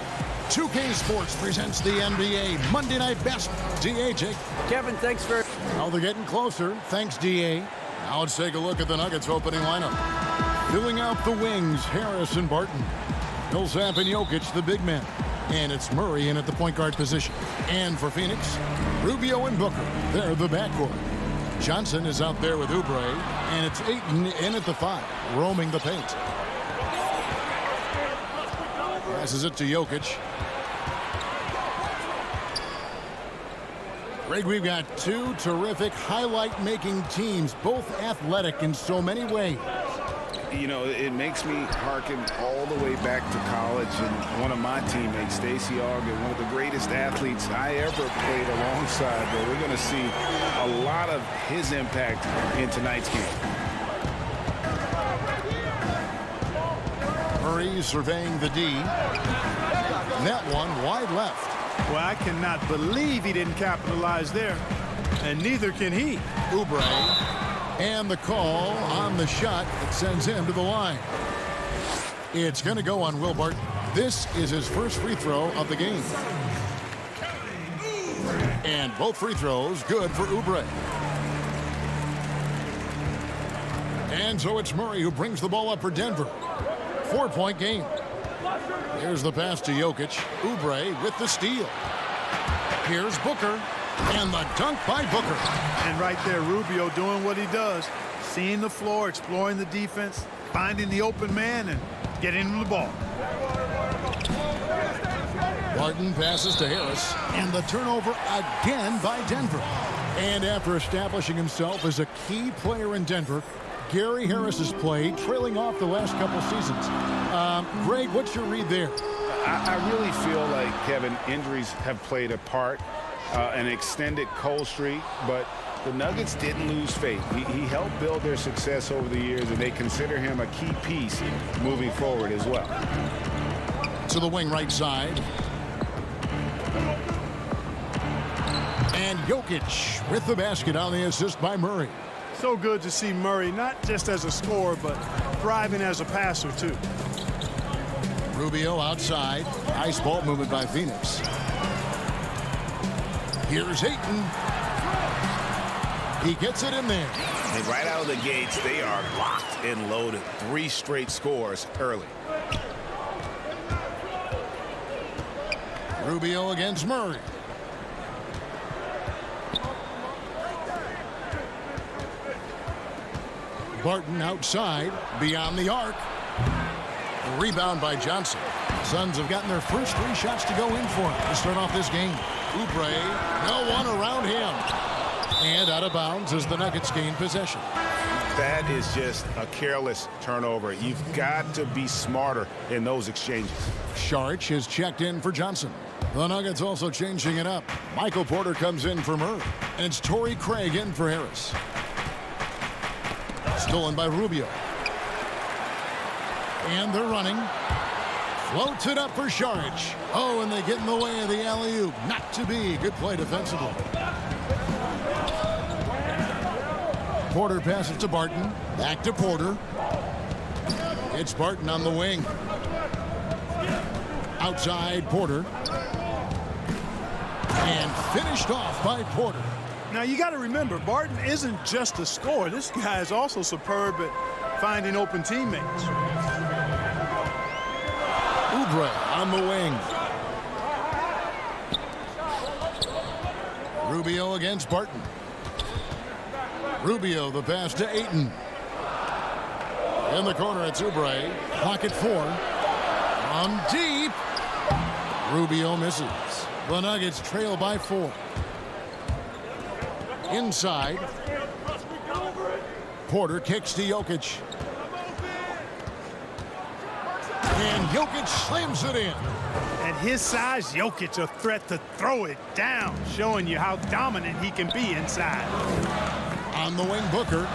2K Sports presents the NBA Monday Night Best. DA, Jake. Kevin, thanks for... Now they're getting closer. Thanks, DA. Now let's take a look at the Nuggets opening lineup. Filling out the wings, Harris and Barton. Millsap and Jokic, the big men. And it's Murray in at the point guard position. And for Phoenix, Rubio and Booker. They're the backcourt. Johnson is out there with Oubre. And it's Ayton in at the 5, roaming the paint. Passes it to Jokic. Greg, we've got two terrific highlight-making teams, both athletic in so many ways. You know, it makes me hearken all the way back to college, and one of my teammates, Stacey Ogden, one of the greatest athletes I ever played alongside. But we're going to see a lot of his impact in tonight's game. Murray surveying the D. That one wide left. Well, I cannot believe he didn't capitalize there, and neither can he. Oubre, and the call on the shot that sends him to the line. It's going to go on Will Barton. This is his first free throw of the game. And both free throws good for Oubre. And so it's Murray who brings the ball up for Denver. 4-point game. Here's the pass to Jokic. Oubre with the steal. Here's Booker. And the dunk by Booker. And right there, Rubio doing what he does. Seeing the floor, exploring the defense, finding the open man, and getting him the ball. Barton passes to Harris. And the turnover again by Denver. And after establishing himself as a key player in Denver, Gary Harris has played, trailing off the last couple seasons. Greg, what's your read there? I really feel like, Kevin, injuries have played a part, an extended cold streak, but the Nuggets didn't lose faith. He helped build their success over the years, and they consider him a key piece moving forward as well. To the wing right side. And Jokic with the basket on the assist by Murray. So good to see Murray, not just as a scorer, but thriving as a passer, too. Rubio outside. Nice ball movement by Phoenix. Here's Ayton. He gets it in there. And right out of the gates, they are locked and loaded. 3 straight scores early. Rubio against Murray. Barton outside, beyond the arc. A rebound by Johnson. Suns have gotten their first 3 shots to go in for him to start off this game. Oubre, no one around him. And out of bounds as the Nuggets gain possession. That is just a careless turnover. You've got to be smarter in those exchanges. Sharch is checked in for Johnson. The Nuggets also changing it up. Michael Porter comes in for Murray. And it's Torrey Craig in for Harris. Stolen by Rubio. And they're running. Floats it up for Sharch. Oh, and they get in the way of the alley-oop. Not to be. Good play defensively. Porter passes to Barton. Back to Porter. It's Barton on the wing. Outside Porter. And finished off by Porter. Now, you got to remember, Barton isn't just a scorer. This guy is also superb at finding open teammates. Oubre on the wing. Rubio against Barton. Rubio, the pass to Ayton. In the corner, it's Oubre. Pocket 4. On deep. Rubio misses. The Nuggets trail by 4. Inside. Porter kicks to Jokic. And Jokic slams it in. At his size, Jokic a threat to throw it down, showing you how dominant he can be inside. On the wing, Booker.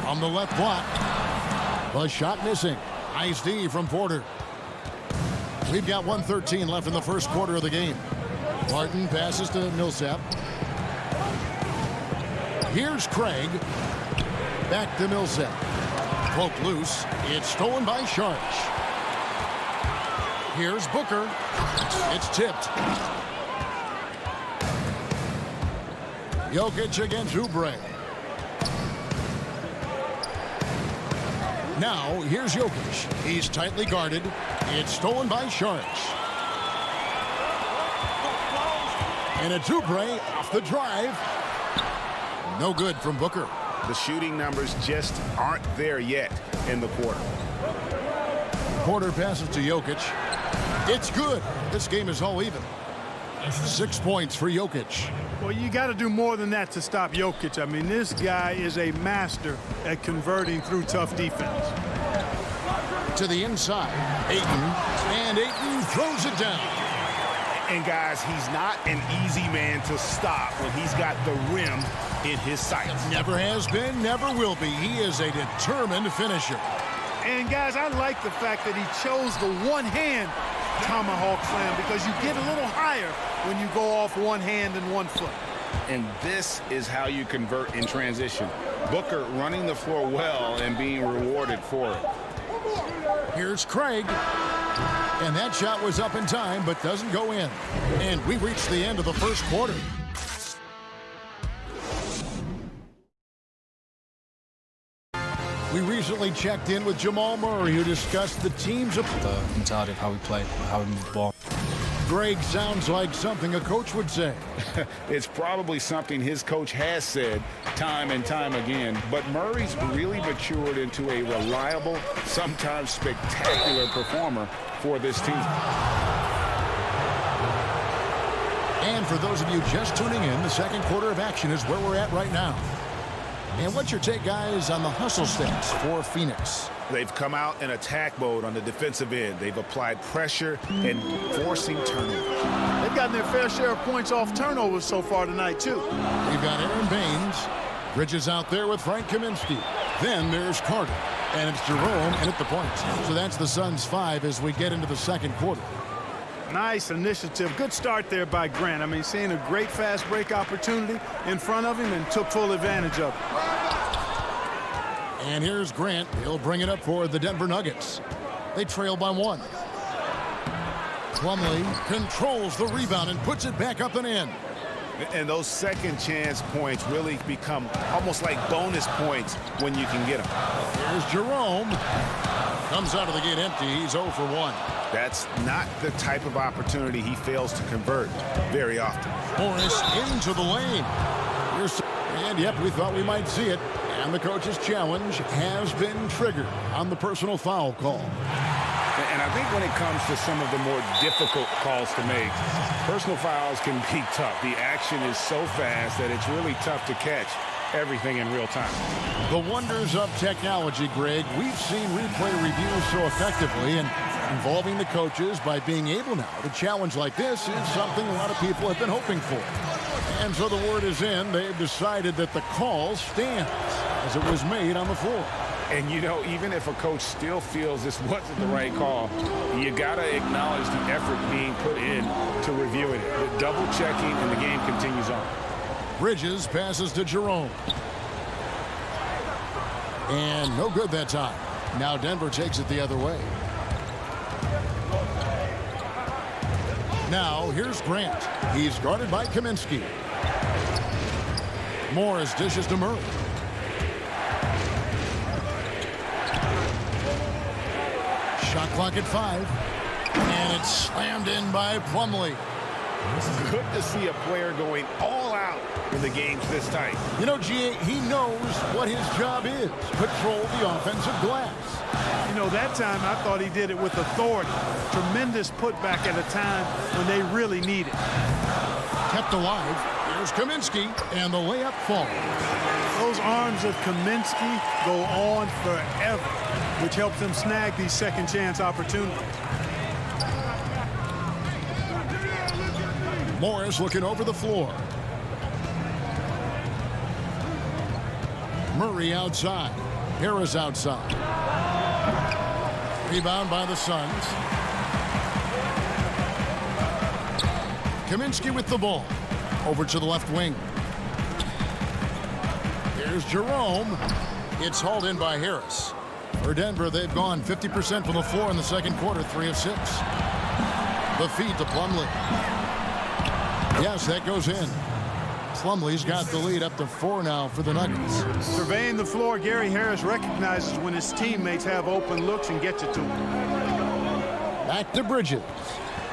On the left block. The shot missing. Nice D from Porter. We've got 1:13 left in the first quarter of the game. Barton passes to Millsap. Here's Craig. Back to Millsap. Poked loose. It's stolen by Sharch. Here's Booker. It's tipped. Jokic against Oubre. Now, here's Jokic. He's tightly guarded. It's stolen by Sharch. And it's Oubre off the drive. No good from Booker. The shooting numbers just aren't there yet in the quarter. Porter passes to Jokic. It's good. This game is all even. 6 points for Jokic. Well, you got to do more than that to stop Jokic. I mean, this guy is a master at converting through tough defense. To the inside. Ayton. And Ayton throws it down. And, guys, he's not an easy man to stop when he's got the rim in his sights. Never has been, never will be. He is a determined finisher. And, guys, I like the fact that he chose the one-hand tomahawk slam because you get a little higher when you go off one hand and 1 foot. And this is how you convert in transition. Booker running the floor well and being rewarded for it. Here's Craig. And that shot was up in time, but doesn't go in. And we reached the end of the first quarter. We recently checked in with Jamal Murray, who discussed the team's the mentality of how we play, how we move the ball. Greg sounds like something a coach would say. It's probably something his coach has said time and time again, but Murray's really matured into a reliable, sometimes spectacular performer for this team. And for those of you just tuning in, the second quarter of action is where we're at right now. And what's your take, guys, on the hustle stats for Phoenix? They've come out in attack mode on the defensive end. They've applied pressure and forcing turnovers. They've gotten their fair share of points off turnovers so far tonight, too. We've got Aaron Baines. Bridges out there with Frank Kaminsky. Then there's Carter. And it's Jerome in at the point. So that's the Suns' 5 as we get into the second quarter. Nice initiative. Good start there by Grant. I mean, seeing a great fast break opportunity in front of him and took full advantage of it. And here's Grant. He'll bring it up for the Denver Nuggets. They trail by 1. Plumlee controls the rebound and puts it back up and in. And those second chance points really become almost like bonus points when you can get them. Here's Jerome. Comes out of the gate empty. He's 0 for 1. That's not the type of opportunity he fails to convert very often. Morris into the lane. And yep, we thought we might see it. And the coach's challenge has been triggered on the personal foul call. And I think when it comes to some of the more difficult calls to make, personal fouls can be tough. The action is so fast that it's really tough to catch everything in real time. The wonders of technology, Greg. We've seen replay reviews so effectively, and involving the coaches by being able now to challenge like this is something a lot of people have been hoping for. And so the word is in. They've decided that the call stands as it was made on the floor. And, you know, even if a coach still feels this wasn't the right call, you got to acknowledge the effort being put in to reviewing it. The double checking, and the game continues on. Bridges passes to Jerome. And no good that time. Now Denver takes it the other way. Now here's Grant. He's guarded by Kaminsky. Morris dishes to Murray. Shot clock at 5. And it's slammed in by Plumlee. Good to see a player going all out in the games this tight. You know, G.A., he knows what his job is. Control the offensive glass. You know, that time I thought he did it with authority. Tremendous putback at a time when they really need it. Kept alive. Here's Kaminsky, and the layup falls. Those arms of Kaminsky go on forever, which helps them snag these second chance opportunities. Morris looking over the floor. Murray outside. Harris outside. Rebound by the Suns. Kaminsky with the ball. Over to the left wing. Here's Jerome. It's hauled in by Harris. For Denver, they've gone 50% from the floor in the second quarter, 3 of 6. The feed to Plumlee. Yes, that goes in. Plumlee's got the lead up to 4 now for the Nuggets. Surveying the floor, Gary Harris recognizes when his teammates have open looks and gets it to him. Back to Bridges.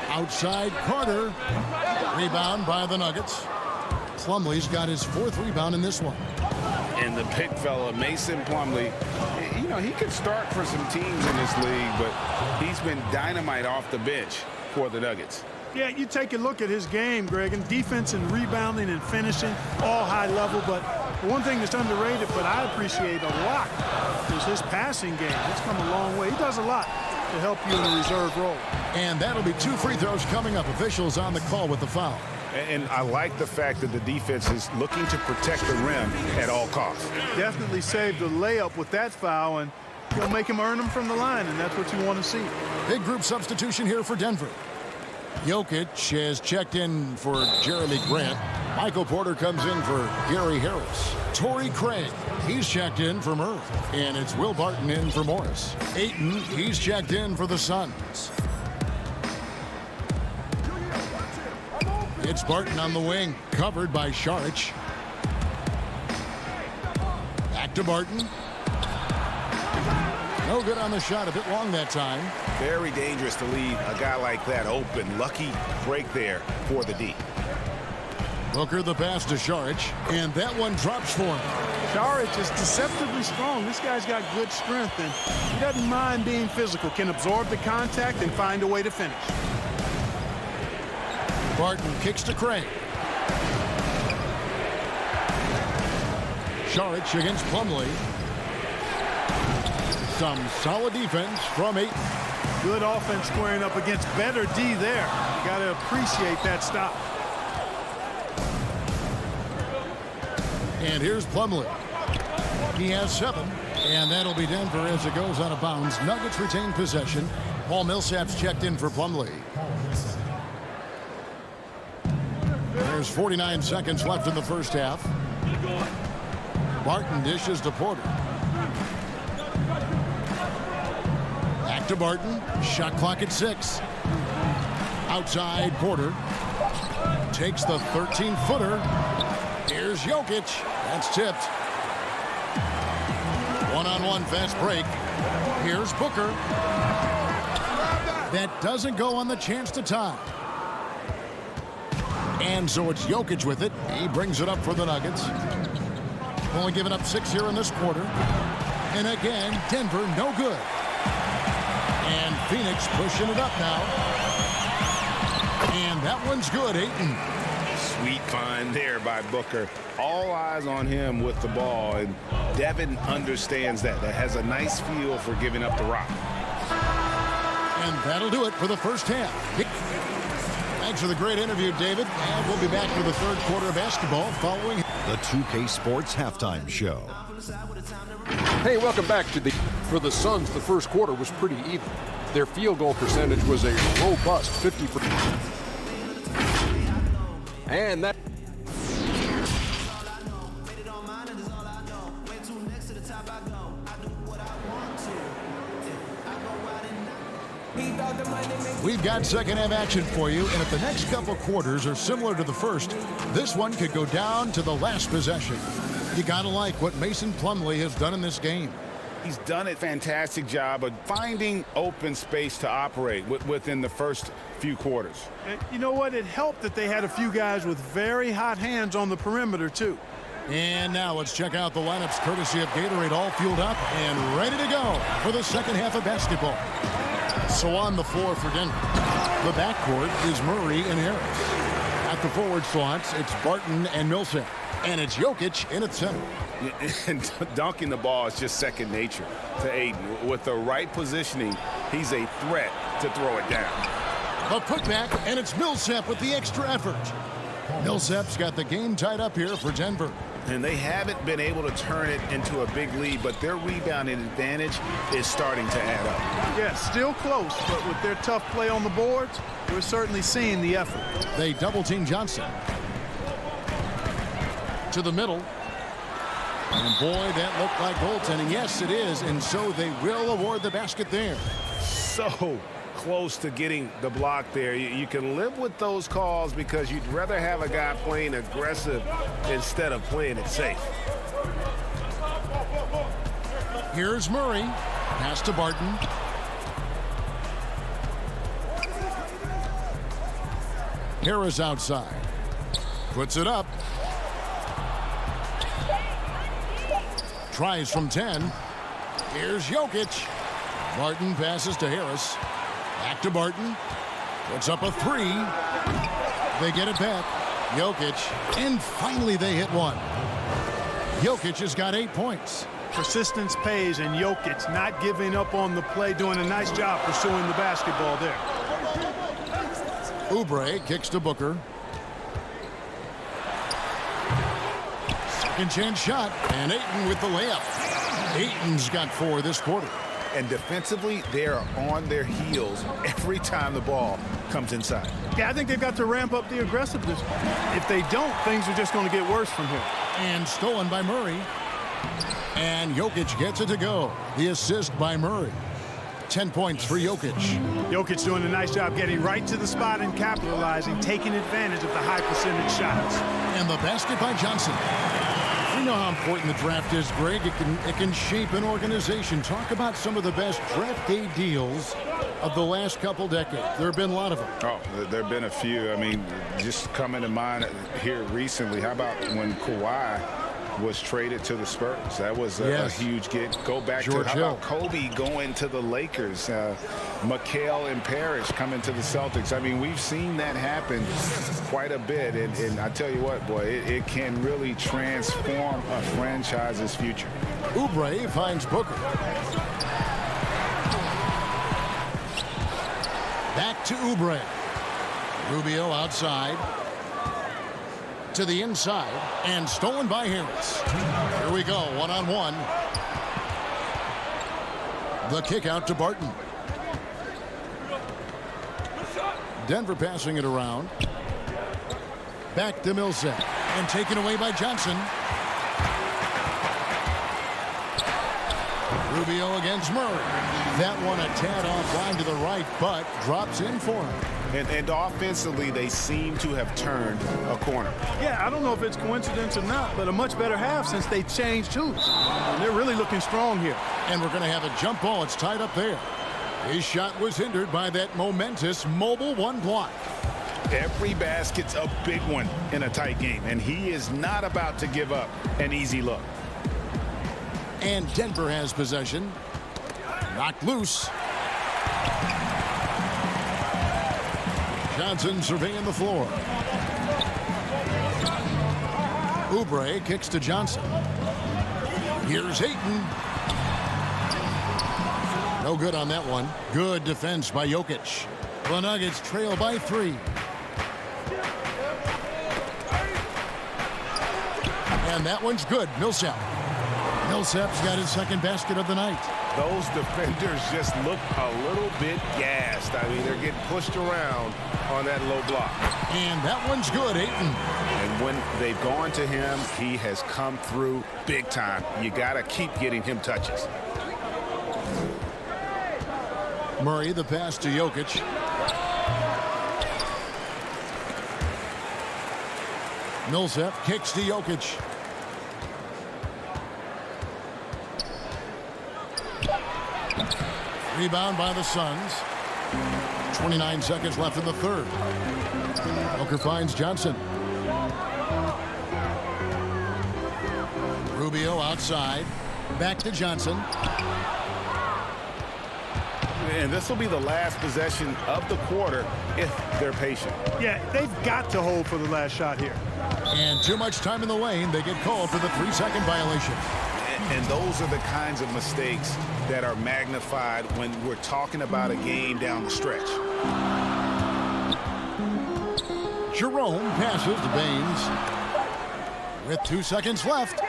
Outside Carter. Rebound by the Nuggets. Plumlee's got his 4th rebound in this one. And the big fella, Mason Plumlee, you know, he could start for some teams in this league, but he's been dynamite off the bench for the Nuggets. Yeah, you take a look at his game, Greg, and defense and rebounding and finishing, all high level. But one thing that's underrated, but I appreciate a lot, is his passing game. It's come a long way. He does a lot to help you in a reserve role. And that'll be 2 free throws coming up. Officials on the call with the foul. And I like the fact that the defense is looking to protect the rim at all costs. Definitely saved the layup with that foul, and he'll make him earn them from the line, and that's what you want to see. Big group substitution here for Denver. Jokic has checked in for Jeremy Grant. Michael Porter comes in for Gary Harris. Torrey Craig, he's checked in for Murray. And it's Will Barton in for Morris. Ayton, he's checked in for the Suns. It's Barton on the wing, covered by Saric. Back to Barton. No good on the shot, a bit long that time. Very dangerous to leave a guy like that open. Lucky break there for the D. Booker the pass to Saric, and that one drops for him. Saric is deceptively strong. This guy's got good strength, and he doesn't mind being physical, can absorb the contact and find a way to finish. Barton kicks to Craig. Saric against Plumlee. Some solid defense from Ayton. Good offense squaring up against better D there. You got to appreciate that stop. And here's Plumlee. He has 7, and that'll be Denver as it goes out of bounds. Nuggets retain possession. Paul Millsap's checked in for Plumlee. There's 49 seconds left in the first half. Barton dishes to Porter. Back to Barton. Shot clock at 6. Outside Porter. Takes the 13-footer. Here's Jokic. That's tipped. One-on-one fast break. Here's Booker. That doesn't go on the chance to tie. And so it's Jokic with it. He brings it up for the Nuggets. Only given up 6 here in this quarter. And again, Denver no good. And Phoenix pushing it up now. And that one's good, Ayton. Sweet find there by Booker. All eyes on him with the ball, and Devin understands that. That has a nice feel for giving up the rock. And that'll do it for the first half. Thanks for the great interview, David. And we'll be back for the third quarter of basketball following the 2K Sports Halftime Show. Hey, welcome back to For the Suns, the first quarter was pretty even. Their field goal percentage was a robust 50%. And that... We've got second half action for you, and if the next couple quarters are similar to the first, this one could go down to the last possession. You gotta like what Mason Plumlee has done in this game. He's done a fantastic job of finding open space to operate within the first few quarters. You know what? It helped that they had a few guys with very hot hands on the perimeter, too. And now let's check out the lineups courtesy of Gatorade, all fueled up and ready to go for the second half of basketball. So on the floor for Denver, the backcourt is Murray and Harris. At the forward slots, it's Barton and Millsap. And it's Jokic in its center. And dunking the ball is just second nature to Ayton. With the right positioning, he's a threat to throw it down. A putback, and it's Millsap with the extra effort. Millsap's got the game tied up here for Denver. And they haven't been able to turn it into a big lead, but their rebounding advantage is starting to add up. Yeah, still close, but with their tough play on the boards, we're certainly seeing the effort. They double-team Johnson. To the middle. And boy, that looked like goaltending. Yes, it is. And so they will award the basket there. So close to getting the block there. You can live with those calls because you'd rather have a guy playing aggressive instead of playing it safe. Here's Murray. Pass to Barton. Harris outside. Puts it up. Tries from 10. Here's Jokic. Barton passes to Harris. Back to Barton. Puts up a 3. They get it back. Jokic. And finally they hit one. Jokic has got 8 points. Persistence pays, and Jokic not giving up on the play, doing a nice job pursuing the basketball there. Oubre kicks to Booker. Second chance shot, and Ayton with the layup. Ayton's got 4 this quarter. And defensively, they are on their heels every time the ball comes inside. Yeah, I think they've got to ramp up the aggressiveness. If they don't, things are just going to get worse from here. And stolen by Murray. And Jokic gets it to go. The assist by Murray. 10 points for Jokic. Jokic doing a nice job getting right to the spot and capitalizing, taking advantage of the high percentage shots. And the basket by Johnson. We know how important the draft is, Greg. It can shape an organization. Talk about some of the best draft day deals of the last couple decades. There have been a lot of them. Oh, there have been a few. I mean, just coming to mind here recently, how about when Kawhi was traded to the Spurs? That was a huge get. Go back George to how Hill. about Kobe going to the Lakers, McHale and Parrish coming to the Celtics. I mean, we've seen that happen quite a bit, and I tell you what, boy, it can really transform a franchise's future. Oubre finds Booker. Back to Oubre. Rubio outside. To the inside, and stolen by Harris. Here we go, one-on-one. The kick out to Barton. Denver passing it around. Back to Millsap, and taken away by Johnson. Rubio against Murray. That one a tad offline to the right, but drops in for him. And offensively, they seem to have turned a corner. Yeah, I don't know if it's coincidence or not, but a much better half since they changed hoops. And they're really looking strong here. And we're going to have a jump ball. It's tied up there. His shot was hindered by that momentous mobile one block. Every basket's a big one in a tight game, and he is not about to give up an easy look. And Denver has possession. Knocked loose. Johnson surveying the floor. Oubre kicks to Johnson. Here's Ayton. No good on that one. Good defense by Jokic. The Nuggets trail by 3. And that one's good. Millsap. Millsap's got his second basket of the night. Those defenders just look a little bit gassed. I mean, they're getting pushed around on that low block. And that one's good, Ayton. And when they've gone to him, he has come through big time. You got to keep getting him touches. Murray, the pass to Jokic. Millsap kicks to Jokic. Rebound by the Suns. 29 seconds left in the third. Booker finds Johnson. Rubio outside. Back to Johnson. And this will be the last possession of the quarter if they're patient. Yeah, they've got to hold for the last shot here. And too much time in the lane. They get called for the 3-second violation. And those are the kinds of mistakes that are magnified when we're talking about a game down the stretch. Jerome passes to Baines. With 2 seconds left.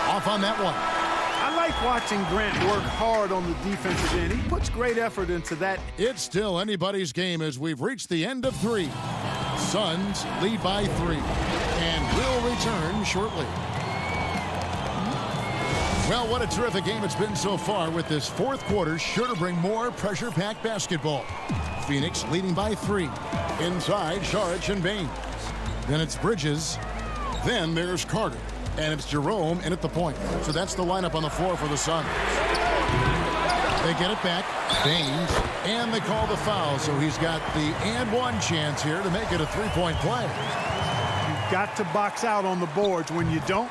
Off on that one. I like watching Grant work hard on the defensive end. He puts great effort into that. It's still anybody's game as we've reached the end of 3. Suns lead by 3 and will return shortly. Well, what a terrific game it's been so far, with this fourth quarter sure to bring more pressure-packed basketball. Phoenix leading by 3. Inside, Saric and Baines. Then it's Bridges. Then there's Carter. And it's Jerome in at the point. So that's the lineup on the floor for the Suns. They get it back. Baines. And they call the foul. So he's got the and one chance here to make it a three-point play. You've got to box out on the boards. When you don't,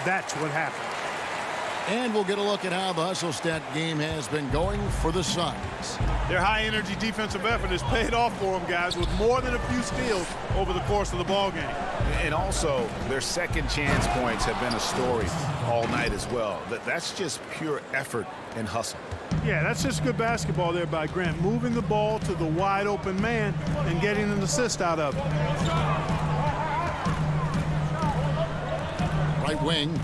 that's what happens. And we'll get a look at how the hustle stat game has been going for the Suns. Their high-energy defensive effort has paid off for them, guys, with more than a few steals over the course of the ball game. And also, their second chance points have been a story all night as well. That's just pure effort and hustle. Yeah, that's just good basketball there by Grant, moving the ball to the wide-open man and getting an assist out of it. Right wing.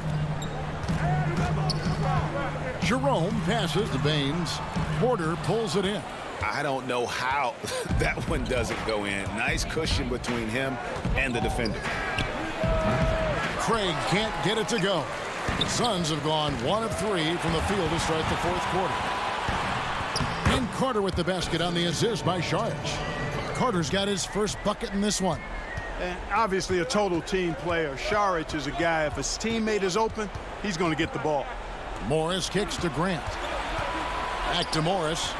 Jerome passes to Baines. Porter pulls it in. I don't know how that one doesn't go in. Nice cushion between him and the defender. Craig can't get it to go. The Suns have gone 1 of 3 from the field to start the fourth quarter. And Carter with the basket on the assist by Saric. Carter's got his first bucket in this one. And obviously a total team player. Saric is a guy, if his teammate is open, he's going to get the ball. Morris kicks to Grant. Back to Morris.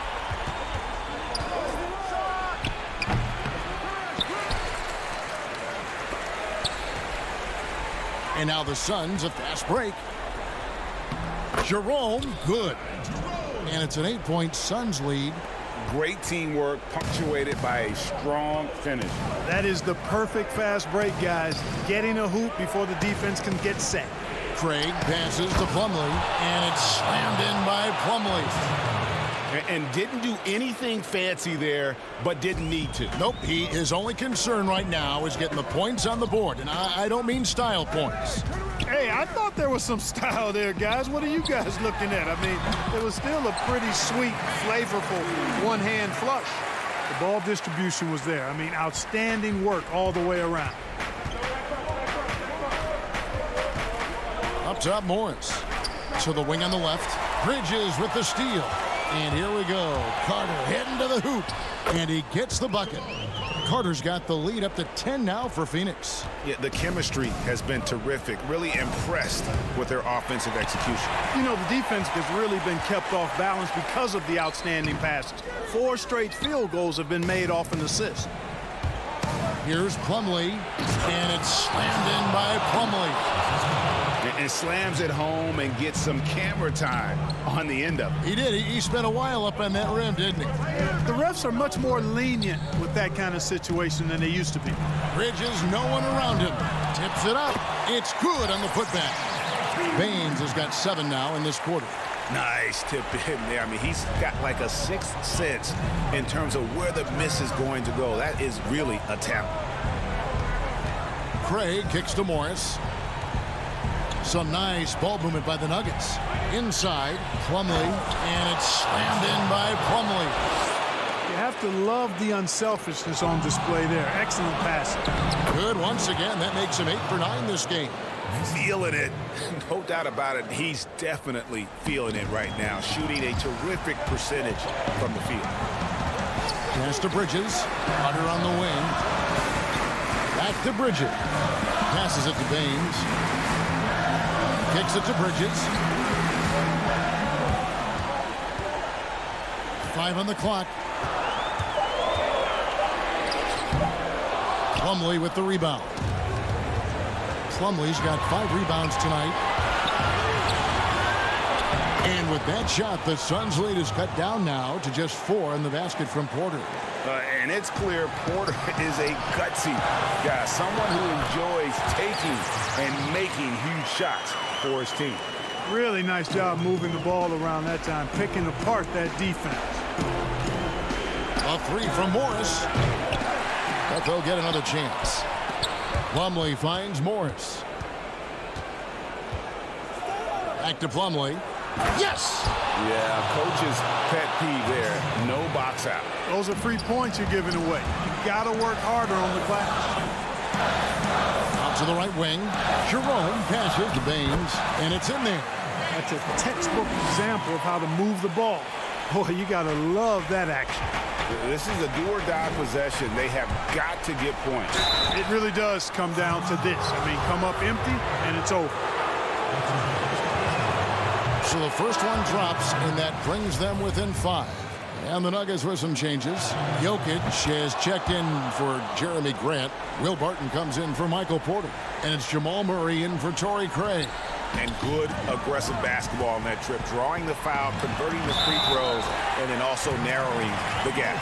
And now the Suns, a fast break. Jerome, good. And it's an 8-point Suns lead. Great teamwork, punctuated by a strong finish. That is the perfect fast break, guys. Getting a hoop before the defense can get set. Craig passes to Plumlee, and it's slammed in by Plumlee. And didn't do anything fancy there, but didn't need to. Nope, his only concern right now is getting the points on the board, and I don't mean style points. Hey, I thought there was some style there, guys. What are you guys looking at? I mean, it was still a pretty sweet, flavorful one-hand flush. The ball distribution was there. I mean, outstanding work all the way around. Up top, Morris. To the wing on the left. Bridges with the steal. And here we go. Carter heading to the hoop. And he gets the bucket. Carter's got the lead up to 10 now for Phoenix. Yeah, the chemistry has been terrific. Really impressed with their offensive execution. You know, the defense has really been kept off balance because of the outstanding passes. 4 straight field goals have been made off an assist. Here's Plumlee, and it's slammed in by Plumlee. And slams it home and gets some camera time on the end of it. He did. He spent a while up on that rim, didn't he? The refs are much more lenient with that kind of situation than they used to be. Bridges, no one around him. Tips it up. It's good on the putback. Baines has got 7 now in this quarter. Nice tip in there. I mean, he's got like a 6th sense in terms of where the miss is going to go. That is really a talent. Craig kicks to Morris. Some nice ball movement by the Nuggets. Inside, Plumlee, and it's slammed in by Plumlee. You have to love the unselfishness on display there. Excellent passing. Good once again. That makes him 8 for 9 this game. Feeling it. No doubt about it. He's definitely feeling it right now. Shooting a terrific percentage from the field. Pass to Bridges. Hunter on the wing. Back to Bridges. Passes it to Baines. Kicks it to Bridges. 5 on the clock. Plumlee with the rebound. Plumlee's got 5 rebounds tonight. And with that shot, the Suns' lead is cut down now to just 4 in the basket from Porter. And it's clear Porter is a gutsy guy, someone who enjoys taking and making huge shots for his team. Really nice job moving the ball around that time, picking apart that defense. A 3 from Morris. But they'll get another chance. Plumlee finds Morris. Back to Plumlee. Yes! Yeah, coach's pet peeve there. No box out. Those are free points you're giving away. You got to work harder on the glass. Out to the right wing. Jerome passes to Baines, and it's in there. That's a textbook example of how to move the ball. Boy, you got to love that action. This is a do-or-die possession. They have got to get points. It really does come down to this. I mean, come up empty, and it's over. So the first one drops, and that brings them within 5. And the Nuggets with some changes. Jokic has checked in for Jeremy Grant. Will Barton comes in for Michael Porter. And it's Jamal Murray in for Torrey Craig. And good aggressive basketball on that trip. Drawing the foul, converting the free throws, and then also narrowing the gap.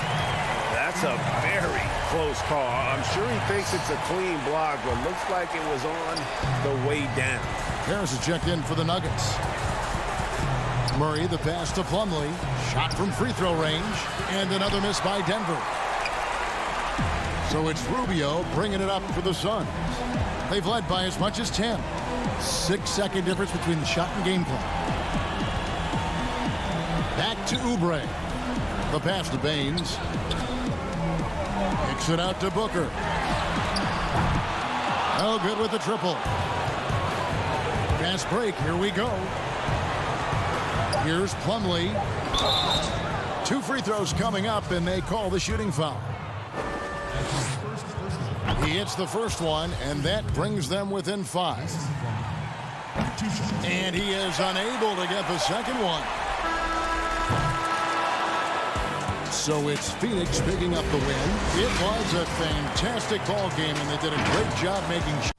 That's a very close call. I'm sure he thinks it's a clean block, but looks like it was on the way down. Harris is checked in for the Nuggets. Murray, the pass to Plumlee. Shot from free throw range. And another miss by Denver. So it's Rubio bringing it up for the Suns. They've led by as much as 10. 6-second difference between the shot and game clock. Back to Oubre. The pass to Baines. Kicks it out to Booker. Oh, good with the triple. Fast break. Here we go. Here's Plumlee. 2 free throws coming up, and they call the shooting foul. He hits the first one, and that brings them within 5. And he is unable to get the second one. So it's Phoenix picking up the win. It was a fantastic ball game, and they did a great job making sure.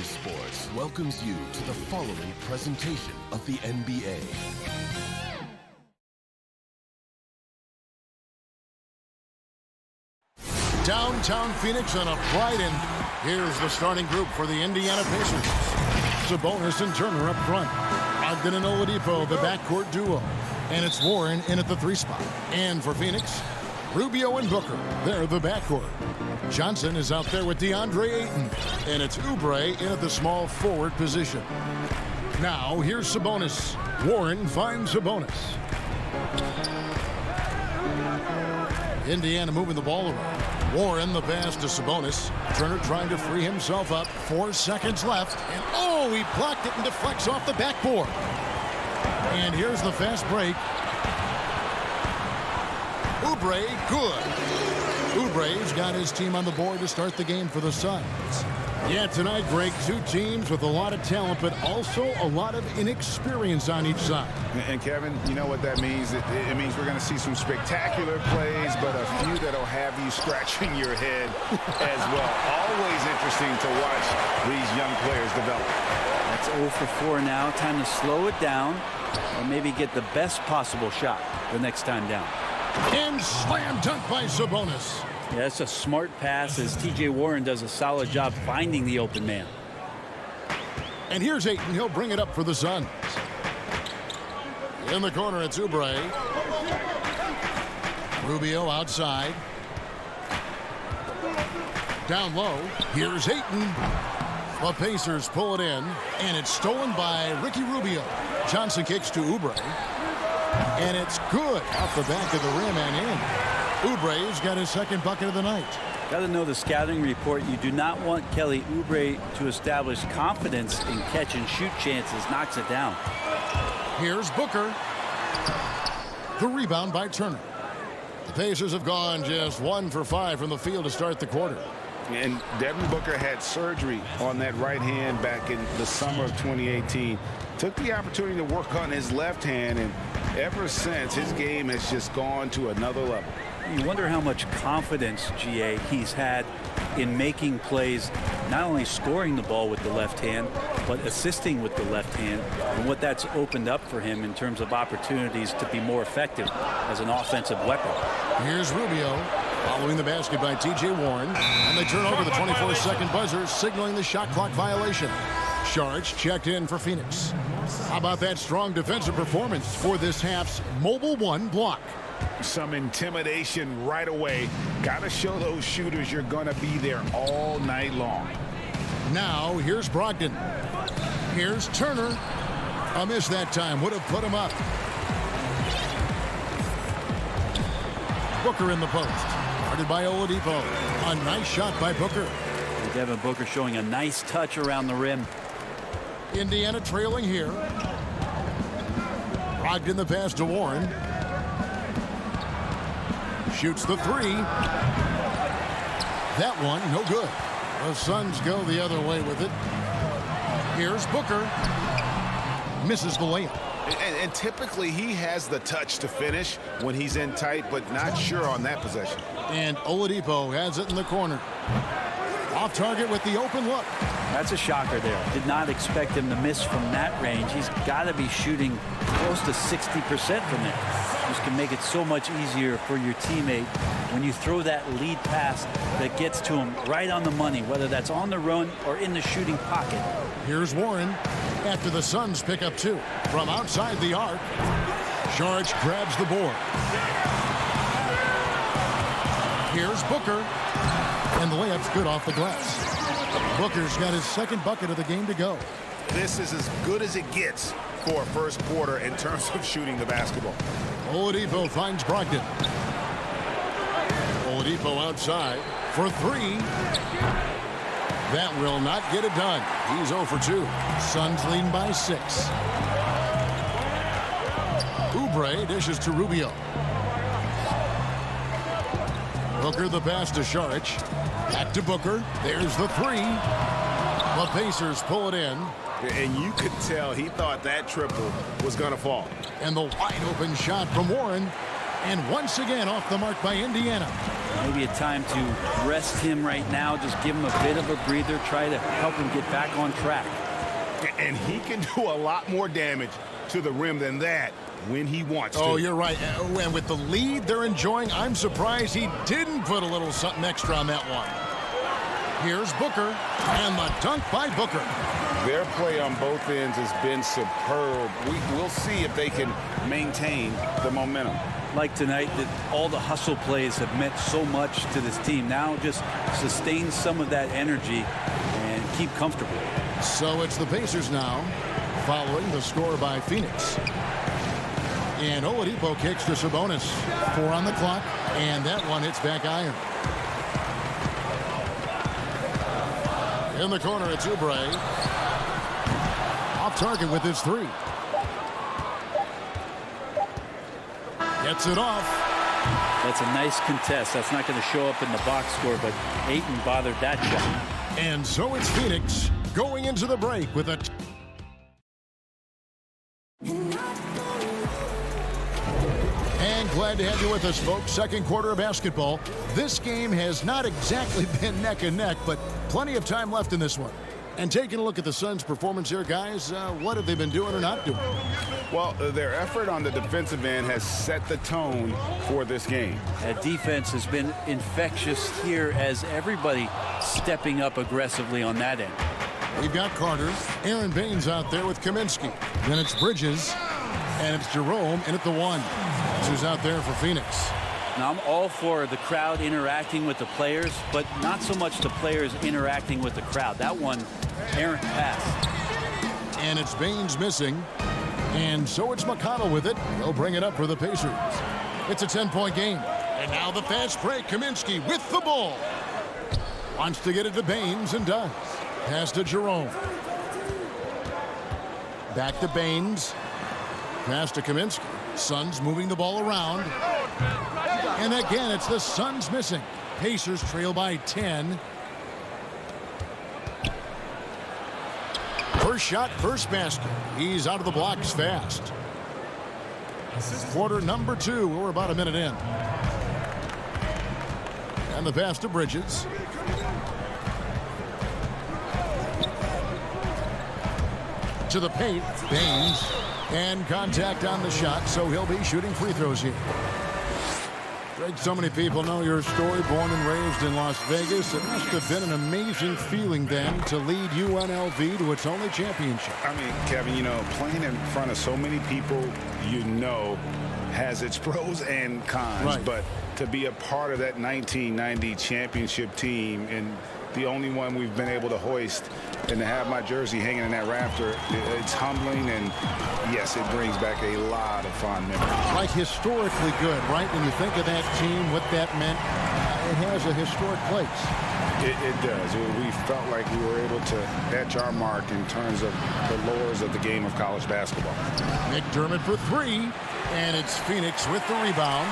Sports welcomes you to the following presentation of the NBA. Downtown Phoenix on a bright end. Here's the starting group for the Indiana Pacers. Sabonis and Turner up front. Ogden and Oladipo, the backcourt duo. And it's Warren in at the 3 spot. And for Phoenix, Rubio and Booker. They're the backcourt. Johnson is out there with DeAndre Ayton. And it's Oubre in at the small forward position. Now, here's Sabonis. Warren finds Sabonis. Indiana moving the ball around. Warren the pass to Sabonis. Turner trying to free himself up. 4 seconds left. And oh, he blocked it and deflects off the backboard. And here's the fast break. Oubre, good. Oubre's got his team on the board to start the game for the Suns. Yeah, tonight, Greg, 2 teams with a lot of talent, but also a lot of inexperience on each side. And Kevin, you know what that means? It means we're going to see some spectacular plays, but a few that'll have you scratching your head as well. Always interesting to watch these young players develop. That's 0 for 4 now. Time to slow it down and maybe get the best possible shot the next time down. And slam dunk by Sabonis. Yeah, that's a smart pass as T.J. Warren does a solid job finding the open man. And here's Ayton. He'll bring it up for the Suns. In the corner, it's Oubre. Rubio outside. Down low. Here's Ayton. The Pacers pull it in. And it's stolen by Ricky Rubio. Johnson kicks to Oubre. And it's good off the back of the rim and in. Oubre's got his second bucket of the night. Got to know the scouting report. You do not want Kelly Oubre to establish confidence in catch and shoot chances. Knocks it down. Here's Booker. The rebound by Turner. The Pacers have gone just 1 for 5 from the field to start the quarter. And Devin Booker had surgery on that right hand back in the summer of 2018. Took the opportunity to work on his left hand, and ever since, his game has just gone to another level. You wonder how much confidence, GA, he's had in making plays, not only scoring the ball with the left hand, but assisting with the left hand, and what that's opened up for him in terms of opportunities to be more effective as an offensive weapon. Here's Rubio following the basket by T.J. Warren, and they turn over the 24-second buzzer, signaling the shot clock violation. Sharge checked in for Phoenix. How about that strong defensive performance for this half's Mobile 1 block? Some intimidation right away. Got to show those shooters you're going to be there all night long. Now, here's Brogdon. Here's Turner. A miss that time. Would have put him up. Booker in the post. Guarded by Oladipo. A nice shot by Booker. Devin Booker showing a nice touch around the rim. Indiana trailing here. Brogdon the pass to Warren. Shoots the 3. That one, no good. The Suns go the other way with it. Here's Booker. Misses the layup. And typically he has the touch to finish when he's in tight, but not sure on that possession. And Oladipo has it in the corner. Off target with the open look. That's a shocker there. Did not expect him to miss from that range. He's got to be shooting close to 60% from there. This can make it so much easier for your teammate when you throw that lead pass that gets to him right on the money, whether that's on the run or in the shooting pocket. Here's Warren after the Suns pick up 2 from outside the arc. Sharge grabs the board. Here's Booker. And the layup's good off the glass. Booker's got his second bucket of the game to go. This is as good as it gets for a first quarter in terms of shooting the basketball. Oladipo finds Brogdon. Oladipo outside for 3. That will not get it done. He's 0 for 2. Suns leading by 6. Oubre dishes to Rubio. Booker the pass to Saric. Back to Booker. There's the 3. The Pacers pull it in. And you could tell he thought that triple was going to fall. And the wide open shot from Warren. And once again off the mark by Indiana. Maybe a time to rest him right now. Just give him a bit of a breather. Try to help him get back on track. And he can do a lot more damage to the rim than that when he wants to. Oh, you're right. And with the lead they're enjoying, I'm surprised he didn't put a little something extra on that one. Here's Booker, and the dunk by Booker. Their play on both ends has been superb. We'll see if they can maintain the momentum. Like tonight, all the hustle plays have meant so much to this team. Now just sustain some of that energy and keep comfortable. So it's the Pacers now, following the score by Phoenix. And Oladipo kicks to Sabonis. 4 on the clock, and that one hits back iron. In the corner, it's Oubre. Off target with his 3. Gets it off. That's a nice contest. That's not going to show up in the box score, but Ayton bothered that shot. And so it's Phoenix going into the break with a... And glad to have you with us, folks. Second quarter of basketball. This game has not exactly been neck and neck, but plenty of time left in this one. And taking a look at the Suns' performance here, guys, what have they been doing or not doing? Well, their effort on the defensive end has set the tone for this game. That defense has been infectious here as everybody stepping up aggressively on that end. We've got Carter, Aaron Baines out there with Kaminsky. Then it's Bridges, and it's Jerome in at the 1. Who's out there for Phoenix. Now, I'm all for the crowd interacting with the players, but not so much the players interacting with the crowd. That one, errant pass. And it's Baines missing. And so it's McConnell with it. He'll bring it up for the Pacers. It's a 10-point game. And now the fast break. Kaminsky with the ball. Wants to get it to Baines and does. Pass to Jerome. Back to Baines. Pass to Kaminsky. Suns moving the ball around. And again, it's the Suns missing. Pacers trail by 10. First shot, first basket. He's out of the blocks fast. Quarter number 2. We're about a minute in. And the pass to Bridges. To the paint. Baines. And contact on the shot, so he'll be shooting free throws here. Greg, so many people know your story, born and raised in Las Vegas. It must have been an amazing feeling then to lead UNLV to its only championship. I mean, Kevin, you know, playing in front of so many people, you know, has its pros and cons. Right. But to be a part of that 1990 championship team and the only one we've been able to hoist and to have my jersey hanging in that rafter, it's humbling, and yes, it brings back a lot of fond memories. Like historically good, right? When you think of that team, what that meant, it has a historic place. It does. We felt like we were able to etch our mark in terms of the lures of the game of college basketball. McDermott for 3, and it's Phoenix with the rebound.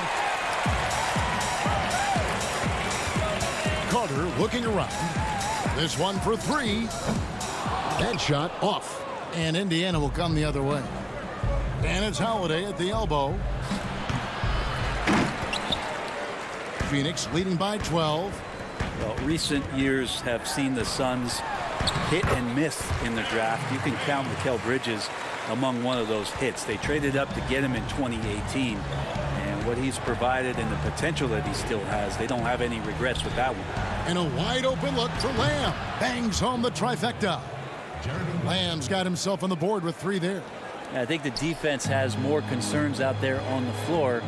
Carter looking around. This one for 3. That shot off. And Indiana will come the other way. And it's Holiday at the elbow. Phoenix leading by 12. Well, recent years have seen the Suns hit and miss in the draft. You can count Mikal Bridges among one of those hits. They traded up to get him in 2018. And what he's provided and the potential that he still has, they don't have any regrets with that one. And a wide open look for Lamb. Bangs home the trifecta. Lamb's got himself on the board with 3 there. I think the defense has more concerns out there on the floor,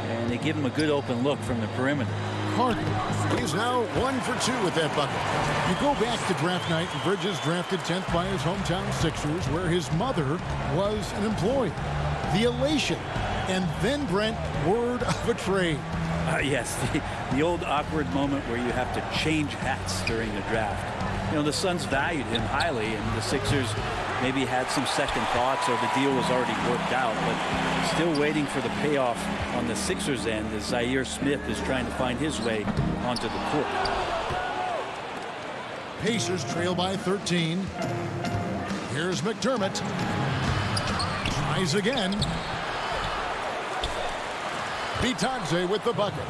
and they give him a good open look from the perimeter. Carter, he's now 1 for 2 with that bucket. You go back to draft night, and Bridges drafted 10th by his hometown Sixers, where his mother was an employee. The elation. And then, Brent, word of a trade. Yes, the old awkward moment where you have to change hats during the draft. You know, the Suns valued him highly, and the Sixers maybe had some second thoughts, or the deal was already worked out, but still waiting for the payoff on the Sixers' end as Zaire Smith is trying to find his way onto the court. Pacers trail by 13. Here's McDermott. Tries again. Bitadze with the bucket.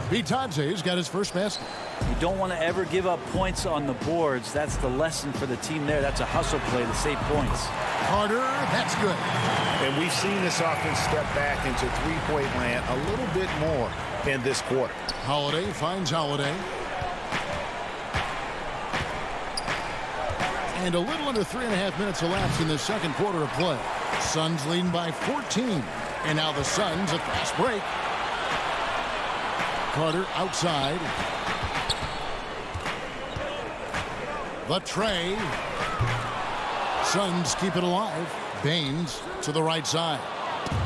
Bitadze's got his first basket. You don't want to ever give up points on the boards. That's the lesson for the team there. That's a hustle play to save points. Carter, that's good. And we've seen this offense step back into three-point land a little bit more in this quarter. Holiday finds Holiday. And a little under 3.5 minutes elapsed in the second quarter of play. Suns leading by 14. And now the Suns a fast break. Carter outside. The tray. Suns keep it alive. Baines to the right side.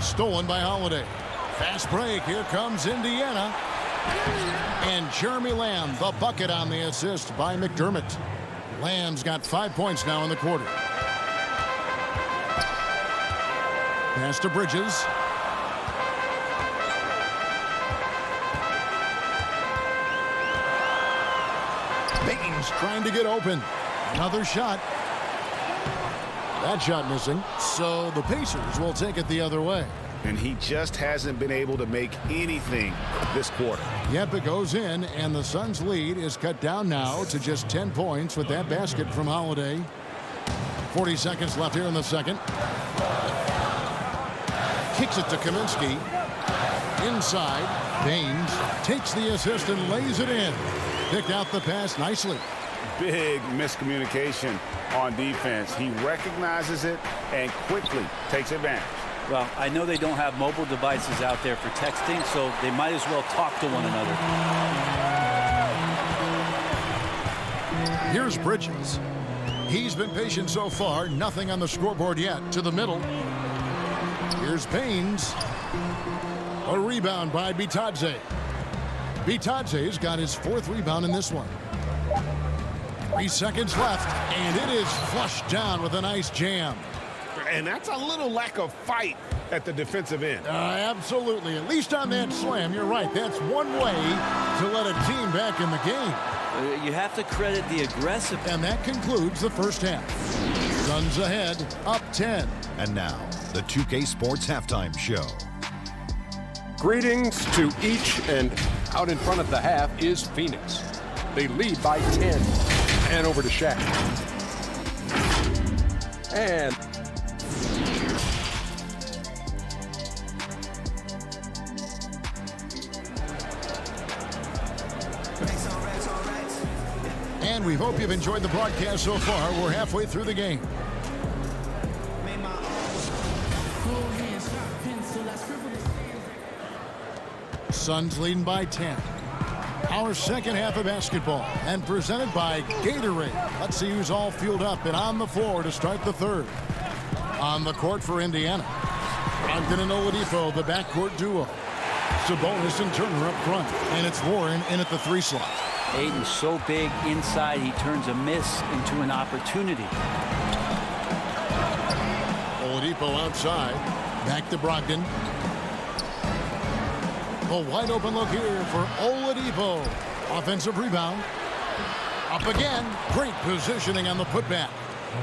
Stolen by Holiday. Fast break. Here comes Indiana. And Jeremy Lamb, the bucket on the assist by McDermott. Lamb's got 5 points now in the quarter. Pass to Bridges. Baines trying to get open. Another shot. That shot missing. So the Pacers will take it the other way. And he just hasn't been able to make anything this quarter. Yep, it goes in, and the Suns' lead is cut down now to just 10 points with that basket from Holiday. 40 seconds left here in the second. Kicks it to Kaminsky. Inside, Baines takes the assist and lays it in. Picked out the pass nicely. Big miscommunication on defense. He recognizes it and quickly takes advantage. Well, I know they don't have mobile devices out there for texting, so they might as well talk to one another. Here's Bridges. He's been patient so far. Nothing on the scoreboard yet. To the middle. Here's Baines. A rebound by Bitadze. Bitadze's got his 4th rebound in this one. 3 seconds left, and it is flushed down with a nice jam. And that's a little lack of fight at the defensive end. Absolutely. At least on that slam, you're right. That's one way to let a team back in the game. You have to credit the aggressive. And that concludes the first half. Suns ahead, up 10. And now, the 2K Sports Halftime Show. Greetings to each, and out in front of the half is Phoenix. They lead by 10. And over to Shaq. And we hope you've enjoyed the broadcast so far. We're halfway through the game. Suns leading by 10. Our second half of basketball, and presented by Gatorade. Let's see who's all fueled up and on the floor to start the third. On the court for Indiana, Brogdon and Oladipo, the backcourt duo. Sabonis and Turner up front, and it's Warren in at the 3 slot. Aiden's so big inside, he turns a miss into an opportunity. Oladipo outside. Back to Brogdon. A wide open look here for Oladipo. Offensive rebound. Up again. Great positioning on the putback.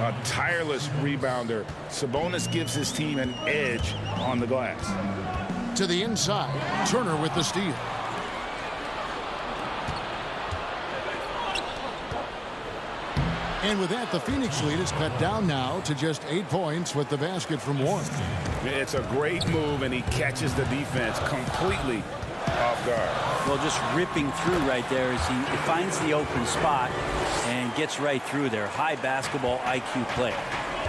A tireless rebounder. Sabonis gives his team an edge on the glass. To the inside. Turner with the steal. And with that, the Phoenix lead is cut down now to just 8 points with the basket from Warren. It's a great move, and he catches the defense completely off guard. Well, just ripping through right there as he finds the open spot and gets right through there. High basketball IQ play.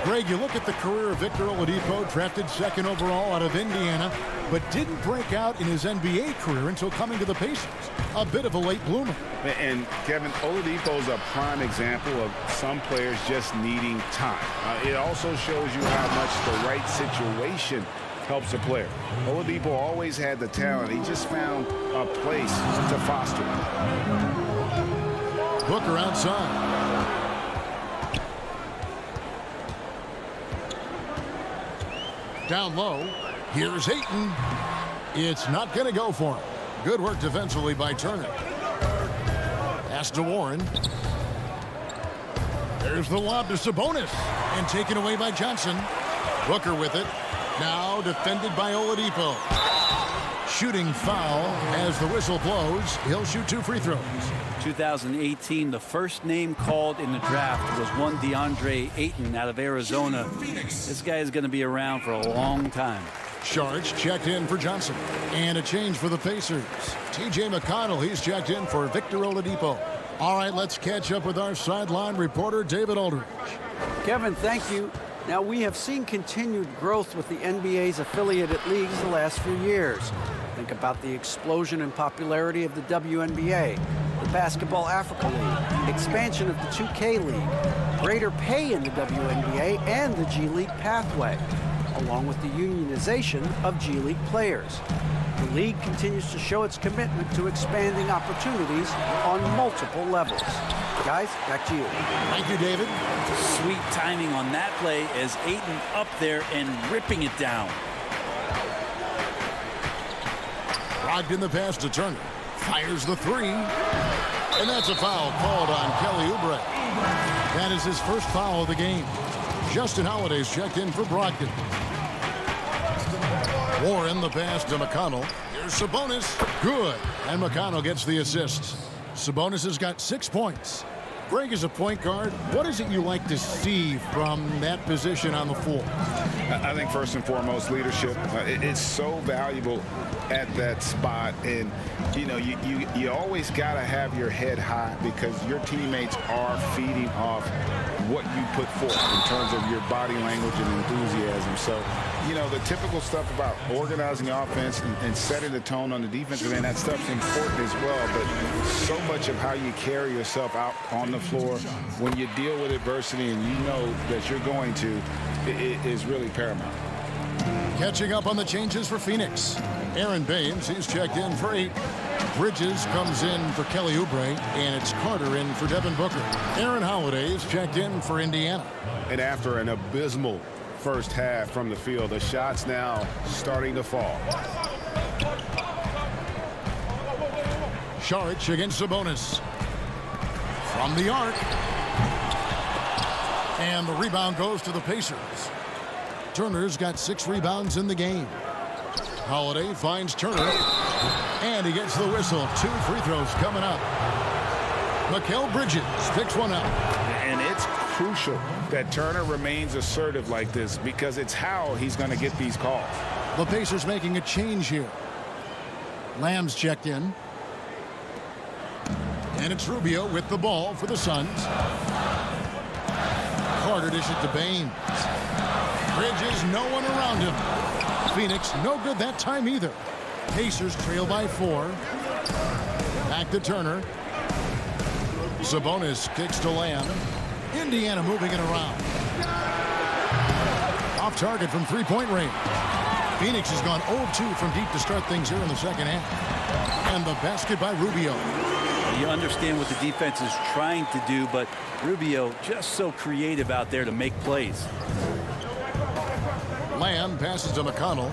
Greg, you look at the career of Victor Oladipo, drafted 2nd overall out of Indiana, but didn't break out in his NBA career until coming to the Pacers. A bit of a late bloomer. And Kevin, Oladipo's a prime example of some players just needing time. It also shows you how much the right situation helps a player. Oladipo always had the talent. He just found a place to foster it. Booker outside. Down low. Here's Ayton. It's not going to go for him. Good work defensively by Turner. Pass to Warren. There's the lob to Sabonis. And taken away by Johnson. Booker with it. Now defended by Oladipo. shooting foul as the whistle blows. He'll shoot 2 free throws. 2018, the first name called in the draft was one DeAndre Ayton out of Arizona. This guy is going to be around for a long time. Sharge checked in for Johnson. And a change for the Pacers. T.J. McConnell, he's checked in for Victor Oladipo. All right, let's catch up with our sideline reporter, David Aldridge. Kevin, thank you. Now, we have seen continued growth with the NBA's affiliated leagues the last few years. Think about the explosion in popularity of the WNBA, the Basketball Africa League, expansion of the 2K League, greater pay in the WNBA and the G League pathway, along with the unionization of G League players. The league continues to show its commitment to expanding opportunities on multiple levels. Guys, back to you. Thank you, David. Sweet timing on that play as Ayton up there and ripping it down. Rocked in the pass to Turner. Fires the 3. And that's a foul called on Kelly Oubre. That is his first foul of the game. Justin Holiday's checked in for Brogdon. Warren the pass to McConnell. Here's Sabonis. Good. And McConnell gets the assist. Sabonis has got 6 points. Greg, is a point guard, what is it you like to see from that position on the floor? I think first and foremost, leadership. It's so valuable at that spot. And, you know, you always got to have your head high because your teammates are feeding off what you put forth in terms of your body language and enthusiasm. So, you know, the typical stuff about organizing offense and setting the tone on the defensive end, that stuff's important as well. But so much of how you carry yourself out on the floor when you deal with adversity and you know that you're going to, it is really paramount. Catching up on the changes for Phoenix. Aaron Baines, he's checked in for 8. Bridges comes in for Kelly Oubre, and it's Carter in for Devin Booker. Aaron Holiday is checked in for Indiana. And after an abysmal first half from the field, the shots now starting to fall. Saric against Sabonis. From the arc. And the rebound goes to the Pacers. Turner's got 6 rebounds in the game. Holiday finds Turner. And he gets the whistle. 2 free throws coming up. Mikal Bridges picks one up. And it's crucial that Turner remains assertive like this because it's how he's going to get these calls. The Pacers making a change here. Lamb's checked in. And it's Rubio with the ball for the Suns. Carter dishes to Baines. Bridges, no one around him. Phoenix, no good that time either. Pacers trail by 4. Back to Turner. Sabonis kicks to Lamb. Indiana moving it around. Off target from 3-point range. Phoenix has gone 0-2 from deep to start things here in the second half. And the basket by Rubio. You understand what the defense is trying to do, but Rubio just so creative out there to make plays. Lamb passes to McConnell.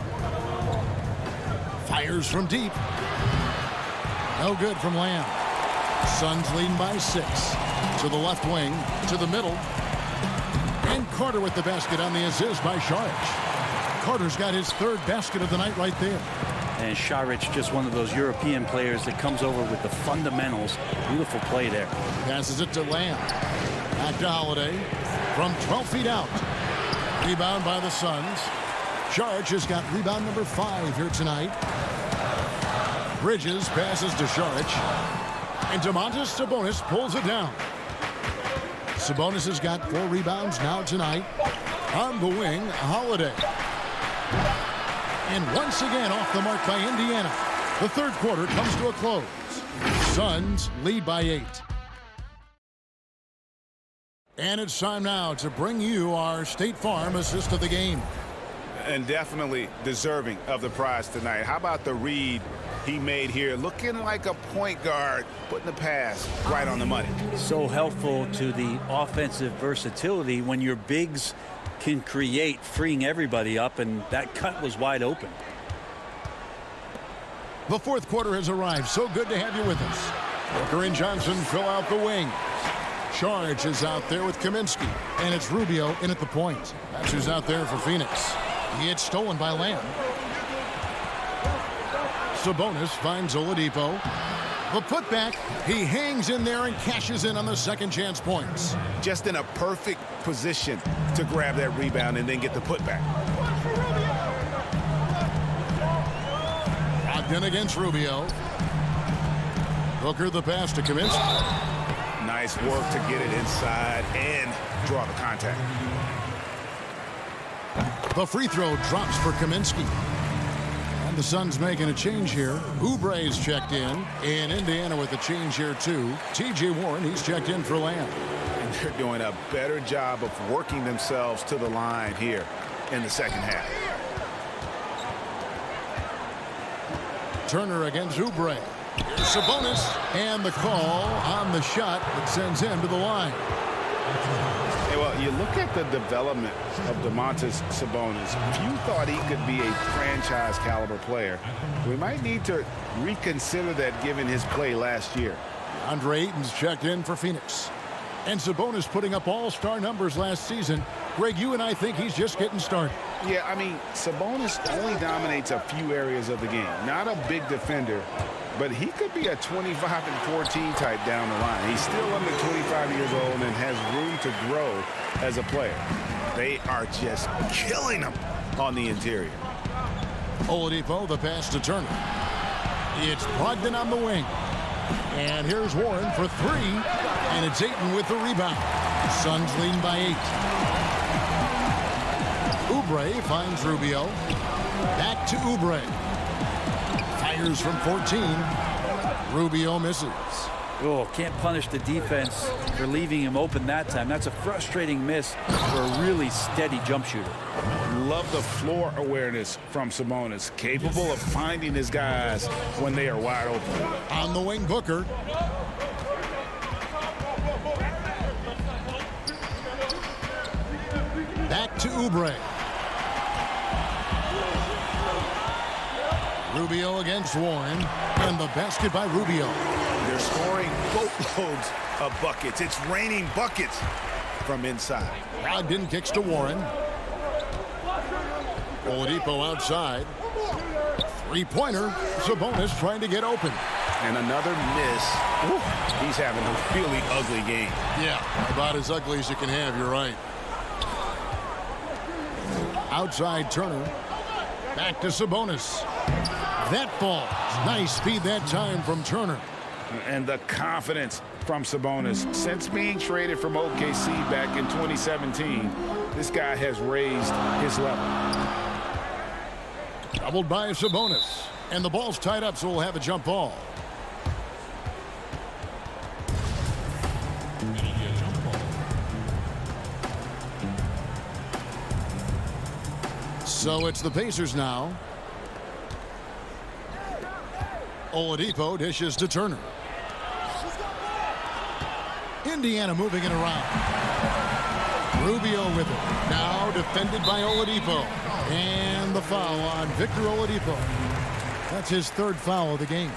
Fires from deep. No good from Lamb. Suns leading by 6. To the left wing, to the middle. And Carter with the basket on the assist by Saric. Carter's got his 3rd basket of the night right there. And Saric, just one of those European players that comes over with the fundamentals. Beautiful play there. Passes it to Lamb. Back to Holiday. From 12 feet out. Rebound by the Suns. Saric has got rebound number 5 here tonight. Bridges passes to Saric. And Domantas Sabonis pulls it down. Sabonis has got 4 rebounds now tonight. On the wing, Holiday. And once again off the mark by Indiana. The 3rd quarter comes to a close. Suns lead by 8. And it's time now to bring you our State Farm assist of the game. And definitely deserving of the prize tonight. How about the read he made here? Looking like a point guard, putting the pass right on the money. So helpful to the offensive versatility when your bigs can create, freeing everybody up, and that cut was wide open. The 4th quarter has arrived. So good to have you with us. Booker and Johnson fill out the wing. Saric is out there with Kaminsky, and it's Rubio in at the point. That's who's out there for Phoenix. It's stolen by Lamb. Sabonis finds Oladipo. The putback, he hangs in there and cashes in on the second chance points. Just in a perfect position to grab that rebound and then get the putback. Brogdon against Rubio. Booker the pass to Kaminsky. Nice work to get it inside and draw the contact. The free throw drops for Kaminsky. The Suns making a change here. Oubre's checked in. And Indiana with a change here, too. T.J. Warren, he's checked in for Lamb. And they're doing a better job of working themselves to the line here in the second half. Turner against Oubre. Here's Sabonis. And the call on the shot that sends him to the line. Well, you look at the development of Domantas Sabonis. If you thought he could be a franchise caliber player, we might need to reconsider that given his play last year. Andre Ayton's checked in for Phoenix. And Sabonis putting up all-star numbers last season. Greg, you and I think he's just getting started. Yeah, I mean, Sabonis only dominates a few areas of the game. Not a big defender, but he could be a 25 and 14 type down the line. He's still under 25 years old and has room to grow as a player. They are just killing him on the interior. Oladipo, the pass to Turner. It's Brogdon on the wing. And here's Warren for three. And it's Ayton with the rebound. Suns leading by 8. Oubre finds Rubio. Back to Oubre. Fires from 14. Rubio misses. Oh, can't punish the defense for leaving him open that time. That's a frustrating miss for a really steady jump shooter. Love the floor awareness from Sabonis. Capable of finding his guys when they are wide open. On the wing, Booker. Back to Oubre. Rubio against Warren. And the basket by Rubio. They're scoring boatloads of buckets. It's raining buckets from inside. Brogdon kicks to Warren. Oladipo outside. Three-pointer. Sabonis trying to get open. And another miss. Ooh, he's having a really ugly game. Yeah, about as ugly as you can have. You're right. Outside Turner. Back to Sabonis. That falls. Nice speed that time from Turner. And the confidence from Sabonis. Since being traded from OKC back in 2017, this guy has raised his level. Doubled by Sabonis. And the ball's tied up, so we'll have a jump ball. So it's the Pacers now. Oladipo dishes to Turner. Indiana moving it around. Rubio with it. Now defended by Oladipo. And the foul on Victor Oladipo. That's his third foul of the game.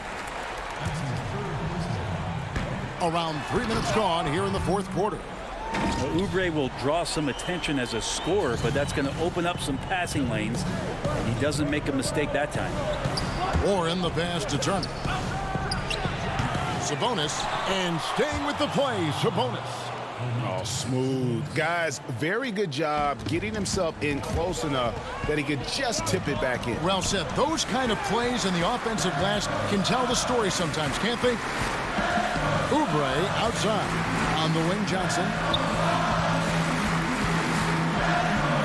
Around 3 minutes gone here in the fourth quarter. Well, Oubre will draw some attention as a scorer, but that's going to open up some passing lanes. And he doesn't make a mistake that time. Warren the pass to Turner. Sabonis, and staying with the play, Sabonis. Oh, smooth. Guys, very good job getting himself in close enough that he could just tip it back in. Well said. Those kind of plays in the offensive glass can tell the story sometimes, can't they? Oubre outside. On the wing, Johnson.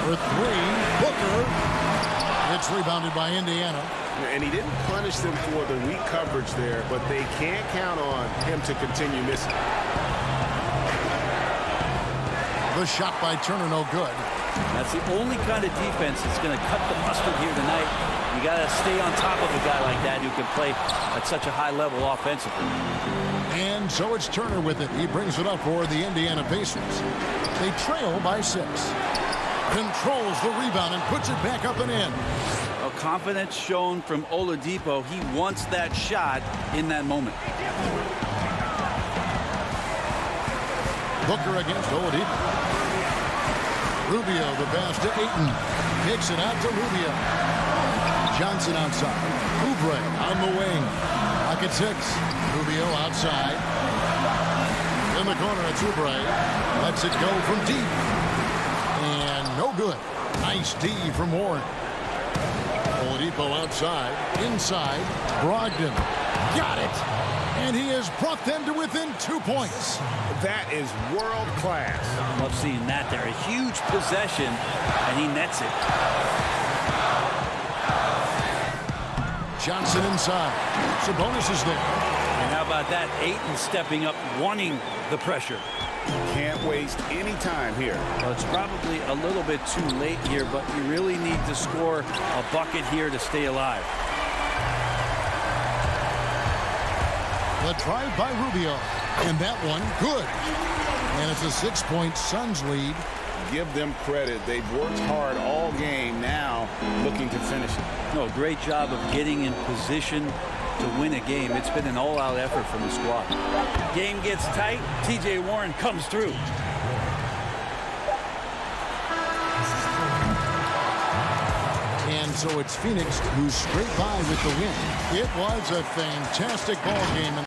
For three, Booker. It's rebounded by Indiana. And he didn't punish them for the weak coverage there, but they can't count on him to continue missing. The shot by Turner, no good. That's the only kind of defense that's going to cut the mustard here tonight. You got to stay on top of a guy like that who can play at such a high level offensively. And so it's Turner with it. He brings it up for the Indiana Pacers. They trail by 6. Controls the rebound and puts it back up and in. A confidence shown from Oladipo. He wants that shot in that moment. Booker against Oladipo. Rubio, the pass to Ayton. Kicks it out to Rubio. Johnson outside. Oubre on the wing. Pocket 6. Rubio outside. In the corner, it's Oubre. Lets it go from deep. And no good. Nice D from Warren. Oladipo outside. Inside. Brogdon. Got it. And he has brought them to within 2 points. That is world class. Love seeing that there. A huge possession, and he nets it. Johnson inside. Sabonis is there. And how about that? Ayton stepping up, wanting the pressure. Can't waste any time here. Well, it's probably a little bit too late here, but you really need to score a bucket here to stay alive. The drive by Rubio. And that one, good. And it's a 6-point Suns lead. Give them credit. They've worked hard all game, now looking to finish it. No, great job of getting in position to win a game. It's been an all-out effort from the squad. Game gets tight. T.J. Warren comes through. And so it's Phoenix who's straight by with the win. It was a fantastic ball game.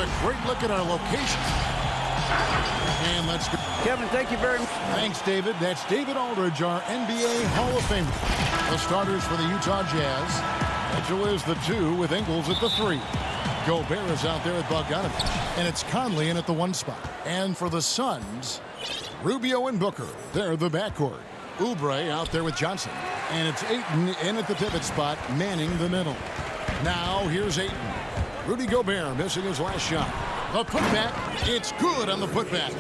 a great look at our location. And let's go. Kevin, thank you very much. Thanks, David. That's David Aldridge, our NBA Hall of Famer. The starters for the Utah Jazz. Mitchell is the 2 with Ingles at the 3. Gobert is out there at Bogdanovich. And it's Conley in at the 1 spot. And for the Suns, Rubio and Booker. They're the backcourt. Oubre out there with Johnson. And it's Ayton in at the pivot spot, manning the middle. Now here's Ayton. Rudy Gobert missing his last shot. A putback. It's good on the putback.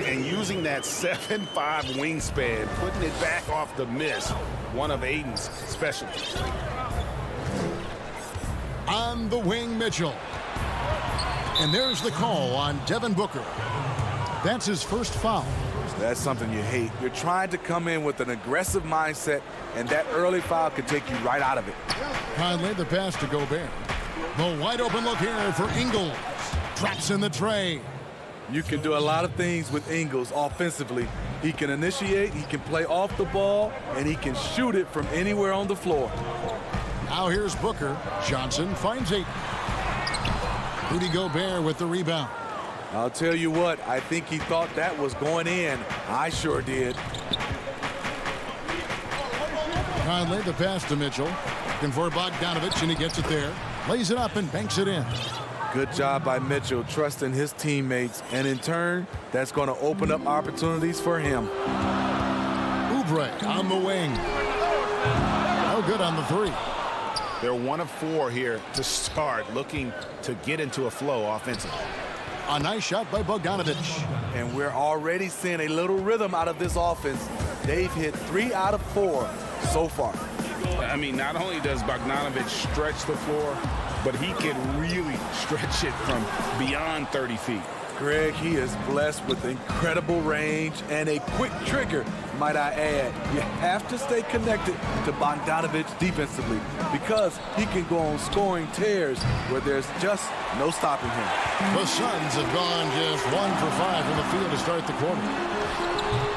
And using that 7'5" wingspan, putting it back off the miss, one of Ayton's specialties. On the wing, Mitchell. And there's the call on Devin Booker. That's his first foul. That's something you hate. You're trying to come in with an aggressive mindset, and that early foul could take you right out of it. Conley, the pass to Gobert. The wide open look here for Ingles. Drops in the tray. You can do a lot of things with Ingles offensively. He can initiate, he can play off the ball, and he can shoot it from anywhere on the floor. Now here's Booker. Johnson finds Ayton. Rudy Gobert with the rebound. I'll tell you what, I think he thought that was going in. I sure did. Conley, the pass to Mitchell. Looking for Bogdanovich, and he gets it there. Lays it up and banks it in. Good job by Mitchell, trusting his teammates, and in turn, that's going to open up opportunities for him. Oubre on the wing. No good on the 3. They're 1 of 4 here to start, looking to get into a flow offensively. A nice shot by Bogdanovich. And we're already seeing a little rhythm out of this offense. They've hit 3 out of 4 so far. I mean, not only does Bogdanovich stretch the floor, but he can really stretch it from beyond 30 feet. Greg, he is blessed with incredible range and a quick trigger, might I add. You have to stay connected to Bogdanovich defensively because he can go on scoring tears where there's just no stopping him. The Suns have gone just 1 for 5 from the field to start the quarter.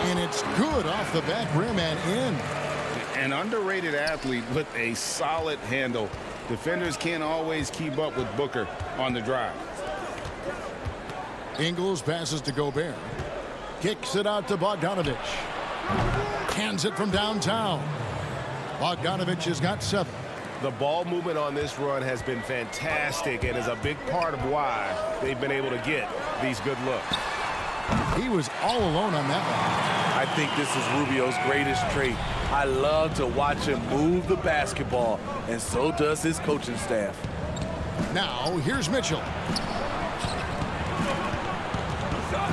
And it's good off the back rim and in. An underrated athlete with a solid handle. Defenders can't always keep up with Booker on the drive. Ingles passes to Gobert. Kicks it out to Bogdanovich. Hands it from downtown. Bogdanovich has got 7. The ball movement on this run has been fantastic and is a big part of why they've been able to get these good looks. He was all alone on that one. I think this is Rubio's greatest trait. I love to watch him move the basketball, and so does his coaching staff. Now, here's Mitchell.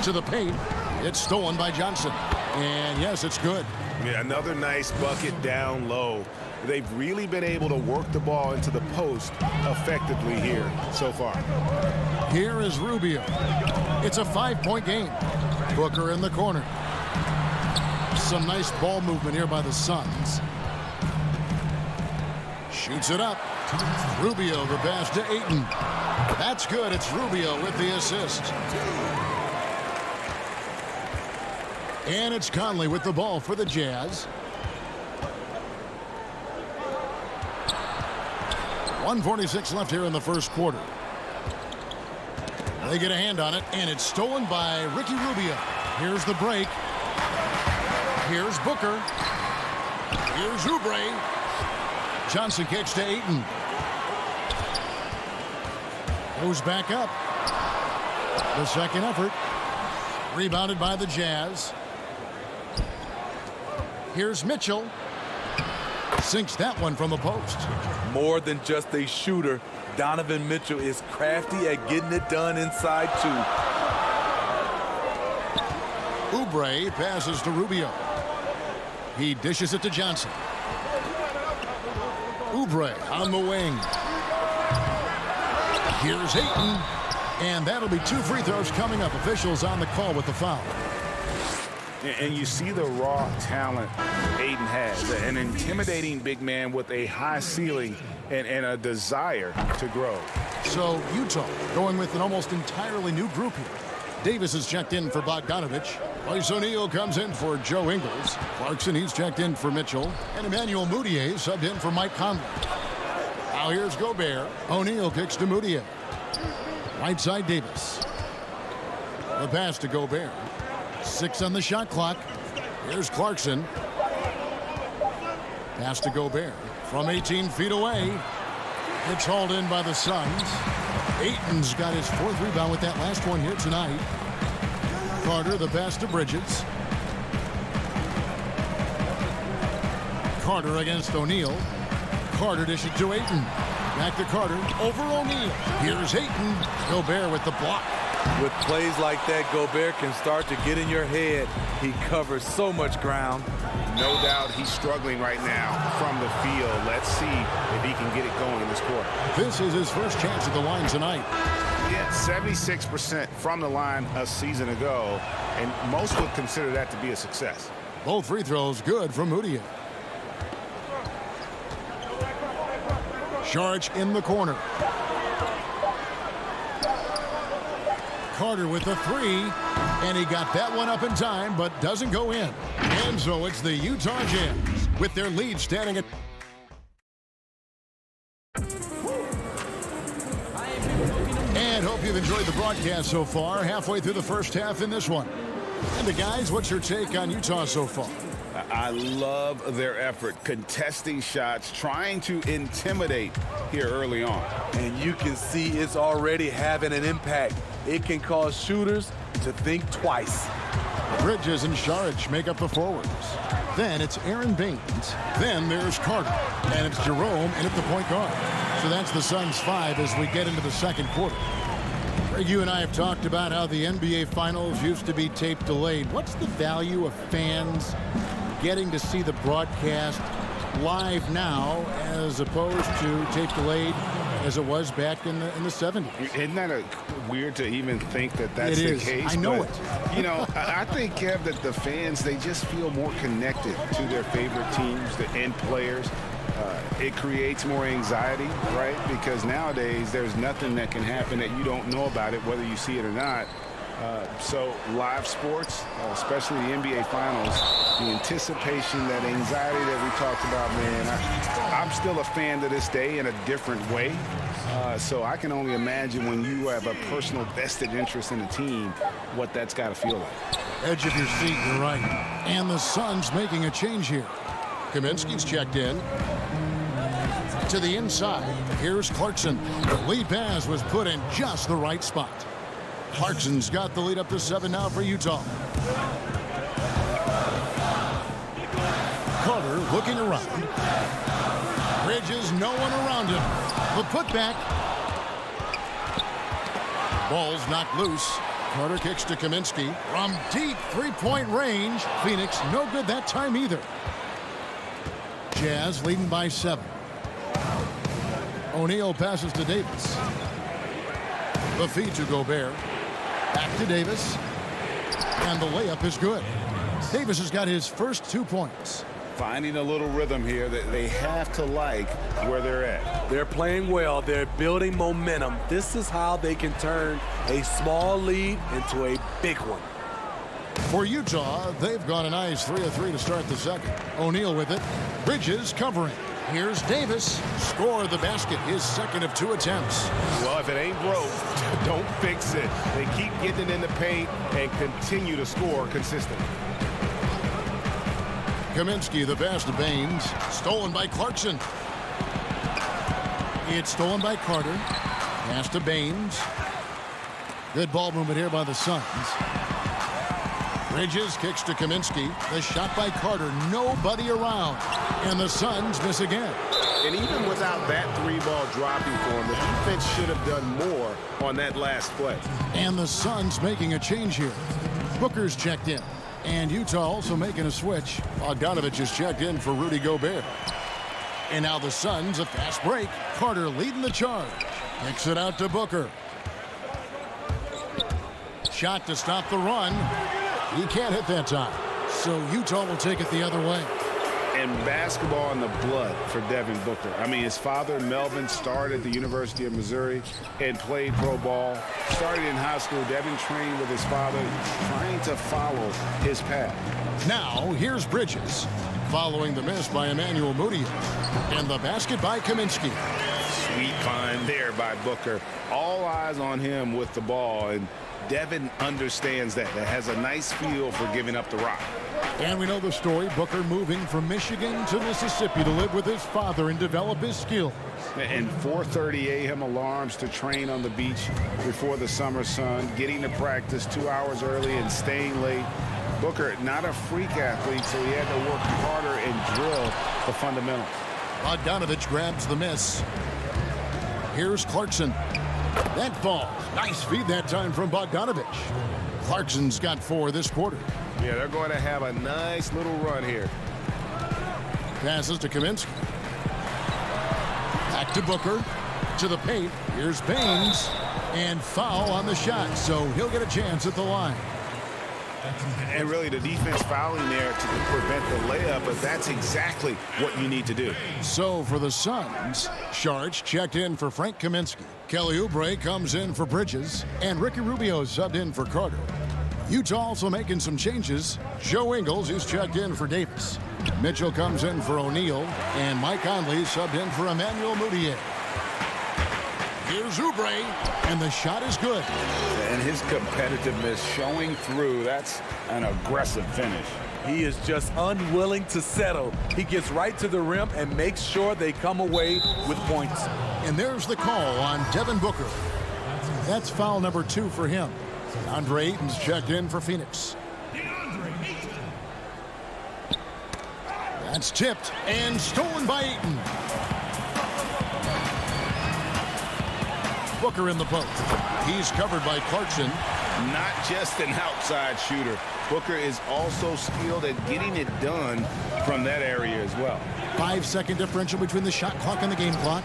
To the paint. It's stolen by Johnson. And yes, it's good. Yeah, another nice bucket down low. They've really been able to work the ball into the post effectively here so far. Here is Rubio. It's a 5-point game. Booker in the corner. Some nice ball movement here by the Suns. Shoots it up. Rubio the pass to Ayton. That's good. It's Rubio with the assist. And it's Conley with the ball for the Jazz. 1:46 left here in the first quarter. They get a hand on it, and it's stolen by Ricky Rubio. Here's the break. Here's Booker. Here's Oubre. Johnson kicks to Ayton. Goes back up. The second effort. Rebounded by the Jazz. Here's Mitchell. Sinks that one from the post. More than just a shooter, Donovan Mitchell is crafty at getting it done inside too. Oubre passes to Rubio. He dishes it to Johnson. Oubre on the wing. Here's Ayton. And that'll be 2 free throws coming up. Officials on the call with the foul. And you see the raw talent Ayton has. An intimidating big man with a high ceiling and a desire to grow. So Utah going with an almost entirely new group here. Davis is checked in for Bogdanovich. Royce O'Neal comes in for Joe Ingles. Clarkson, he's checked in for Mitchell. And Emmanuel Mudiay subbed in for Mike Conley. Now here's Gobert. O'Neal kicks to Mudiay. Right side, Davis. The pass to Gobert. 6 on the shot clock. Here's Clarkson. Pass to Gobert. From 18 feet away. It's hauled in by the Suns. Ayton's got his 4th rebound with that last one here tonight. Carter, the pass to Bridges. Carter against O'Neal. Carter dishes to Ayton. Back to Carter. Over O'Neal. Here's Ayton. Gobert with the block. With plays like that, Gobert can start to get in your head. He covers so much ground. No doubt he's struggling right now from the field. Let's see if he can get it going in this quarter. This is his first chance at the line tonight. Yeah, 76% from the line a season ago, and most would consider that to be a success. Both free throws good from Mudiay. Saric in the corner. Carter with the 3, and he got that one up in time, but doesn't go in. And so it's the Utah Jazz with their lead standing at... And hope you've enjoyed the broadcast so far. Halfway through the first half in this one. And the guys, what's your take on Utah so far? I love their effort, contesting shots, trying to intimidate here early on. And you can see it's already having an impact. It can cause shooters to think twice. Bridges and Saric make up the forwards. Then it's Aaron Baines. Then there's Carter. And it's Jerome in at the point guard. So that's the Suns 5 as we get into the second quarter. Greg, you and I have talked about how the NBA Finals used to be tape delayed. What's the value of fans getting to see the broadcast live now as opposed to tape delayed as it was back in the 70s? Isn't that weird to even think that that's the case? I know but, it. You know, I think, Kev, that the fans, they just feel more connected to their favorite teams and players. It creates more anxiety, right? Because nowadays there's nothing that can happen that you don't know about it, whether you see it or not. So live sports, especially the NBA Finals, the anticipation, that anxiety that we talked about, man, I'm still a fan to this day in a different way. So I can only imagine when you have a personal vested interest in a team, what that's got to feel like. Edge of your seat, you're right. And the Suns making a change here. Kaminsky's checked in. To the inside, here's Clarkson. The lead pass was put in just the right spot. Clarkson's got the lead up to 7 now for Utah. Carter looking around. Bridges, no one around him. The putback. Ball's knocked loose. Carter kicks to Kaminsky. From deep three-point range. Phoenix no good that time either. Jazz leading by 7. O'Neal passes to Davis. The feed to Gobert. Back to Davis. And the layup is good. Davis has got his first 2 points. Finding a little rhythm here that they have to like where they're at. They're playing well. They're building momentum. This is how they can turn a small lead into a big one. For Utah, they've gone a nice 3 of 3 to start the second. O'Neal with it. Bridges covering. Here's Davis. Score the basket, his second of 2 attempts. Well, if it ain't broke, don't fix it. They keep getting it in the paint and continue to score consistently. Kaminsky, the pass to Baines. Stolen by Clarkson. It's stolen by Carter. Pass to Baines. Good ball movement here by the Suns. Bridges kicks to Kaminsky. The shot by Carter. Nobody around. And the Suns miss again. And even without that 3-ball dropping for him, the defense should have done more on that last play. And the Suns making a change here. Booker's checked in. And Utah also making a switch. Bogdanovich is checked in for Rudy Gobert. And now the Suns, a fast break. Carter leading the charge. Kicks it out to Booker. Shot to stop the run. He can't hit that time. So Utah will take it the other way. And basketball in the blood for Devin Booker. I mean, his father, Melvin, started at the University of Missouri and played pro ball. Started in high school. Devin trained with his father, trying to follow his path. Now, here's Bridges, following the miss by Emmanuel Mudiay. And the basket by Kaminsky. sweet find there by Booker. All eyes on him with the ball, and Devin understands that. That has a nice feel for giving up the rock. And we know the story. Booker moving from Michigan to Mississippi to live with his father and develop his skills. And 4:30 a.m. alarms to train on the beach before the summer sun, getting to practice 2 hours early and staying late. Booker, not a freak athlete, so he had to work harder and drill the fundamentals. Bogdanovich grabs the miss. Here's Clarkson. That falls. Nice feed that time from Bogdanovich. Clarkson's got 4 this quarter. Yeah, they're going to have a nice little run here. Passes to Kaminsky. Back to Booker. To the paint. Here's Baines. And foul on the shot, so he'll get a chance at the line. And really the defense fouling there to prevent the layup, but that's exactly what you need to do. So for the Suns, Sharch checked in for Frank Kaminsky. Kelly Oubre comes in for Bridges, and Ricky Rubio subbed in for Carter. Utah also making some changes. Joe Ingles is checked in for Davis. Mitchell comes in for O'Neal, and Mike Conley subbed in for Emmanuel Mudiay. Here's Oubre, and the shot is good. And his competitiveness showing through. That's an aggressive finish. He is just unwilling to settle. He gets right to the rim and makes sure they come away with points. And there's the call on Devin Booker. That's foul number 2 for him. Andre Ayton's checked in for Phoenix. That's tipped and stolen by Ayton. Booker in the post. He's covered by Clarkson. Not just an outside shooter. Booker is also skilled at getting it done from that area as well. 5-second differential between the shot clock and the game clock.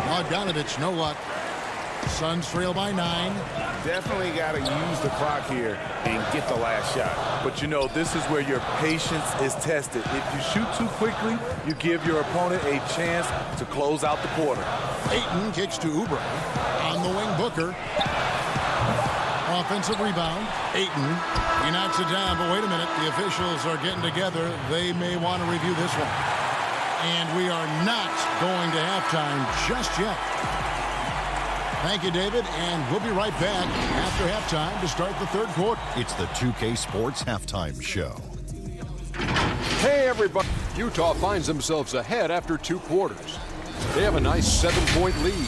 Bogdanovich, no luck. Suns trail by 9. Definitely got to use the clock here and get the last shot. But you know, this is where your patience is tested. If you shoot too quickly, you give your opponent a chance to close out the quarter. Ayton kicks to Oubre. On the wing, Booker. Offensive rebound. Ayton. He knocks it down, but wait a minute. The officials are getting together. They may want to review this one. And we are not going to halftime just yet. Thank you, David, and we'll be right back after halftime to start the third quarter. It's the 2K Sports Halftime Show. Hey, everybody. Utah finds themselves ahead after 2 quarters. They have a nice 7-point lead.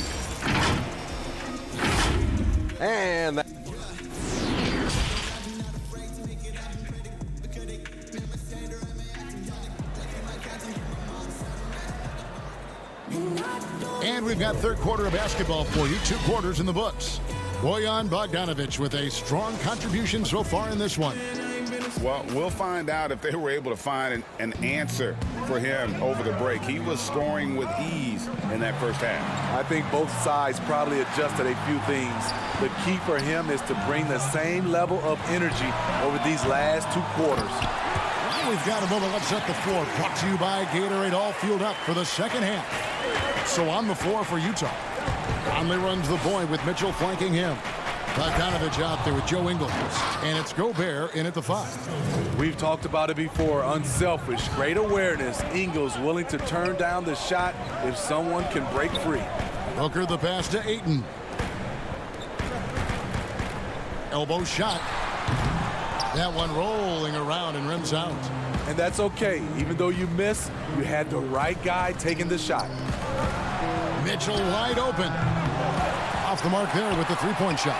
And that And we've got third quarter of basketball for you. 2 quarters in the books. Bojan Bogdanović with a strong contribution so far in this one. Well, we'll find out if they were able to find an answer for him over the break. He was scoring with ease in that first half. I think both sides probably adjusted a few things. The key for him is to bring the same level of energy over these last 2 quarters. We've got a moment. Let's set the floor. Brought to you by Gatorade, all fueled up for the second half. So on the floor for Utah. Conley runs the point with Mitchell flanking him. Bogdanovich out there with Joe Ingles. And it's Gobert in at the 5. We've talked about it before. Unselfish, great awareness. Ingles willing to turn down the shot if someone can break free. Booker the pass to Ayton. Elbow shot. That one rolling around and rims out. And that's okay. Even though you miss, you had the right guy taking the shot. Mitchell wide open. Off the mark there with the 3-point shot.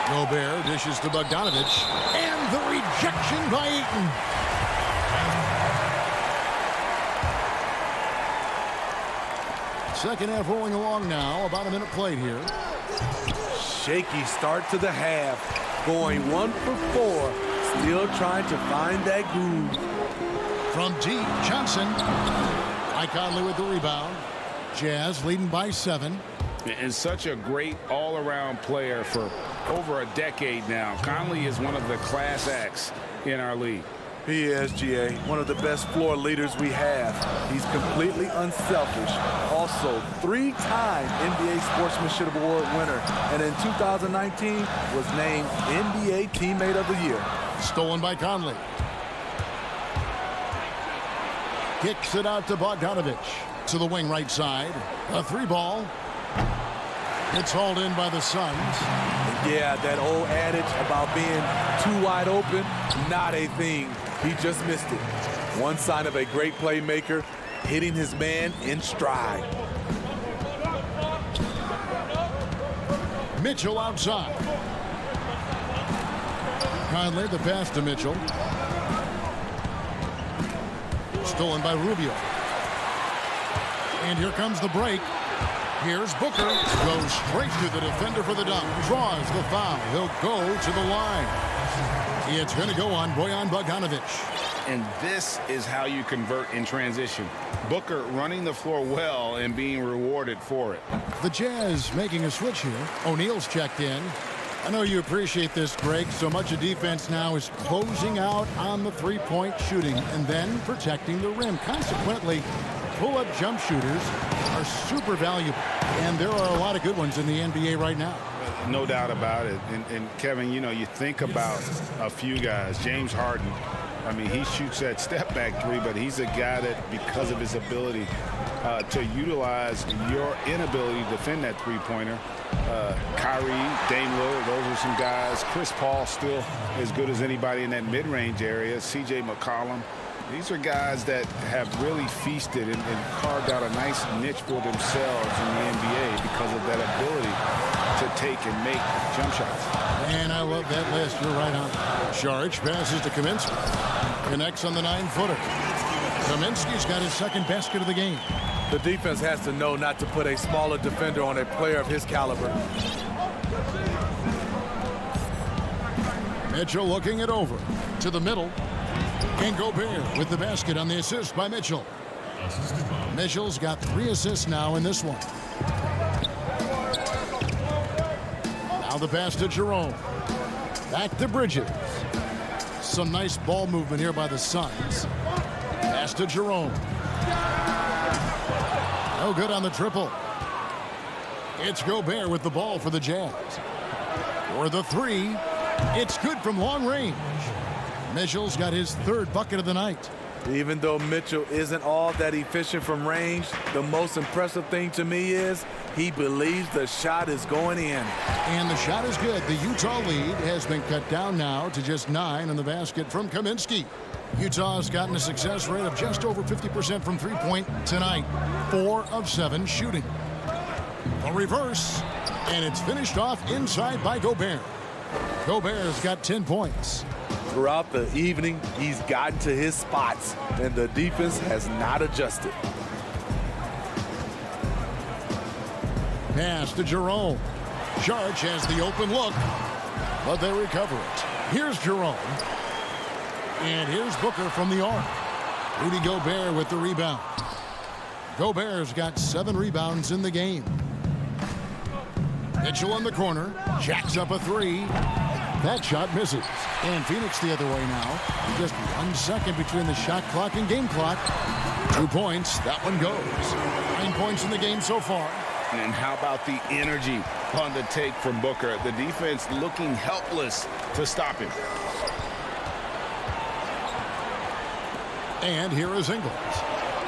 Gobert dishes to Bogdanovich. And the rejection by Ayton. Second half rolling along now. About a minute played here. Shaky start to the half. Going 1 for 4. Still trying to find that groove. From deep, Johnson. Mike Conley with the rebound. Jazz leading by 7. And such a great all-around player for over a decade now. Conley is one of the class acts in our league. He is, GA. One of the best floor leaders we have. He's completely unselfish. Also, 3-time NBA Sportsmanship Award winner. And in 2019 was named NBA Teammate of the Year. Stolen by Conley. Kicks it out to Bogdanovich. to the wing right side. A 3-ball. It's hauled in by the Suns. Yeah, that old adage about being too wide open, not a thing. He just missed it. One sign of a great playmaker, hitting his man in stride. Mitchell outside. Conley, the pass to Mitchell. Stolen by Rubio. And here comes the break. Here's Booker. Goes straight to the defender for the dunk. Draws the foul. He'll go to the line. It's going to go on Bojan Bogdanovic. And this is how you convert in transition. Booker running the floor well and being rewarded for it. The Jazz making a switch here. O'Neal's checked in. I know you appreciate this, Greg. So much of defense now is closing out on the three-point shooting and then protecting the rim. Consequently, pull-up jump shooters are super valuable. And there are a lot of good ones in the NBA right now. No doubt about it. And Kevin, you know, you think about a few guys. James Harden, I mean, he shoots that step-back three, but he's a guy that, because of his ability to utilize your inability to defend that three-pointer, Kyrie, Dame Lillard, those are some guys. Chris Paul still as good as anybody in that mid-range area. C.J. McCollum. These are guys that have really feasted and carved out a nice niche for themselves in the NBA because of that ability to take and make jump shots. And I love that list. You're right on. Saric passes to Kaminsky. Connects on the 9-footer. Kaminsky's got his second basket of the game. The defense has to know not to put a smaller defender on a player of his caliber. Mitchell looking it over to the middle. And Gobert with the basket on the assist by Mitchell. Mitchell's got 3 assists now in this one. Now the pass to Jerome. Back to Bridges. Some nice ball movement here by the Suns. Pass to Jerome. No good on the triple. It's Gobert with the ball for the Jazz. For the 3. It's good from long range. Mitchell's got his 3rd bucket of the night. Even though Mitchell isn't all that efficient from range, the most impressive thing to me is he believes the shot is going in. And the shot is good. The Utah lead has been cut down now to just 9 on the basket from Kaminsky. Utah's gotten a success rate of just over 50% from three-point tonight. 4 of 7 shooting. A reverse, and it's finished off inside by Gobert. Gobert's got 10 points. Throughout the evening, he's gotten to his spots, and the defense has not adjusted. Pass to Jerome. Saric has the open look, but they recover it. Here's Jerome. And here's Booker from the arc. Rudy Gobert with the rebound. Gobert's got 7 rebounds in the game. Mitchell in the corner. Jacks up a 3. That shot misses. And Phoenix the other way now. Just 1 second between the shot clock and game clock. 2 points. That one goes. 9 points in the game so far. And how about the energy on the take from Booker? The defense looking helpless to stop him. And here is Ingles.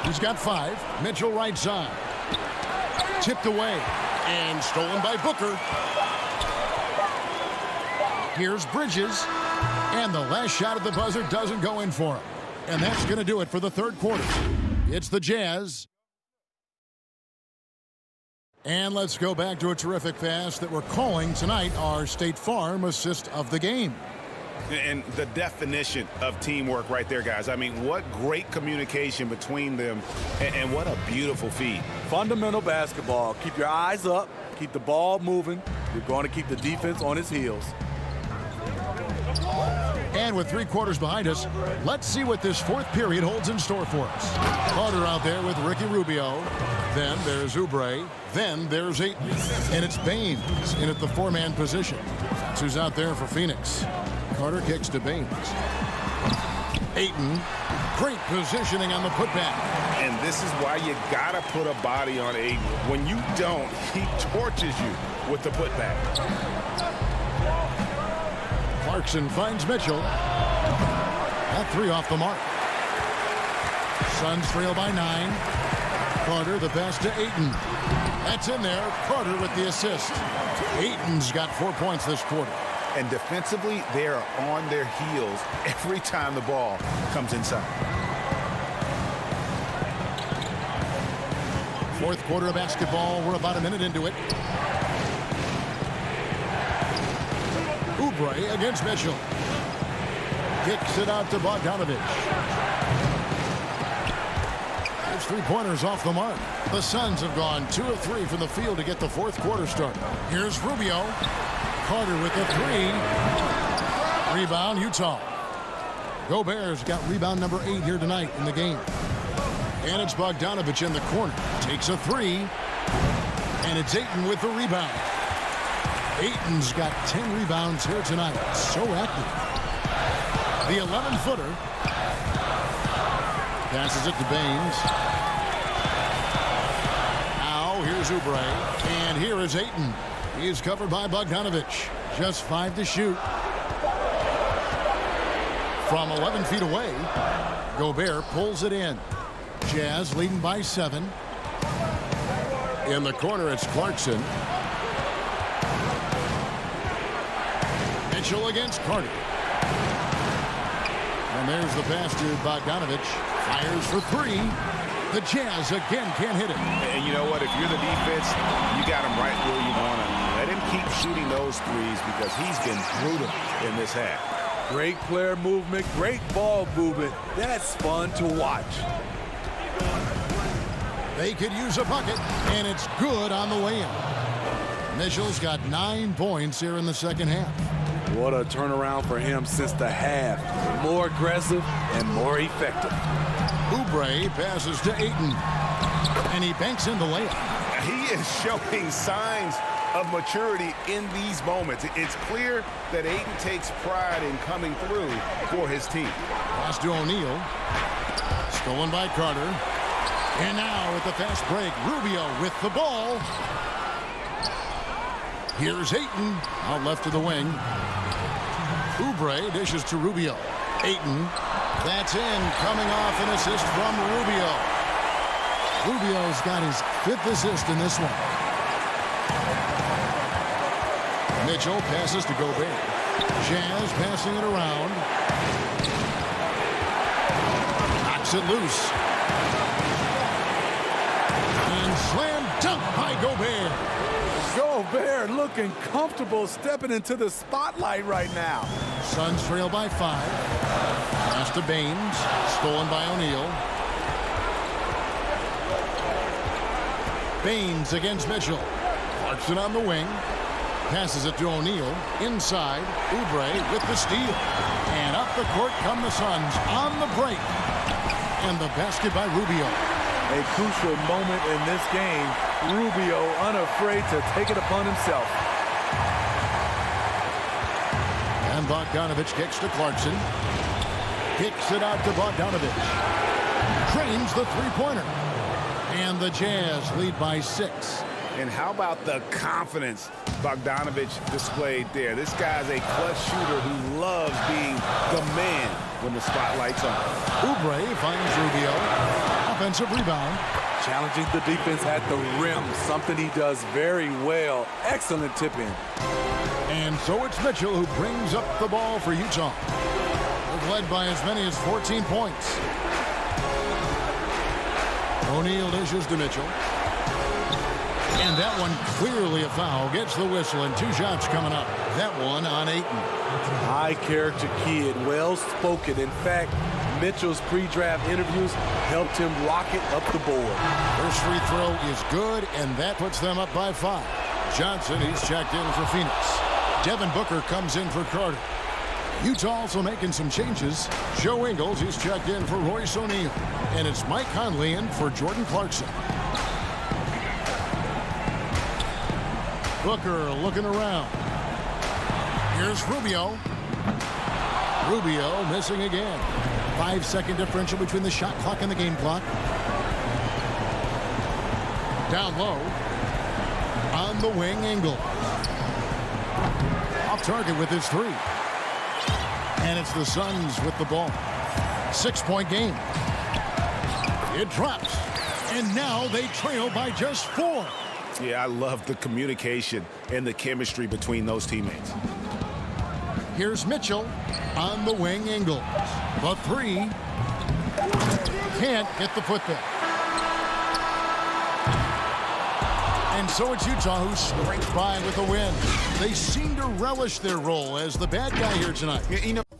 He's got 5. Mitchell right side. Tipped away. And stolen by Booker. Here's Bridges. And the last shot at the buzzer doesn't go in for him. And that's going to do it for the 3rd quarter. It's the Jazz. And let's go back to a terrific pass that we're calling tonight our State Farm assist of the game. And the definition of teamwork right there, guys. I mean, what great communication between them, and what a beautiful feed. Fundamental basketball. Keep your eyes up. Keep the ball moving. You're going to keep the defense on its heels. And with 3 quarters behind us, let's see what this 4th period holds in store for us. Carter out there with Ricky Rubio. Then there's Oubre. Then there's Ayton. And it's Baines in at the 4-man position. That's who's out there for Phoenix. Carter kicks to Baines. Ayton, great positioning on the putback. And this is why you got to put a body on Ayton. When you don't, he torches you with the putback. Clarkson finds Mitchell. That 3 off the mark. Suns trail by 9. Carter, the pass to Ayton. That's in there. Carter with the assist. Ayton's got 4 points this quarter. And defensively, they are on their heels every time the ball comes inside. Fourth quarter of basketball. We're about a minute into it. Oubre against Mitchell. Kicks it out to Bogdanovich. There's three-pointers off the mark. The Suns have gone 2 of 3 from the field to get the fourth quarter started. Here's Rubio. Carter with the 3. Rebound, Utah. Gobert's got rebound number 8 here tonight in the game. And it's Bogdanovich in the corner. Takes a 3. And it's Ayton with the rebound. Ayton's got 10 rebounds here tonight. So active. The 11-footer. Passes it to Baines. Now here's Oubre. And here is Ayton. He's covered by Bogdanovich. Just 5 to shoot. From 11 feet away, Gobert pulls it in. Jazz leading by 7. In the corner, it's Clarkson. Mitchell against Carter. And there's the pass to Bogdanovich. Fires for 3. The Jazz again can't hit it. And you know what? If you're the defense, you got him right where you want him. Let him keep shooting those threes because he's been brutal in this half. Great player movement, great ball movement. That's fun to watch. They could use a bucket, and it's good on the way in. Mitchell's got 9 points here in the second half. What a turnaround for him since the half. More aggressive and more effective. Oubre passes to Ayton, and he banks in the layup. He is showing signs of maturity in these moments. It's clear that Ayton takes pride in coming through for his team. Pass to O'Neal. Stolen by Carter. And now with the fast break, Rubio with the ball. Here's Ayton out left to the wing. Oubre dishes to Rubio. Ayton. That's in. Coming off an assist from Rubio. Rubio's got his 5th assist in this one. Mitchell passes to Gobert. Jazz passing it around. Knocks it loose. And slam dunk by Gobert. Gobert looking comfortable stepping into the spotlight right now. Suns trail by 5. Pass to Baines. Stolen by O'Neal. Baines against Mitchell. Clarkson on the wing. Passes it to O'Neal. Inside. Oubre with the steal. And up the court come the Suns on the break. And the basket by Rubio. A crucial moment in this game. Rubio unafraid to take it upon himself. And Bogdanovich kicks to Clarkson. Kicks it out to Bogdanovich. Drains the three-pointer. And the Jazz lead by 6. And how about the confidence Bogdanovich displayed there? This guy's a clutch shooter who loves being the man when the spotlight's on. Oubre finds Rubio. Offensive rebound. Challenging the defense at the rim, something he does very well. Excellent tip in. And so it's Mitchell who brings up the ball for Utah. They've led by as many as 14 points. O'Neal dishes to Mitchell. And that one clearly a foul. Gets the whistle and 2 shots coming up. That one on Ayton. High character kid, well spoken. In fact, Mitchell's pre-draft interviews helped him rocket up the board. First free throw is good, and that puts them up by 5. Johnson, he's checked in for Phoenix. Devin Booker comes in for Carter. Utah also making some changes. Joe Ingles, he's checked in for Royce O'Neal. And it's Mike Conley in for Jordan Clarkson. Booker looking around. Here's Rubio. Rubio missing again. 5-second differential between the shot clock and the game clock. Down low. On the wing, Ingles. Off target with his 3. And it's the Suns with the ball. 6-point game. It drops. And now they trail by just 4. Yeah, I love the communication and the chemistry between those teammates. Here's Mitchell on the wing. Ingles. The 3. Can't get the foot there. And so it's Utah who scraped by with a win. They seem to relish their role as the bad guy here tonight. You know.